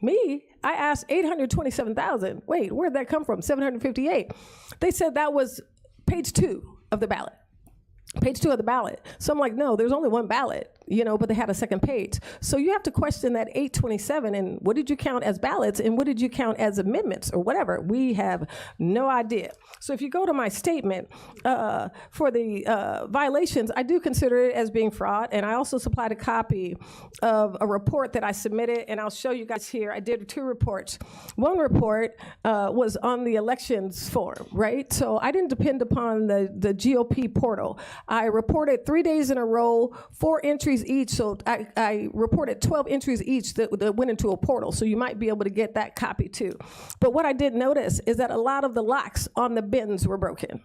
Speaker 12: I asked 827,000. Wait, where'd that come from? 758. They said that was page 2 of the ballot. Page 2 of the ballot. So I'm like, no, there's only one ballot, but they had a second page. So you have to question that 827 and what did you count as ballots and what did you count as amendments or whatever? We have no idea. So if you go to my statement for the violations, I do consider it as being fraud, and I also supplied a copy of a report that I submitted, and I'll show you guys here. I did 2 reports. One report was on the elections form, right? So I didn't depend upon the GOP portal. I reported 3 days in a row, 4 entries each, so I reported 12 entries each that went into a portal, so you might be able to get that copy too. But what I did notice is that a lot of the locks on the bins were broken.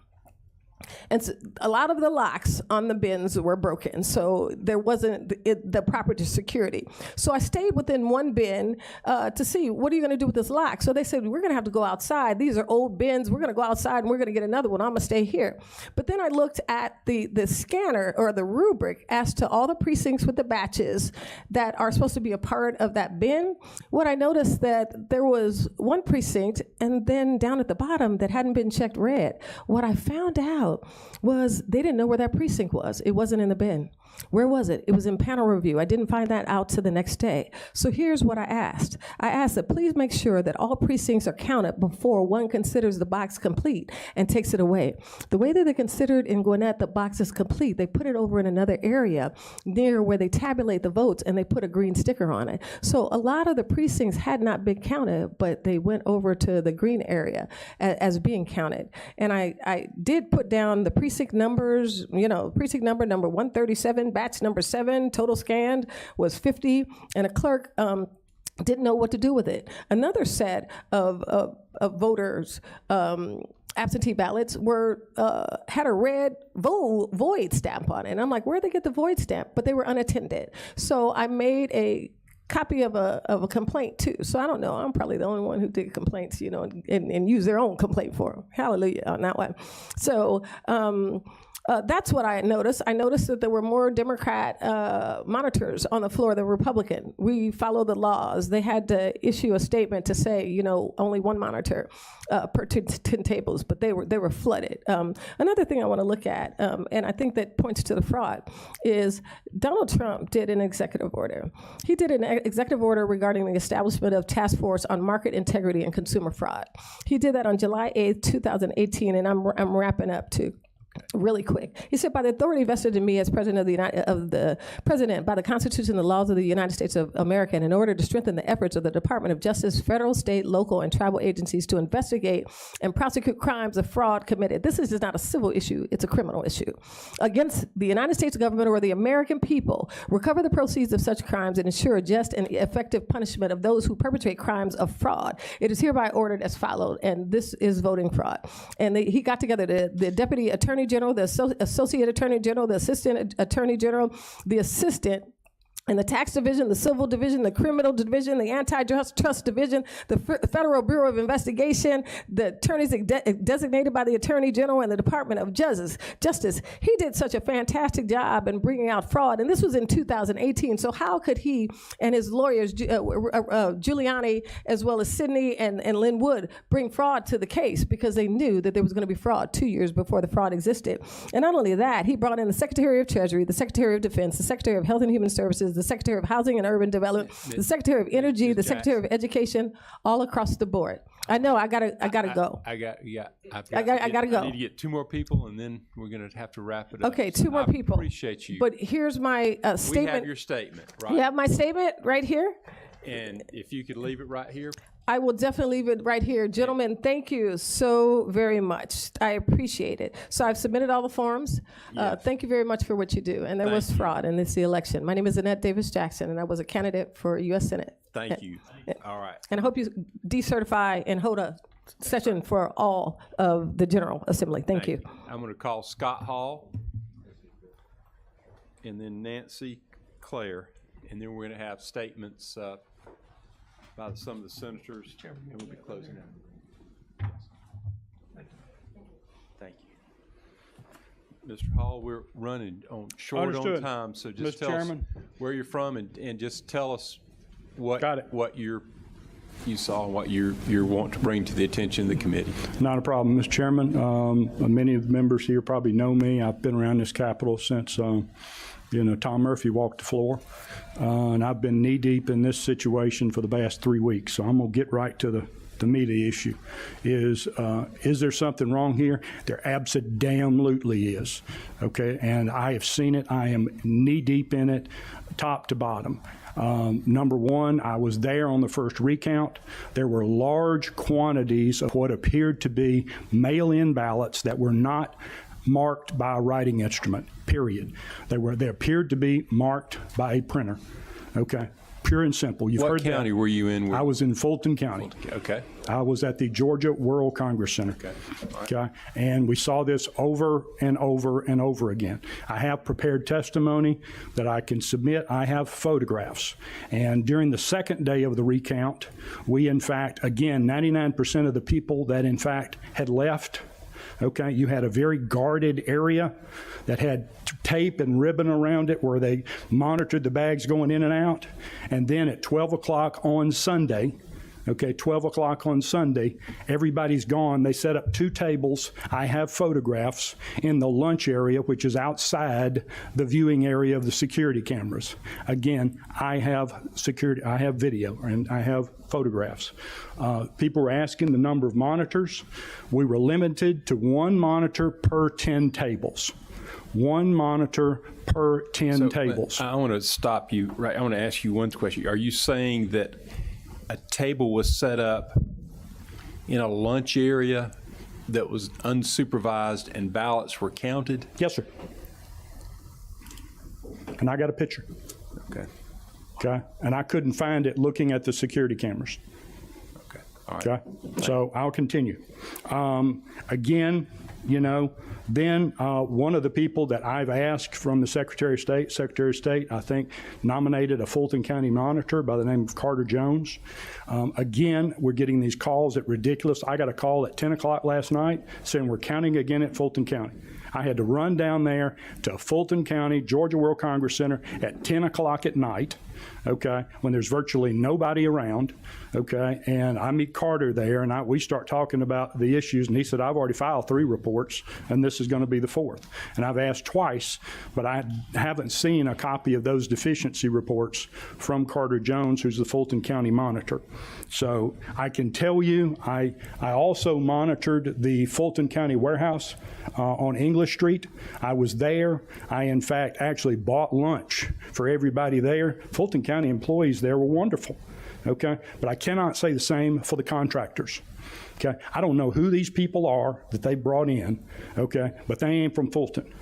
Speaker 12: And so a lot of the locks on the bins were broken, so there wasn't the proper security. So I stayed within one bin to see, what are you gonna do with this lock? So they said, we're gonna have to go outside. These are old bins. We're gonna go outside and we're gonna get another one. I'm gonna stay here. But then I looked at the scanner or the rubric as to all the precincts with the batches that are supposed to be a part of that bin. What I noticed that there was one precinct and then down at the bottom that hadn't been checked red. What I found out was they didn't know where that precinct was. It wasn't in the bin. Where was it? It was in panel review. I didn't find that out till the next day. So here's what I asked. I asked that please make sure that all precincts are counted before one considers the box complete and takes it away. The way that they considered in Gwinnett the box is complete, they put it over in another area near where they tabulate the votes and they put a green sticker on it. So a lot of the precincts had not been counted, but they went over to the green area as being counted. And I did put down the precinct numbers, precinct number 137, batch number 7, total scanned was 50, and a clerk didn't know what to do with it. Another set of voters, absentee ballots had a red void stamp on it. And I'm like, where'd they get the void stamp? But they were unattended. So I made a copy of a complaint too. So I don't know, I'm probably the only one who did complaints, and use their own complaint form. Hallelujah on that one. So that's what I noticed. I noticed that there were more Democrat monitors on the floor than Republican. We follow the laws. They had to issue a statement to say, only one monitor per 10 tables, but they were flooded. Another thing I want to look at, and I think that points to the fraud, is Donald Trump did an executive order. He did an executive order regarding the establishment of task force on market integrity and consumer fraud. He did that on July 8th, 2018, and I'm wrapping up too. really quick. He said, by the authority vested in me as President of the President, by the Constitution and the laws of the United States of America, and in order to strengthen the efforts of the Department of Justice, federal, state, local, and tribal agencies to investigate and prosecute crimes of fraud committed. This is just not a civil issue, it's a criminal issue. Against the United States government or the American people, recover the proceeds of such crimes and ensure just and effective punishment of those who perpetrate crimes of fraud. It is hereby ordered as followed, and this is voting fraud. And he got together the Deputy Attorney General, the Associate Attorney General, the Assistant Attorney General, the Assistant, and the Tax Division, the Civil Division, the Criminal Division, the Antitrust Division, the Federal Bureau of Investigation, the attorneys designated by the Attorney General, and the Department of Justice. He did such a fantastic job in bringing out fraud, and this was in 2018. So how could he and his lawyers, Giuliani, as well as Sidney and Lynn Wood, bring fraud to the case? Because they knew that there was going to be fraud 2 years before the fraud existed. And not only that, he brought in the Secretary of Treasury, the Secretary of Defense, the Secretary of Health and Human Services, the Secretary of Housing and Urban Development, the Secretary of Energy, the Secretary of Education, all across the board. I know I gotta go.
Speaker 14: I gotta
Speaker 12: go.
Speaker 14: I need to get 2 more people, and then we're gonna have to wrap it up.
Speaker 12: Okay, 2 more people.
Speaker 14: Appreciate you.
Speaker 12: But here's my statement.
Speaker 14: We have your statement, right?
Speaker 12: You have my statement right here?
Speaker 14: And if you could leave it right here.
Speaker 12: I will definitely leave it right here. Gentlemen, thank you so very much. I appreciate it. So I've submitted all the forms.
Speaker 14: Yes.
Speaker 12: Thank you very much for what you do. And there was fraud in the election. My name is Annette Davis Jackson, and I was a candidate for U.S. Senate.
Speaker 14: Thank you. All right.
Speaker 12: And I hope you decertify and hold a session for all of the General Assembly. Thank you.
Speaker 14: I'm going to call Scott Hall, and then Nancy Claire, and then we're going to have statements by some of the senators, and we'll be closing out. Thank you. Mr. Hall, we're running short on time, so just tell us where you're from and just tell us what you saw and what you want to bring to the attention of the committee.
Speaker 11: Not a problem, Mr. Chairman. Many of the members here probably know me. I've been around this Capitol since Tom Murphy walked the floor, and I've been knee-deep in this situation for the past 3 weeks, so I'm going to get right to the meat of the issue. Is there something wrong here? There absolutely is, okay? And I have seen it. I am knee-deep in it, top to bottom. Number one, I was there on the first recount. There were large quantities of what appeared to be mail-in ballots that were not marked by a writing instrument, period. They appeared to be marked by a printer, okay? Pure and simple. You've heard that.
Speaker 14: What county were you in?
Speaker 11: I was in Fulton County.
Speaker 14: Okay.
Speaker 11: I was at the Georgia World Congress Center.
Speaker 14: Okay.
Speaker 11: Okay. And we saw this over and over and over again. I have prepared testimony that I can submit. I have photographs. And during the second day of the recount, we in fact, again, 99% of the people that in fact had left. Okay, you had a very guarded area that had tape and ribbon around it where they monitored the bags going in and out. And then at 12 o'clock on Sunday, okay, 12 o'clock on Sunday, everybody's gone. They set up 2 tables. I have photographs in the lunch area, which is outside the viewing area of the security cameras. Again, I have security, I have video, and I have photographs. People were asking the number of monitors. We were limited to 1 monitor per 10 tables. 1 monitor per 10 tables.
Speaker 14: I want to stop you, right? I want to ask you one question. Are you saying that a table was set up in a lunch area that was unsupervised and ballots were counted?
Speaker 11: Yes, sir. And I got a picture.
Speaker 14: Okay.
Speaker 11: Okay. And I couldn't find it looking at the security cameras.
Speaker 14: Okay. All right.
Speaker 11: Okay. So I'll continue. Again, then one of the people that I've asked from the Secretary of State, I think, nominated a Fulton County monitor by the name of Carter Jones. Again, we're getting these calls that ridiculous. I got a call at 10 o'clock last night saying we're counting again at Fulton County. I had to run down there to Fulton County, Georgia World Congress Center at 10 o'clock at night, okay, when there's virtually nobody around, okay, and I meet Carter there, and we start talking about the issues, and he said, I've already filed 3 reports, and this is going to be the 4th. And I've asked twice, but I haven't seen a copy of those deficiency reports from Carter Jones, who's the Fulton County monitor. So I can tell you, I also monitored the Fulton County warehouse on English English Street. I was there. I, in fact, actually bought lunch for everybody there. Fulton County employees there were wonderful, okay? But I cannot say the same for the contractors, okay? I don't know who these people are that they brought in, okay? But they ain't from Fulton.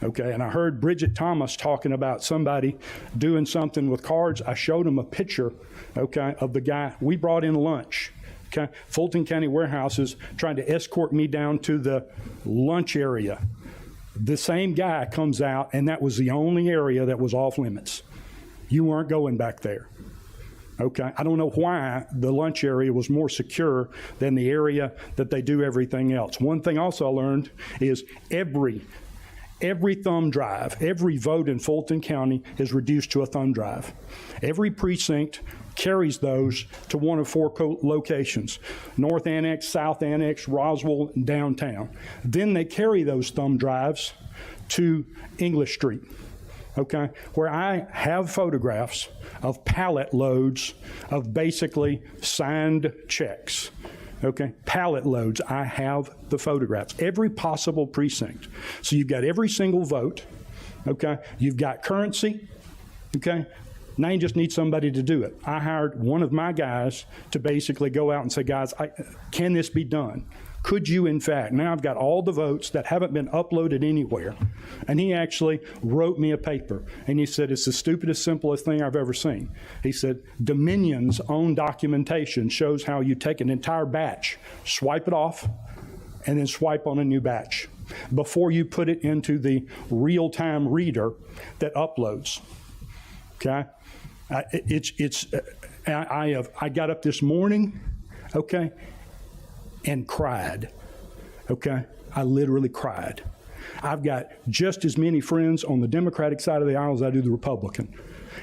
Speaker 11: Okay, and I heard Bridget Thomas talking about somebody doing something with cards. I showed them a picture, okay, of the guy we brought in lunch. Okay, Fulton County Warehouses trying to escort me down to the lunch area. The same guy comes out, and that was the only area that was off limits. You weren't going back there. Okay, I don't know why the lunch area was more secure than the area that they do everything else. One thing also I learned is every thumb drive, every vote in Fulton County is reduced to a thumb drive. Every precinct carries those to one of 4 locations: North Annex, South Annex, Roswell, and downtown. Then they carry those thumb drives to English Street, okay, where I have photographs of pallet loads of basically signed checks. Okay, pallet loads. I have the photographs. Every possible precinct. So you've got every single vote. Okay, you've got currency. Okay, now you just need somebody to do it. I hired one of my guys to basically go out and say, guys, can this be done? Could you, in fact? Now I've got all the votes that haven't been uploaded anywhere. And he actually wrote me a paper. And he said, it's the stupidest, simplest thing I've ever seen. He said, Dominion's own documentation shows how you take an entire batch, swipe it off, and then swipe on a new batch before you put it into the real-time reader that uploads. Okay? I got up this morning, okay, and cried, okay? I literally cried. I've got just as many friends on the Democratic side of the aisle as I do the Republican.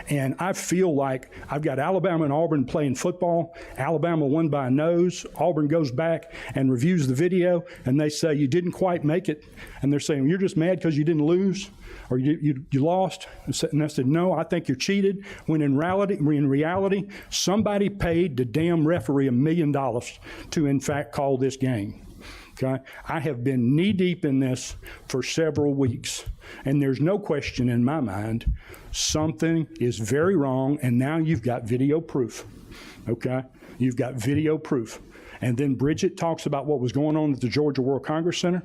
Speaker 11: And I feel like I've got Alabama and Auburn playing football. Alabama won by a nose. Auburn goes back and reviews the video, and they say, you didn't quite make it. And they're saying, you're just mad because you didn't lose, or you lost. And I said, no, I think you're cheated. When in reality, somebody paid the damn referee $1 million to, in fact, call this game. Okay? I have been knee-deep in this for several weeks, and there's no question in my mind something is very wrong, and now you've got video proof. Okay? You've got video proof. And then Bridget talks about what was going on at the Georgia World Congress Center.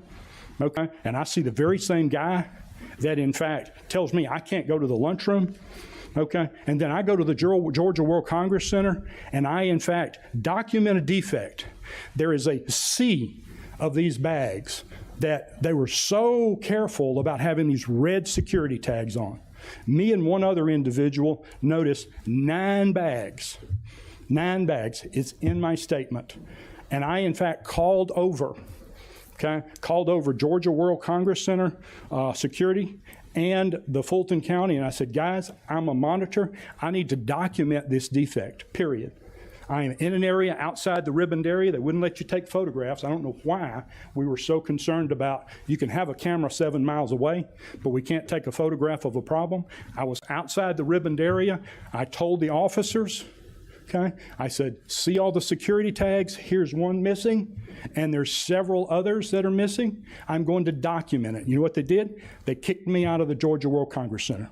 Speaker 11: Okay? And I see the very same guy that, in fact, tells me I can't go to the lunchroom. Okay? And then I go to the Georgia World Congress Center, and I, in fact, document a defect. There is a sea of these bags that they were so careful about having these red security tags on. Me and one other individual noticed 9 bags. 9 bags. It's in my statement. And I, in fact, called over Georgia World Congress Center security and the Fulton County, and I said, guys, I'm a monitor. I need to document this defect, period. I am in an area outside the ribboned area. They wouldn't let you take photographs. I don't know why we were so concerned about you can have a camera 7 miles away, but we can't take a photograph of a problem. I was outside the ribboned area. I told the officers, okay, I said, see all the security tags? Here's one missing, and there's several others that are missing. I'm going to document it. You know what they did? They kicked me out of the Georgia World Congress Center.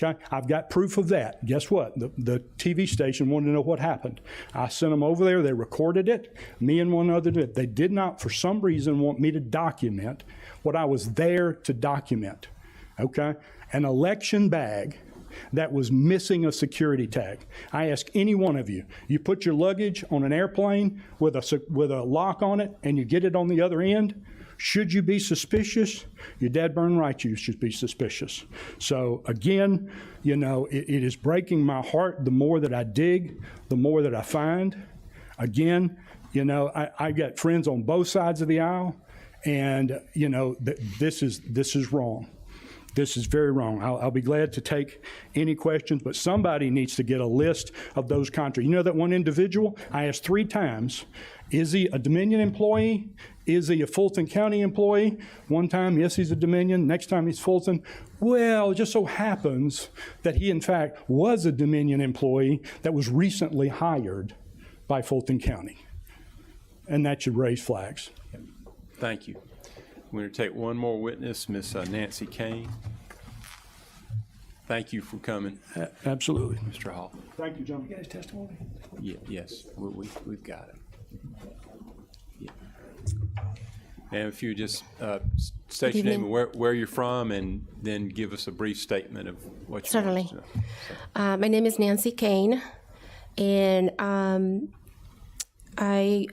Speaker 11: Okay, I've got proof of that. Guess what? The TV station wanted to know what happened. I sent them over there. They recorded it. Me and one other did. They did not, for some reason, want me to document what I was there to document. Okay, an election bag that was missing a security tag. I ask any one of you, you put your luggage on an airplane with a lock on it and you get it on the other end, should you be suspicious? You're dead burn right you should be suspicious. So again, you know, it is breaking my heart. The more that I dig, the more that I find. Again, you know, I got friends on both sides of the aisle, and you know, this is wrong. This is very wrong. I'll be glad to take any questions, but somebody needs to get a list of those contractors. You know that one individual, I asked 3 times, is he a Dominion employee? Is he a Fulton County employee? One time, yes, he's a Dominion. Next time, he's Fulton. Well, it just so happens that he, in fact, was a Dominion employee that was recently hired by Fulton County. And that should raise flags.
Speaker 14: Thank you. We're going to take one more witness, Miss Nancy Kane. Thank you for coming,
Speaker 11: Absolutely.
Speaker 14: Mr. Hall.
Speaker 11: Thank you, John.
Speaker 20: You got his testimony?
Speaker 14: Yes, we've got it. Yeah. And if you just state your name and where you're from, and then give us a brief statement of what you
Speaker 13: Certainly.
Speaker 14: want us to know.
Speaker 13: My name is Nancy Kane, and I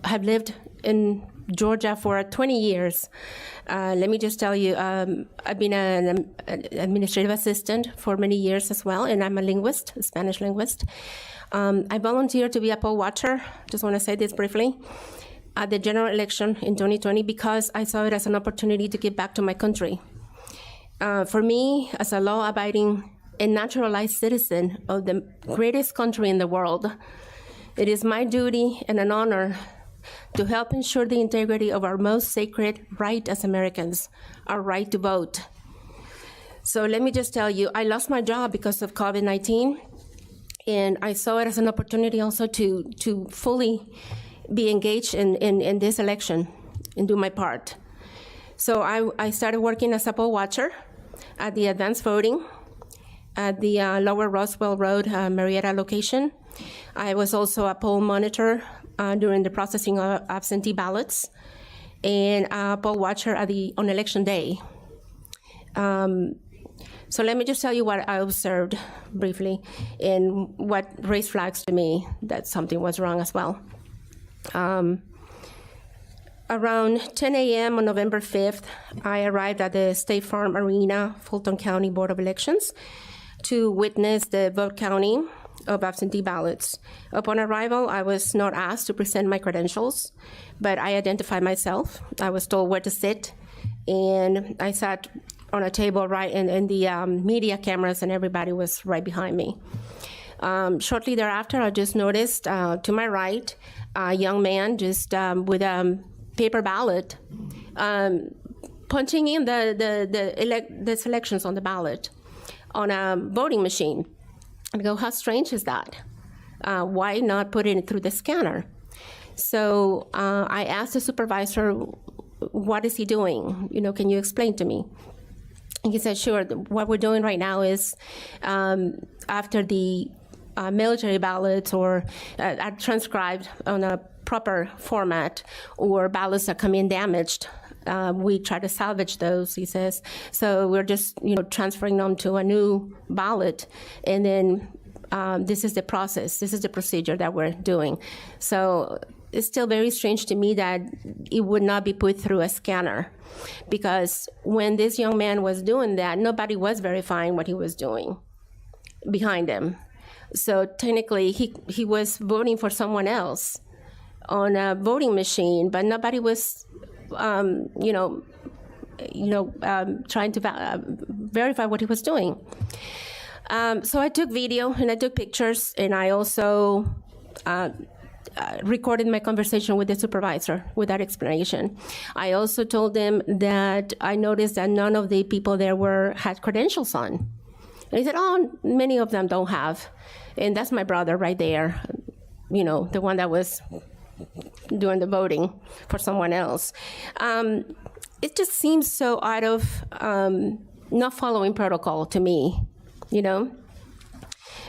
Speaker 13: have lived in Georgia for 20 years. Let me just tell you, I've been an administrative assistant for many years as well, and I'm a linguist, a Spanish linguist. I volunteered to be a poll watcher, just want to say this briefly, at the general election in 2020 because I saw it as an opportunity to give back to my country. For me, as a law-abiding and naturalized citizen of the greatest country in the world, it is my duty and an honor to help ensure the integrity of our most sacred right as Americans, our right to vote. So let me just tell you, I lost my job because of COVID-19, and I saw it as an opportunity also to fully be engaged in this election and do my part. So I started working as a poll watcher at the advanced voting at the Lower Roswell Road, Marietta location. I was also a poll monitor during the processing of absentee ballots, and a poll watcher on election day. So let me just tell you what I observed briefly, and what raised flags to me that something was wrong as well. Around 10 a.m. on November 5th, I arrived at the State Farm Arena, Fulton County Board of Elections, to witness the vote counting of absentee ballots. Upon arrival, I was not asked to present my credentials, but I identified myself. I was told where to sit, and I sat on a table right in the media cameras, and everybody was right behind me. Shortly thereafter, I just noticed to my right a young man just with a paper ballot punching in the selections on the ballot on a voting machine. I go, how strange is that? Why not put it through the scanner? So I asked the supervisor, what is he doing? Can you explain to me? And he said, sure, what we're doing right now is after the military ballots or are transcribed on a proper format, or ballots that come in damaged, we try to salvage those, he says. So we're just transferring them to a new ballot, and then this is the process, this is the procedure that we're doing. So it's still very strange to me that it would not be put through a scanner, because when this young man was doing that, nobody was verifying what he was doing behind him. So technically, he was voting for someone else on a voting machine, but nobody was, trying to verify what he was doing. So I took video and I took pictures, and I also recorded my conversation with the supervisor with that explanation. I also told them that I noticed that none of the people there had credentials on. And he said, oh, many of them don't have. And that's my brother right there, the one that was doing the voting for someone else. It just seems so out of not following protocol to me,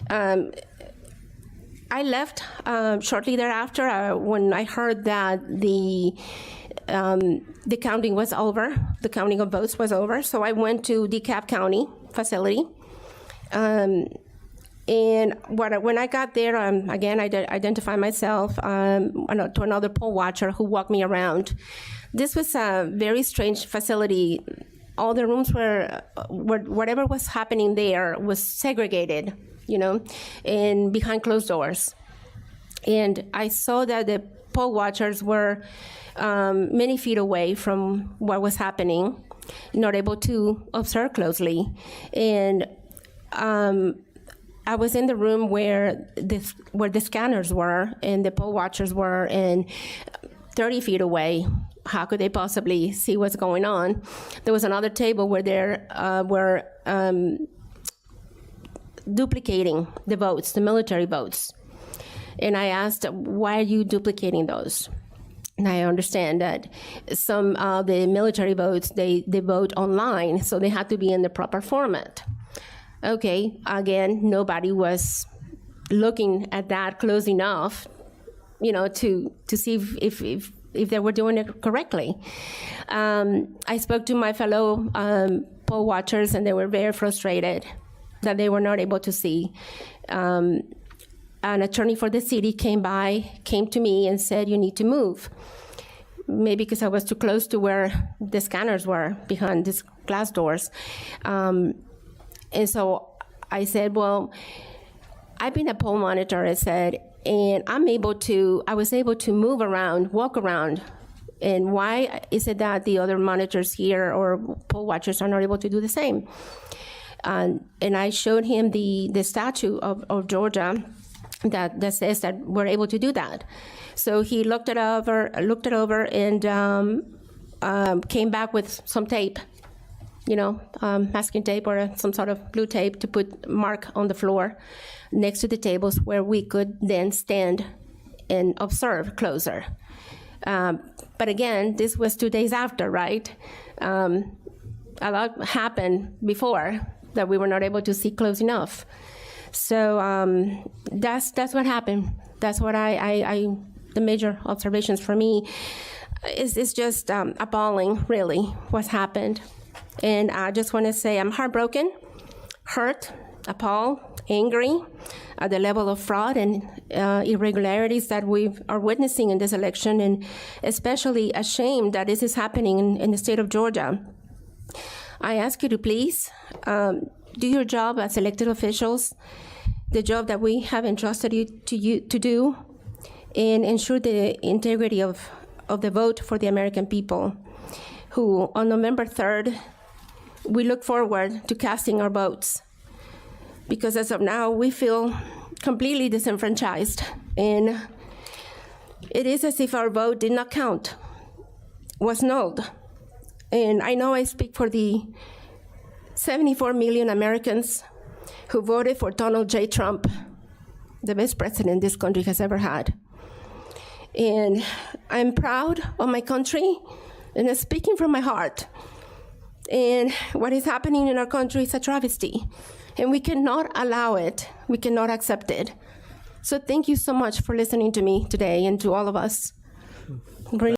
Speaker 13: I left shortly thereafter when I heard that the counting was over, the counting of votes was over. So I went to DeKalb County facility. And when I got there, again, I identified myself to another poll watcher who walked me around. This was a very strange facility. All the rooms were whatever was happening there was segregated, and behind closed doors. And I saw that the poll watchers were many feet away from what was happening, not able to observe closely. And I was in the room where the scanners were and the poll watchers were, and 30 feet away. How could they possibly see what's going on? There was another table where they were duplicating the votes, the military votes. And I asked, why are you duplicating those? And I understand that some of the military votes, they vote online, so they have to be in the proper format. Okay, again, nobody was looking at that close enough, to see if they were doing it correctly. I spoke to my fellow poll watchers, and they were very frustrated that they were not able to see. An attorney for the city came to me and said, you need to move. Maybe because I was too close to where the scanners were, behind these glass doors. And so I said, well, I've been a poll monitor, I said, and I was able to move around, walk around. And why is it that the other monitors here or poll watchers are not able to do the same? And I showed him the statute of Georgia that says that we're able to do that. So he looked it over, and came back with some tape, masking tape or some sort of blue tape to put mark on the floor next to the tables where we could then stand and observe closer. But again, this was 2 days after, right? A lot happened before that we were not able to see close enough. So that's what happened. That's what the major observations for me is just appalling, really, what's happened. And I just want to say I'm heartbroken, hurt, appalled, angry at the level of fraud and irregularities that we are witnessing in this election, and especially ashamed that this is happening in the state of Georgia. I ask you to please do your job as elected officials, the job that we have entrusted you to do, and ensure the integrity of the vote for the American people, who on November 3rd, we look forward to casting our votes. Because as of now, we feel completely disenfranchised, and it is as if our vote did not count, was nulled. And I know I speak for the 74 million Americans who voted for Donald J. Trump, the best president this country has ever had. And I'm proud of my country, and I'm speaking from my heart. And what is happening in our country is a travesty, and we cannot allow it. We cannot accept it. So thank you so much for listening to me today and to all of us.